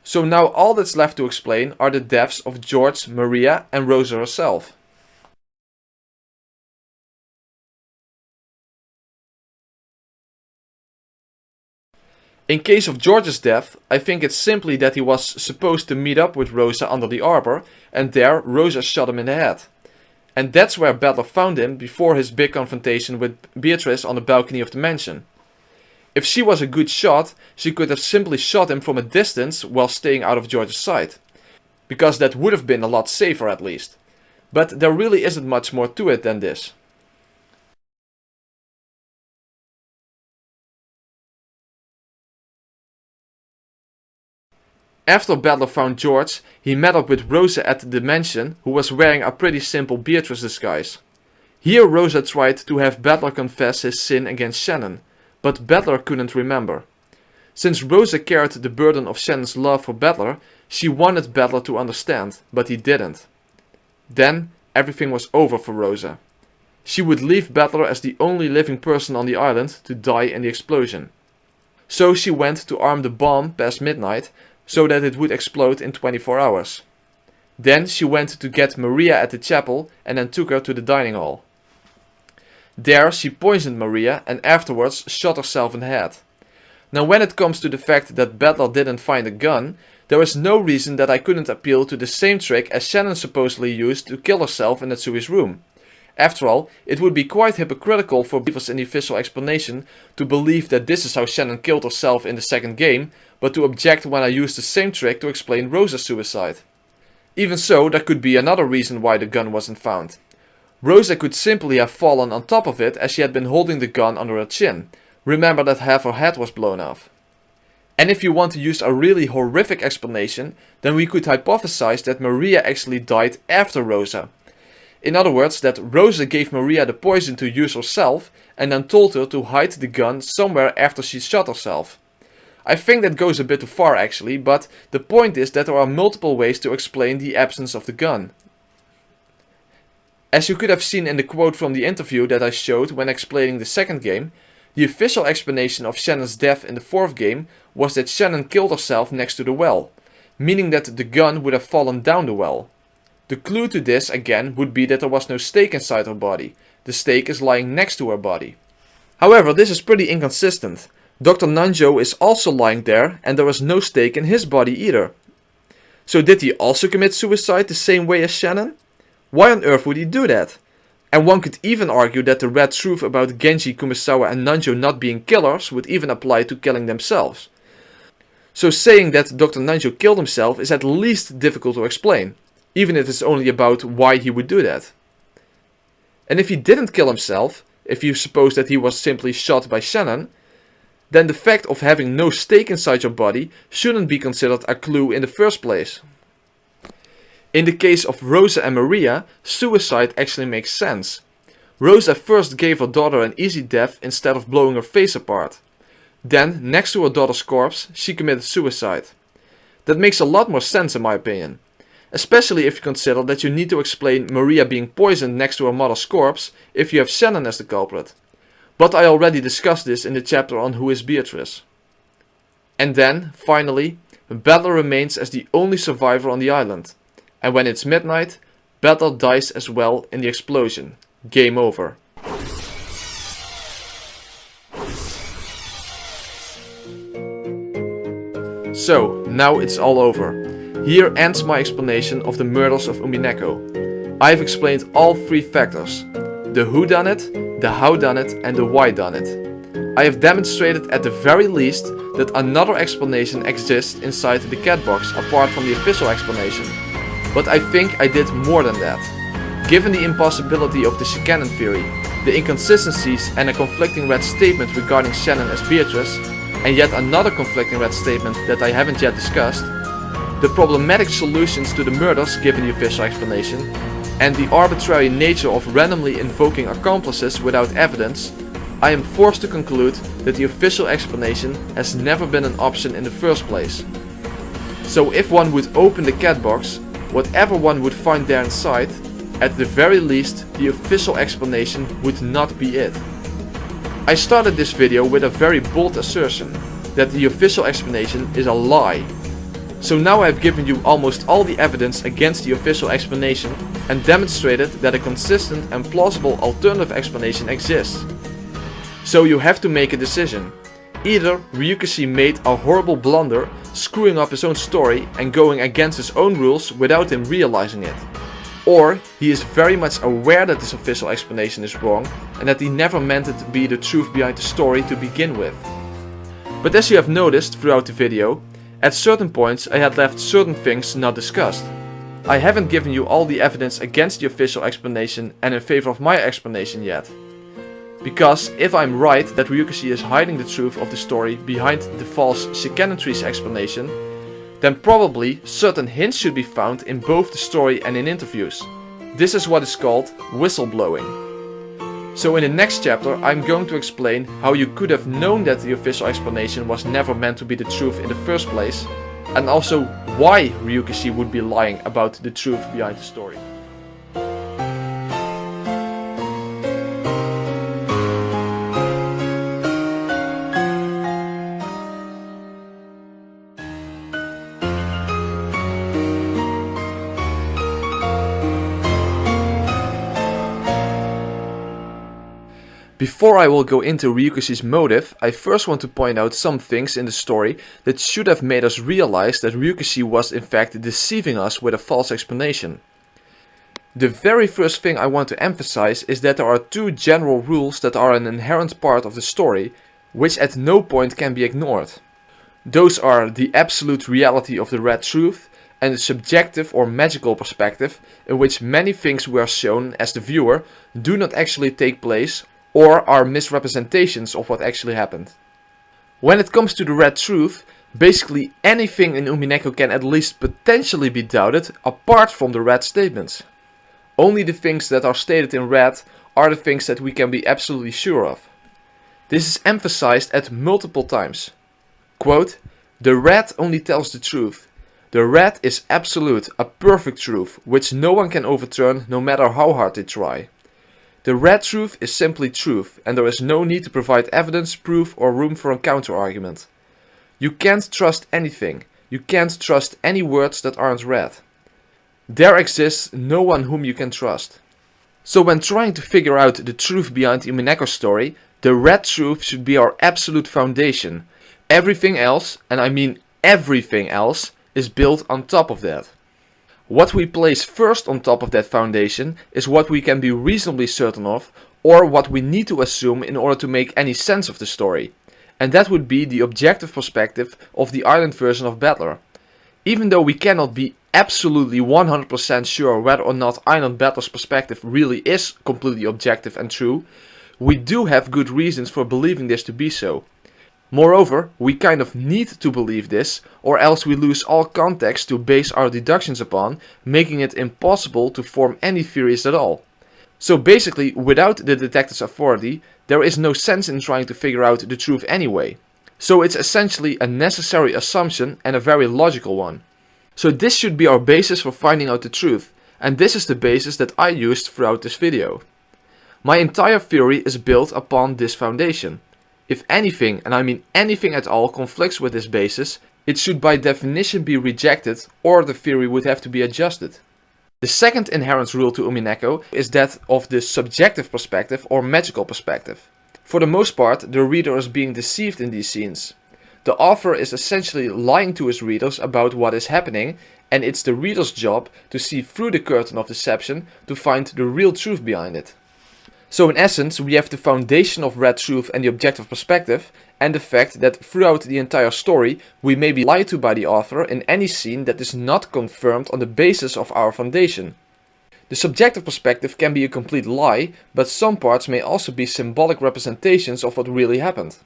So now all that's left to explain are the deaths of George, Maria and Rosa herself. In case of George's death, I think it's simply that he was supposed to meet up with Rosa under the arbor, and there Rosa shot him in the head. And that's where Battler found him before his big confrontation with Beatrice on the balcony of the mansion. If she was a good shot, she could have simply shot him from a distance while staying out of George's sight. Because that would have been a lot safer at least. But there really isn't much more to it than this. After Battler found George, he met up with Rosa at the mansion, who was wearing a pretty simple Beatrice disguise. Here Rosa tried to have Battler confess his sin against Shannon, but Battler couldn't remember. Since Rosa carried the burden of Shannon's love for Battler, she wanted Battler to understand, but he didn't. Then everything was over for Rosa. she would leave Battler as the only living person on the island to die in the explosion. So she went to arm the bomb past midnight so that it would explode in 24 hours. Then she went to get Maria at the chapel and then took her to the dining hall. There she poisoned Maria and afterwards shot herself in the head. Now when it comes to the fact that Battler didn't find a gun, there is no reason that I couldn't appeal to the same trick as Shannon supposedly used to kill herself in Natsui's room. After all, it would be quite hypocritical for believers in the official explanation to believe that this is how Shannon killed herself in the second game, but to object when I used the same trick to explain Rosa's suicide. Even so, there could be another reason why the gun wasn't found. Rosa could simply have fallen on top of it as she had been holding the gun under her chin. Remember that half her head was blown off. And if you want to use a really horrific explanation, then we could hypothesize that Maria actually died after Rosa. In other words, that Rosa gave Maria the poison to use herself and then told her to hide the gun somewhere after she shot herself. I think that goes a bit too far actually, but the point is that there are multiple ways to explain the absence of the gun. As you could have seen in the quote from the interview that I showed when explaining the second game, the official explanation of Shannon's death in the fourth game was that Shannon killed herself next to the well, meaning that the gun would have fallen down the well. The clue to this again would be that there was no stake inside her body. The stake is lying next to her body. However, this is pretty inconsistent. Dr. Nanjo is also lying there and there was no stake in his body either. So did he also commit suicide the same way as Shannon? Why on earth would he do that? And one could even argue that the red truth about Genji, Kumasawa and Nanjo not being killers would even apply to killing themselves. So saying that Dr. Nanjo killed himself is at least difficult to explain, even if it's only about why he would do that. And if he didn't kill himself, if you suppose that he was simply shot by Shannon, then the fact of having no stake inside your body shouldn't be considered a clue in the first place. In the case of Rosa and Maria, suicide actually makes sense. Rosa first gave her daughter an easy death instead of blowing her face apart. Then, next to her daughter's corpse, she committed suicide. That makes a lot more sense in my opinion. Especially if you consider that you need to explain Maria being poisoned next to her mother's corpse if you have Shannon as the culprit. But I already discussed this in the chapter on Who is Beatrice. And then, finally, Battler remains as the only survivor on the island. And when it's midnight, Battler dies as well in the explosion. Game over. So, now it's all over. Here ends my explanation of the murders of Umineko. I have explained all three factors. The whodunit, the howdunit and the whydunit. I have demonstrated at the very least that another explanation exists inside the cat box apart from the official explanation. But I think I did more than that. Given the impossibility of the Shannon theory, the inconsistencies and a conflicting red statement regarding Shannon as Beatrice, and yet another conflicting red statement that I haven't yet discussed, the problematic solutions to the murders given the official explanation, and the arbitrary nature of randomly invoking accomplices without evidence, I am forced to conclude that the official explanation has never been an option in the first place. So if one would open the cat box, whatever one would find there inside, at the very least the official explanation would not be it. I started this video with a very bold assertion, that the official explanation is a lie. So now I have given you almost all the evidence against the official explanation and demonstrated that a consistent and plausible alternative explanation exists. So you have to make a decision. Either Ryukishi made a horrible blunder, screwing up his own story and going against his own rules without him realizing it. Or he is very much aware that this official explanation is wrong and that he never meant it to be the truth behind the story to begin with. But as you have noticed throughout the video, at certain points I had left certain things not discussed. I haven't given you all the evidence against the official explanation and in favor of my explanation yet. Because if I'm right that Ryukishi is hiding the truth of the story behind the false Shikanentry's explanation, then probably certain hints should be found in both the story and in interviews. This is what is called whistleblowing. So in the next chapter I'm going to explain how you could have known that the official explanation was never meant to be the truth in the first place, and also why Ryukishi would be lying about the truth behind the story. Before I will go into Ryukushi's motive, I first want to point out some things in the story that should have made us realize that Ryukushi was in fact deceiving us with a false explanation. The very first thing I want to emphasize is that there are two general rules that are an inherent part of the story, which at no point can be ignored. Those are the absolute reality of the red truth and the subjective or magical perspective, in which many things we are shown as the viewer do not actually take place or are misrepresentations of what actually happened. When it comes to the red truth, basically anything in Umineko can at least potentially be doubted apart from the red statements. Only the things that are stated in red are the things that we can be absolutely sure of. This is emphasized at multiple times. Quote, "The red only tells the truth. The red is absolute, a perfect truth, which no one can overturn no matter how hard they try. The red truth is simply truth, and there is no need to provide evidence, proof, or room for a counter-argument. You can't trust anything. You can't trust any words that aren't read. There exists no one whom you can trust." So when trying to figure out the truth behind the Umineko story, the red truth should be our absolute foundation. Everything else, and I mean everything else, is built on top of that. What we place first on top of that foundation is what we can be reasonably certain of, or what we need to assume in order to make any sense of the story. And that would be the objective perspective of the island version of Battler. Even though we cannot be absolutely 100% sure whether or not Island Battler's perspective really is completely objective and true, we do have good reasons for believing this to be so. Moreover, we kind of need to believe this, or else we lose all context to base our deductions upon, making it impossible to form any theories at all. So basically, without the detective's authority, there is no sense in trying to figure out the truth anyway. So it's essentially a necessary assumption and a very logical one. So this should be our basis for finding out the truth, and this is the basis that I used throughout this video. My entire theory is built upon this foundation. If anything, and I mean anything at all, conflicts with this basis, it should by definition be rejected, or the theory would have to be adjusted. The second inherent rule to Umineko is that of the subjective perspective or magical perspective. For the most part, the reader is being deceived in these scenes. The author is essentially lying to his readers about what is happening, and it's the reader's job to see through the curtain of deception to find the real truth behind it. So in essence, we have the foundation of red truth and the objective perspective, and the fact that throughout the entire story we may be lied to by the author in any scene that is not confirmed on the basis of our foundation. The subjective perspective can be a complete lie, but some parts may also be symbolic representations of what really happened.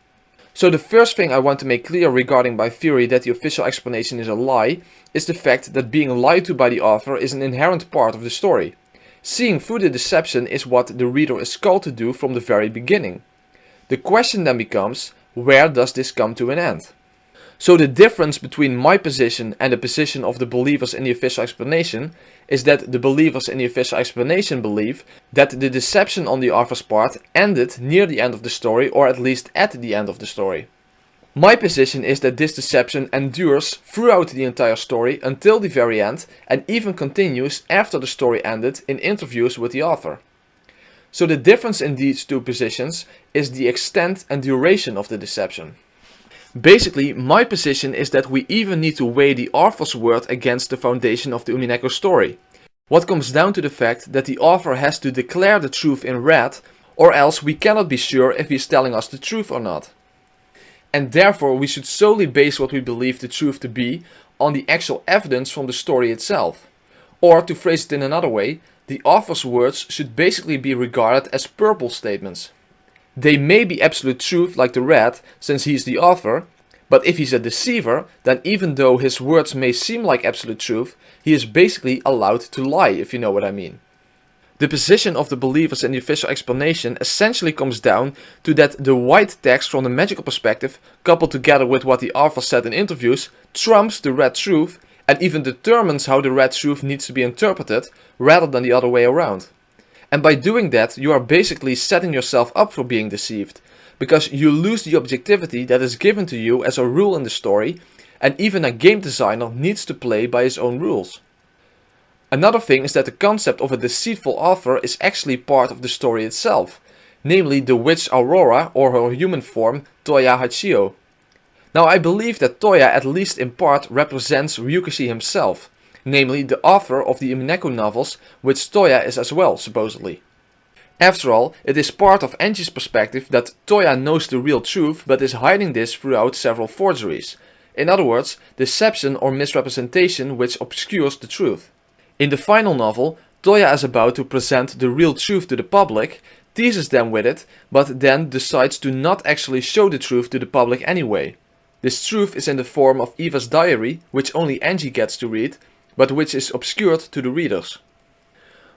So the first thing I want to make clear regarding my theory that the official explanation is a lie is the fact that being lied to by the author is an inherent part of the story. Seeing through the deception is what the reader is called to do from the very beginning. The question then becomes, where does this come to an end? So the difference between my position and the position of the believers in the official explanation is that the believers in the official explanation believe that the deception on the author's part ended near the end of the story, or at least at the end of the story. My position is that this deception endures throughout the entire story until the very end, and even continues after the story ended in interviews with the author. So the difference in these two positions is the extent and duration of the deception. Basically, my position is that we even need to weigh the author's word against the foundation of the Umineko story. What comes down to the fact that the author has to declare the truth in red, or else we cannot be sure if he is telling us the truth or not. And therefore we should solely base what we believe the truth to be on the actual evidence from the story itself. Or to phrase it in another way, the author's words should basically be regarded as purple statements. They may be absolute truth like the red, since he is the author, but if he's a deceiver, then even though his words may seem like absolute truth, he is basically allowed to lie, if you know what I mean. The position of the believers in the official explanation essentially comes down to that the white text from the magical perspective, coupled together with what the author said in interviews, trumps the red truth and even determines how the red truth needs to be interpreted, rather than the other way around. And by doing that, you are basically setting yourself up for being deceived, because you lose the objectivity that is given to you as a rule in the story, and even a game designer needs to play by his own rules. Another thing is that the concept of a deceitful author is actually part of the story itself. namely the witch Aurora or her human form Toya Hachio. Now I believe that Toya at least in part represents Ryukishi himself, namely the author of the Umineko novels, which Toya is as well, supposedly. After all, it is part of Enji's perspective that Toya knows the real truth but is hiding this throughout several forgeries. In other words, deception or misrepresentation which obscures the truth. In the final novel, Toya is about to present the real truth to the public, teases them with it, but then decides to not actually show the truth to the public anyway. This truth is in the form of Eva's diary, which only Enji gets to read, but which is obscured to the readers.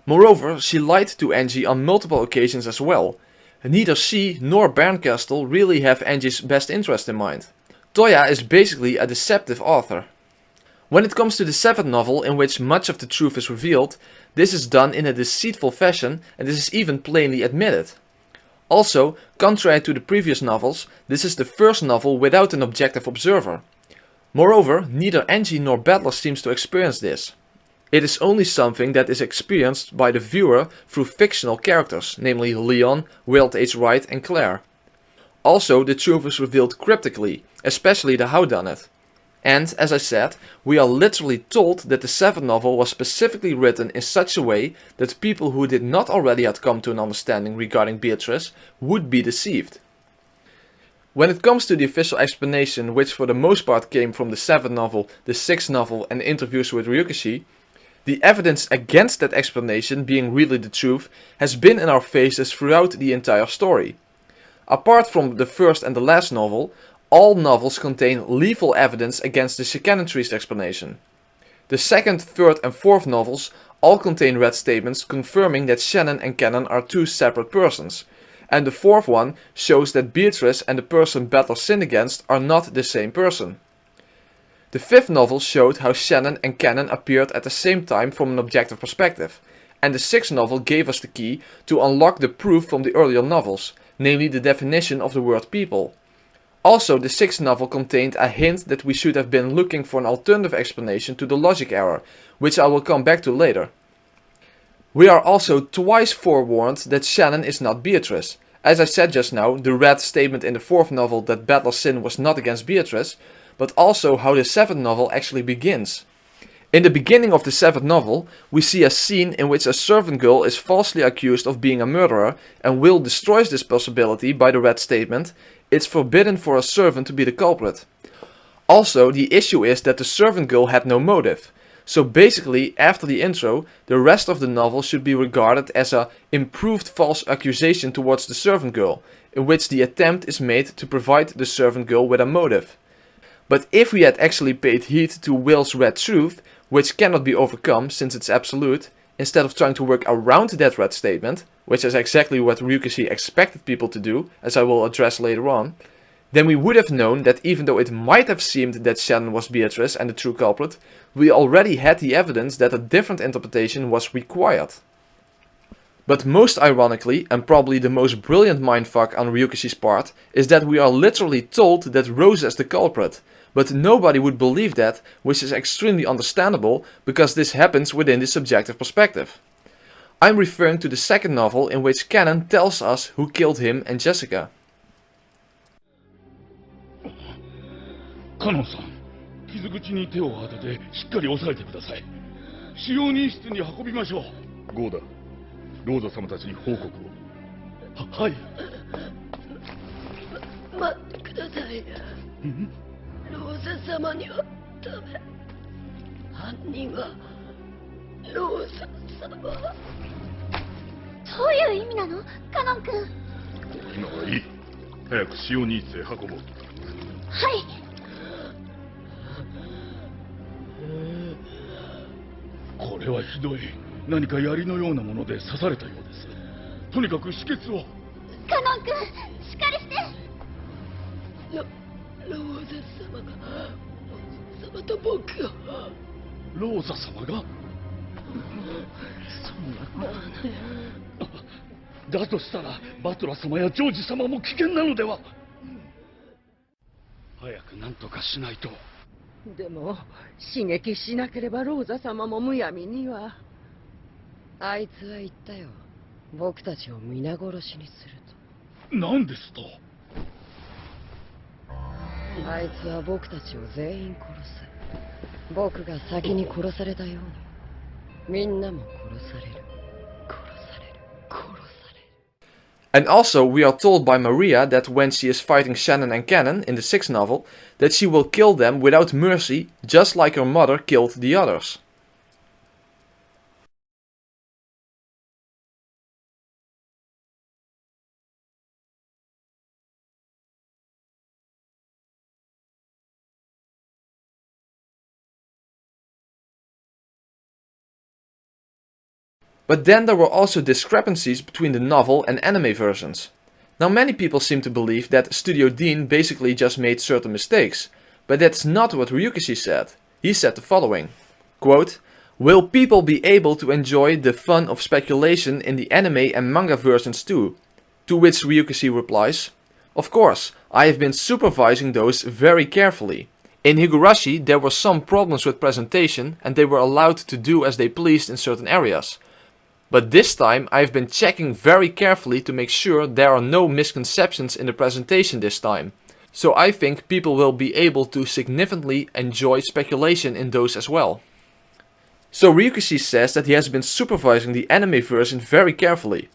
Moreover, she lied to Enji on multiple occasions as well. Neither she nor Bernkastel really have Enji's best interest in mind. Toya is basically a deceptive author. When it comes to the seventh novel, in which much of the truth is revealed, this is done in a deceitful fashion and this is even plainly admitted. Also, contrary to the previous novels, this is the first novel without an objective observer. Moreover, neither Enji nor Battler seems to experience this. It is only something that is experienced by the viewer through fictional characters, namely Leon, Wild H. Wright and Claire. Also, the truth is revealed cryptically, especially the whodunit. And, as I said, we are literally told that the seventh novel was specifically written in such a way that people who did not already had come to an understanding regarding Beatrice would be deceived. When it comes to the official explanation, which for the most part came from the seventh novel, the sixth novel and interviews with Ryukishi, the evidence against that explanation being really the truth has been in our faces throughout the entire story. Apart from the first and the last novel, all novels contain lethal evidence against the Chicanentries explanation. The second, third and fourth novels all contain red statements confirming that Shannon and Cannon are two separate persons, and the fourth one shows that Beatrice and the person Battler sinned against are not the same person. The fifth novel showed how Shannon and Cannon appeared at the same time from an objective perspective, and the sixth novel gave us the key to unlock the proof from the earlier novels, namely the definition of the word people. Also, the sixth novel contained a hint that we should have been looking for an alternative explanation to the logic error, which I will come back to later. We are also twice forewarned that Shannon is not Beatrice. As I said just now, the red statement in the fourth novel that Battler's sin was not against Beatrice, but also how the seventh novel actually begins. In the beginning of the seventh novel, we see a scene in which a servant girl is falsely accused of being a murderer, and Will destroys this possibility by the red statement, "It's forbidden for a servant to be the culprit." Also, the issue is that the servant girl had no motive. So basically, after the intro, the rest of the novel should be regarded as a improved false accusation towards the servant girl, in which the attempt is made to provide the servant girl with a motive. But if we had actually paid heed to Will's red truth, which cannot be overcome since it's absolute, instead of trying to work around that red statement, which is exactly what Ryukishi expected people to do, as I will address later on, then we would have known that even though it might have seemed that Shannon was Beatrice and the true culprit, we already had the evidence that a different interpretation was required. But most ironically, and probably the most brilliant mindfuck on Ryukishi's part, is that we are literally told that Rosa is the culprit, but nobody would believe that, which is extremely understandable, because this happens within the subjective perspective. I'm referring to the second novel in which Cannon tells us who killed him and Jessica. カノンさん、傷口に手を当ててしっかり押さえてください。使用人室に運びましょう。ゴーダ、ローザ様たちに報告を。はい。待ってください。ローザ様にはダメ。犯人はローザ様。どういう意味なの、カノン君。今はいい。早く使用人室へ運ぼう。はい。これはひどい。何か槍のようなもので刺されたようです。とにかく止血を。カノン君、しっかりして。ローザ様が様と僕が。ローザ様が。そんなことだとしたらバトラ様やジョージ様も危険なのでは。早く何とかしないと。でも刺激しなければローザ様もむやみには。あいつは言ったよ。僕たちを皆殺しにすると。何ですと。あいつは僕たちを全員殺す。僕が先に殺されたようにみんなも殺される。殺される。殺される。 And also we are told by Maria that when she is fighting Shannon and Cannon in the 6th novel, that she will kill them without mercy, just like her mother killed the others. But then there were also discrepancies between the novel and anime versions. Now many people seem to believe that Studio Dean basically just made certain mistakes, but that's not what Ryukishi said. He said the following, quote, "Will people be able to enjoy the fun of speculation in the anime and manga versions too?" To which Ryukishi replies, "Of course, I have been supervising those very carefully. In Higurashi there were some problems with presentation and they were allowed to do as they pleased in certain areas. But this time I have been checking very carefully to make sure there are no misconceptions in the presentation this time. So I think people will be able to significantly enjoy speculation in those as well." So Ryukishi says that he has been supervising the anime version very carefully.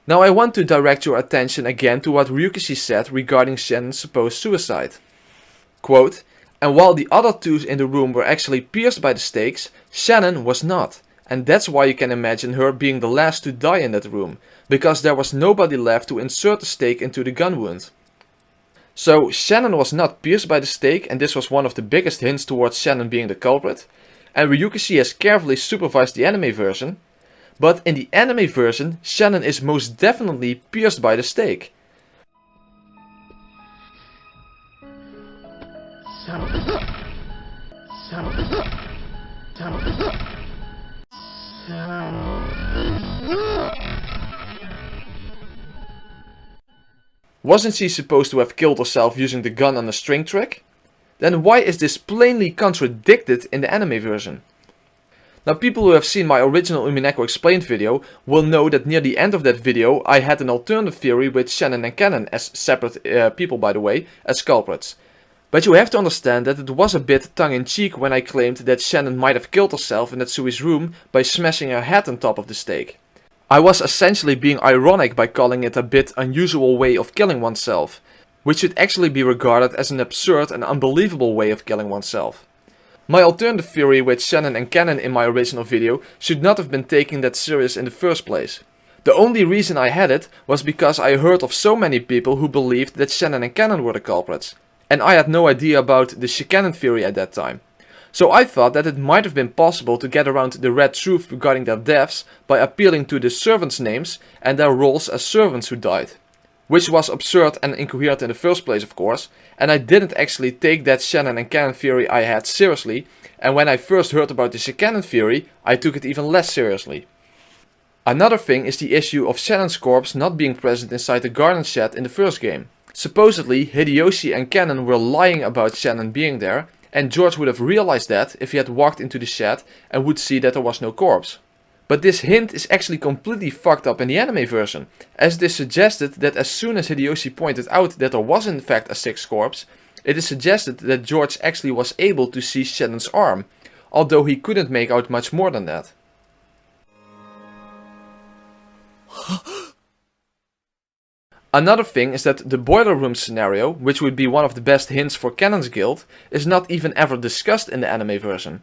Now I want to direct your attention again to what Ryukishi said regarding Shannon's supposed suicide. Quote, "And while the other two in the room were actually pierced by the stakes, Shannon was not. And that's why you can imagine her being the last to die in that room, because there was nobody left to insert the stake into the gun wound." So Shannon was not pierced by the stake, and this was one of the biggest hints towards Shannon being the culprit. And Ryukishi has carefully supervised the anime version. But in the anime version, Shannon is most definitely pierced by the stake. Wasn't she supposed to have killed herself using the gun on a string trick? Then why is this plainly contradicted in the anime version? Now people who have seen my original Umineko Explained video will know that near the end of that video I had an alternative theory with Shannon and Cannon, as separate people by the way, as culprits. But you have to understand that it was a bit tongue-in-cheek when I claimed that Shannon might have killed herself in Natsui's room by smashing her head on top of the stake. I was essentially being ironic by calling it a bit unusual way of killing oneself, which should actually be regarded as an absurd and unbelievable way of killing oneself. My alternative theory with Shannon and Cannon in my original video should not have been taken that serious in the first place. The only reason I had it was because I heard of so many people who believed that Shannon and Cannon were the culprits, and I had no idea about the Shikanon theory at that time. So I thought that it might have been possible to get around the red truth regarding their deaths by appealing to the servants' names and their roles as servants who died. Which was absurd and incoherent in the first place, of course, and I didn't actually take that Shannon and Cannon theory I had seriously, and when I first heard about the Shikanon theory, I took it even less seriously. Another thing is the issue of Shannon's corpse not being present inside the garden shed in the first game. Supposedly, Hideyoshi and Cannon were lying about Shannon being there, and George would have realized that if he had walked into the shed and would see that there was no corpse. But this hint is actually completely fucked up in the anime version, as it is suggested that as soon as Hideyoshi pointed out that there was in fact a sixth corpse, it is suggested that George actually was able to see Shannon's arm, although he couldn't make out much more than that. Another thing is that the boiler room scenario, which would be one of the best hints for Cannon's guilt, is not even ever discussed in the anime version.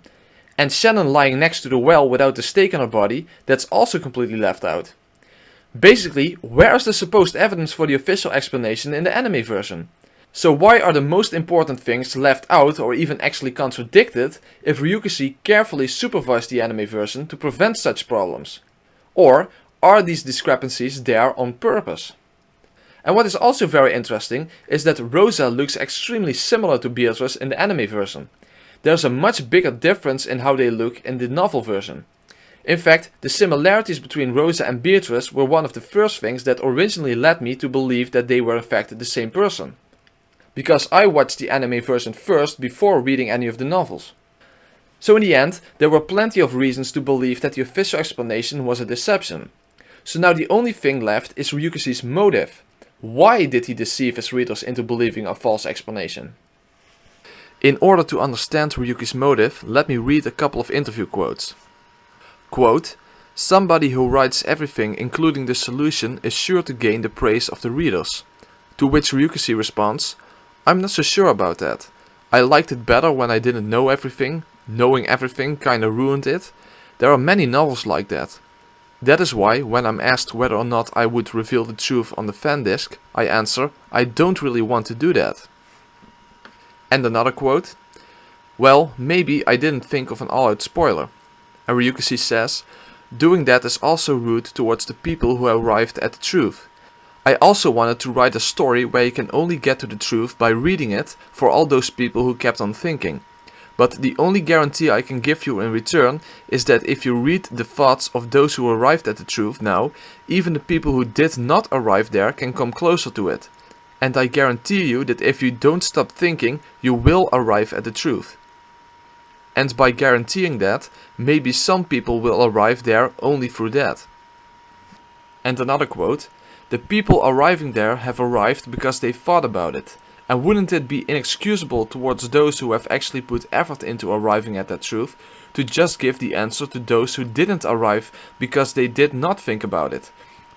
And Shannon lying next to the well without the stake on her body, that's also completely left out. Basically, where is the supposed evidence for the official explanation in the anime version? So why are the most important things left out or even actually contradicted if Ryukishi carefully supervised the anime version to prevent such problems? Or are these discrepancies there on purpose? And what is also very interesting is that Rosa looks extremely similar to Beatrice in the anime version. There's a much bigger difference in how they look in the novel version. In fact, the similarities between Rosa and Beatrice were one of the first things that originally led me to believe that they were in fact the same person. Because I watched the anime version first before reading any of the novels. So in the end, there were plenty of reasons to believe that the official explanation was a deception. So now the only thing left is Ryukishi's motive. Why did he deceive his readers into believing a false explanation? In order to understand Ryuki's motive, let me read a couple of interview quotes. Quote, "Somebody who writes everything including the solution is sure to gain the praise of the readers." To which Ryuki responds, "I'm not so sure about that. I liked it better when I didn't know everything. Knowing everything kinda ruined it. There are many novels like that. That is why, when I'm asked whether or not I would reveal the truth on the fan disc, I answer, I don't really want to do that." And another quote, "Well, maybe I didn't think of an all-out spoiler." And Ryuki says, "Doing that is also rude towards the people who arrived at the truth. I also wanted to write a story where you can only get to the truth by reading it for all those people who kept on thinking. But the only guarantee I can give you in return is that if you read the thoughts of those who arrived at the truth now, even the people who did not arrive there can come closer to it. And I guarantee you that if you don't stop thinking, you will arrive at the truth. And by guaranteeing that, maybe some people will arrive there only through that." And another quote, "The people arriving there have arrived because they thought about it. And wouldn't it be inexcusable towards those who have actually put effort into arriving at that truth, to just give the answer to those who didn't arrive because they did not think about it?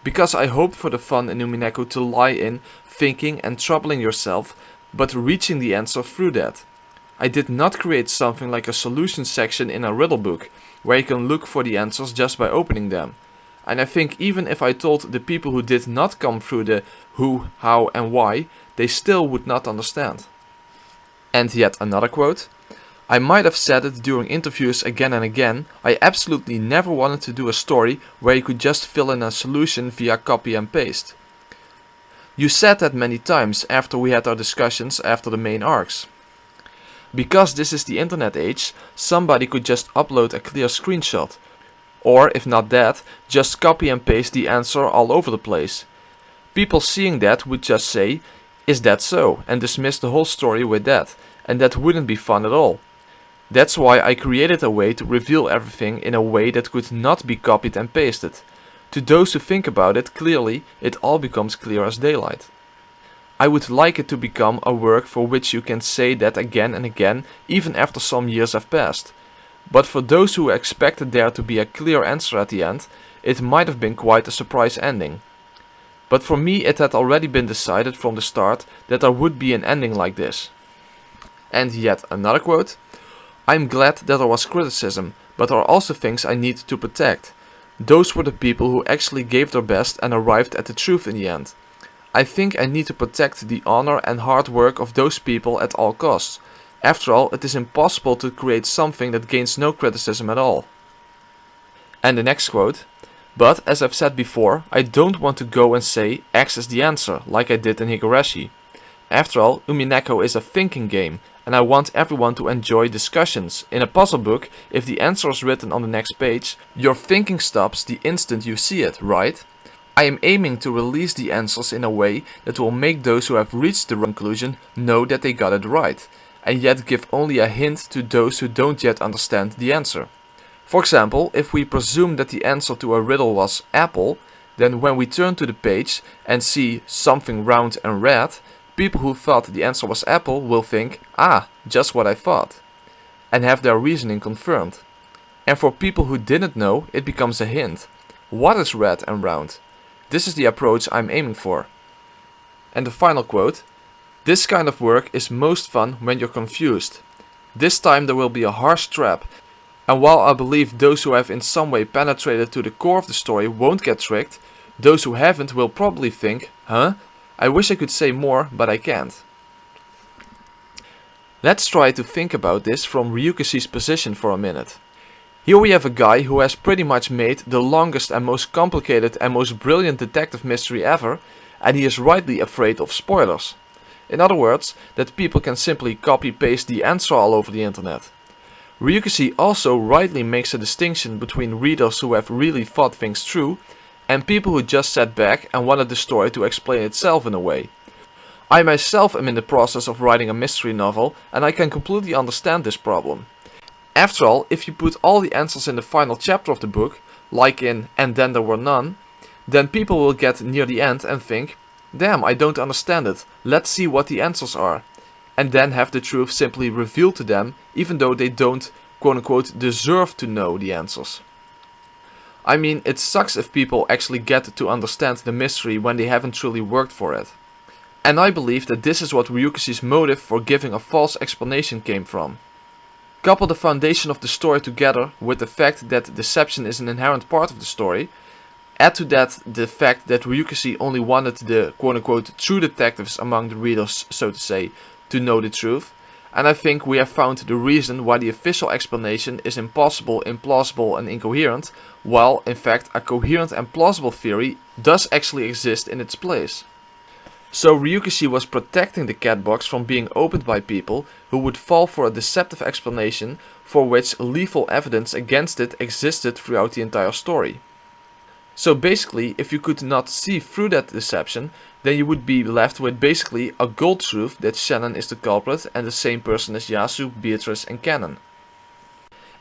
Because I hope for the fun in Umineko to lie in thinking and troubling yourself, but reaching the answer through that. I did not create something like a solution section in a riddle book, where you can look for the answers just by opening them. And I think even if I told the people who did not come through the who, how and why, they still would not understand." And yet another quote, "I might have said it during interviews again and again, I absolutely never wanted to do a story where you could just fill in a solution via copy and paste. You said that many times after we had our discussions after the main arcs. Because this is the internet age, somebody could just upload a clear screenshot. Or, if not that, just copy and paste the answer all over the place. People seeing that would just say, 'Is that so?' and dismiss the whole story with that, and that wouldn't be fun at all. That's why I created a way to reveal everything in a way that could not be copied and pasted. To those who think about it clearly, it all becomes clear as daylight. I would like it to become a work for which you can say that again and again, even after some years have passed. But for those who expected there to be a clear answer at the end, it might have been quite a surprise ending. But for me it had already been decided from the start that there would be an ending like this." And yet another quote, "I'm glad that there was criticism, but there are also things I need to protect. Those were the people who actually gave their best and arrived at the truth in the end. I think I need to protect the honor and hard work of those people at all costs. After all, it is impossible to create something that gains no criticism at all." And the next quote, "But, as I've said before, I don't want to go and say X is the answer, like I did in Higurashi. After all, Umineko is a thinking game, and I want everyone to enjoy discussions. In a puzzle book, if the answer is written on the next page, your thinking stops the instant you see it, right? I am aiming to release the answers in a way that will make those who have reached the conclusion know that they got it right, and yet give only a hint to those who don't yet understand the answer. For example, if we presume that the answer to a riddle was apple, then when we turn to the page and see something round and red, people who thought the answer was apple will think, 'Ah, just what I thought,' and have their reasoning confirmed. And for people who didn't know, it becomes a hint. What is red and round? This is the approach I'm aiming for." And the final quote, "This kind of work is most fun when you're confused. This time there will be a harsh trap, and while I believe those who have in some way penetrated to the core of the story won't get tricked, those who haven't will probably think, 'Huh? I wish I could say more, but I can't.'" Let's try to think about this from Ryuki's position for a minute. Here we have a guy who has pretty much made the longest and most complicated and most brilliant detective mystery ever, and he is rightly afraid of spoilers. In other words, that people can simply copy-paste the answer all over the internet. Ryuki also rightly makes a distinction between readers who have really thought things through and people who just sat back and wanted the story to explain itself in a way. I myself am in the process of writing a mystery novel, and I can completely understand this problem. After all, if you put all the answers in the final chapter of the book, like in "And Then There Were None," then people will get near the end and think, damn, I don't understand it, let's see what the answers are. And then have the truth simply revealed to them, even though they don't quote-unquote deserve to know the answers. I mean, it sucks if people actually get to understand the mystery when they haven't truly worked for it. And I believe that this is what Ryukishi's motive for giving a false explanation came from. Couple the foundation of the story together with the fact that deception is an inherent part of the story. Add to that the fact that Ryukishi only wanted the quote-unquote true detectives among the readers, so to say, to know the truth. And I think we have found the reason why the official explanation is impossible, implausible and incoherent, while in fact a coherent and plausible theory does actually exist in its place. So Ryukishi was protecting the cat box from being opened by people who would fall for a deceptive explanation for which lethal evidence against it existed throughout the entire story. So basically, if you could not see through that deception, then you would be left with basically a gold truth that Shannon is the culprit and the same person as Yasu, Beatrice and Canon.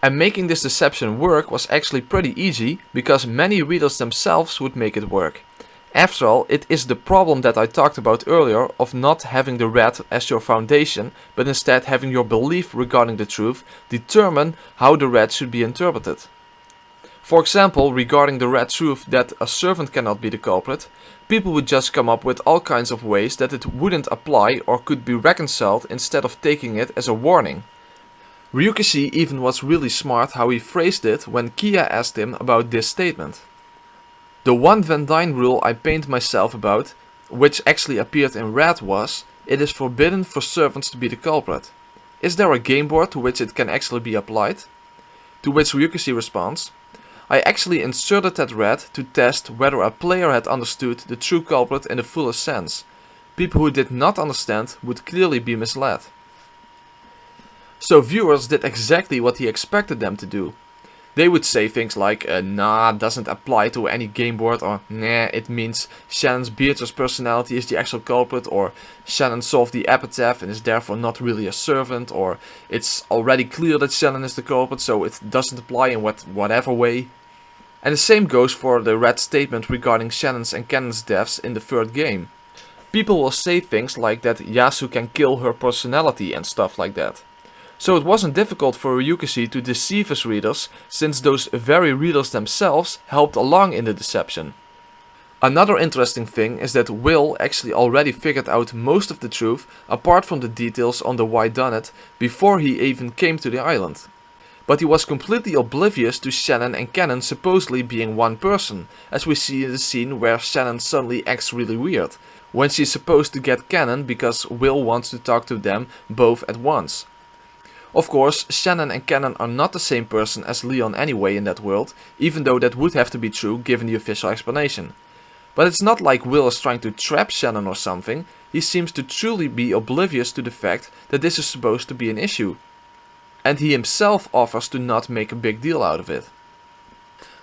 And making this deception work was actually pretty easy, because many readers themselves would make it work. After all, it is the problem that I talked about earlier of not having the red as your foundation, but instead having your belief regarding the truth determine how the red should be interpreted. For example, regarding the red truth that a servant cannot be the culprit, people would just come up with all kinds of ways that it wouldn't apply or could be reconciled instead of taking it as a warning. Ryukishi even was really smart how he phrased it when Kia asked him about this statement. The one Van Dyne rule I pained myself about, which actually appeared in red, was, it is forbidden for servants to be the culprit. Is there a game board to which it can actually be applied? To which Ryukishi responds, I actually inserted that red to test whether a player had understood the true culprit in the fullest sense. People who did not understand would clearly be misled. So viewers did exactly what he expected them to do. They would say things like, nah, doesn't apply to any game board, or nah, it means Shannon's Beatrice's personality is the actual culprit, or Shannon solved the epitaph and is therefore not really a servant, or it's already clear that Shannon is the culprit, so it doesn't apply in whatever way. And the same goes for the red statement regarding Shannon's and Canon's deaths in the third game. People will say things like that Yasu can kill her personality and stuff like that. So it wasn't difficult for Ryukishi to deceive his readers, since those very readers themselves helped along in the deception. Another interesting thing is that Will actually already figured out most of the truth, apart from the details on the whodunit, before he even came to the island. But he was completely oblivious to Shannon and Canon supposedly being one person, as we see in the scene where Shannon suddenly acts really weird, when she's supposed to get Canon because Will wants to talk to them both at once. Of course, Shannon and Canon are not the same person as Leon anyway in that world, even though that would have to be true given the official explanation. But it's not like Will is trying to trap Shannon or something, he seems to truly be oblivious to the fact that this is supposed to be an issue. And he himself offers to not make a big deal out of it.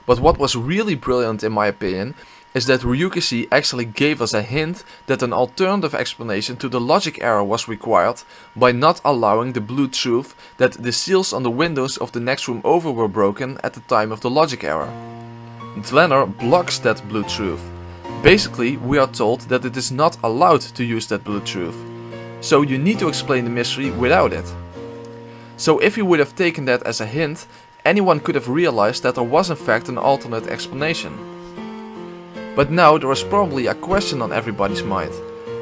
But what was really brilliant in my opinion is that Ryukishi actually gave us a hint that an alternative explanation to the logic error was required by not allowing the blue truth that the seals on the windows of the next room over were broken at the time of the logic error. Dweller blocks that blue truth. Basically, we are told that it is not allowed to use that blue truth. So you need to explain the mystery without it. So if you would have taken that as a hint, anyone could have realized that there was in fact an alternate explanation. But now there is probably a question on everybody's mind.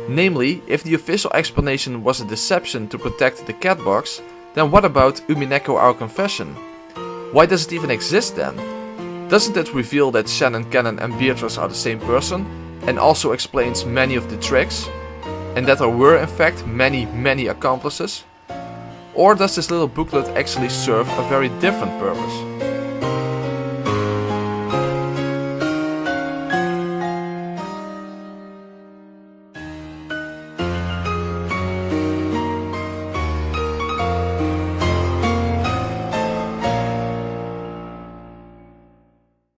Namely, if the official explanation was a deception to protect the cat box, then what about Umineko Our Confession? Why does it even exist then? Doesn't it reveal that Shannon, Canon and Beatrice are the same person, and also explains many of the tricks? And that there were in fact many accomplices? Or does this little booklet actually serve a very different purpose?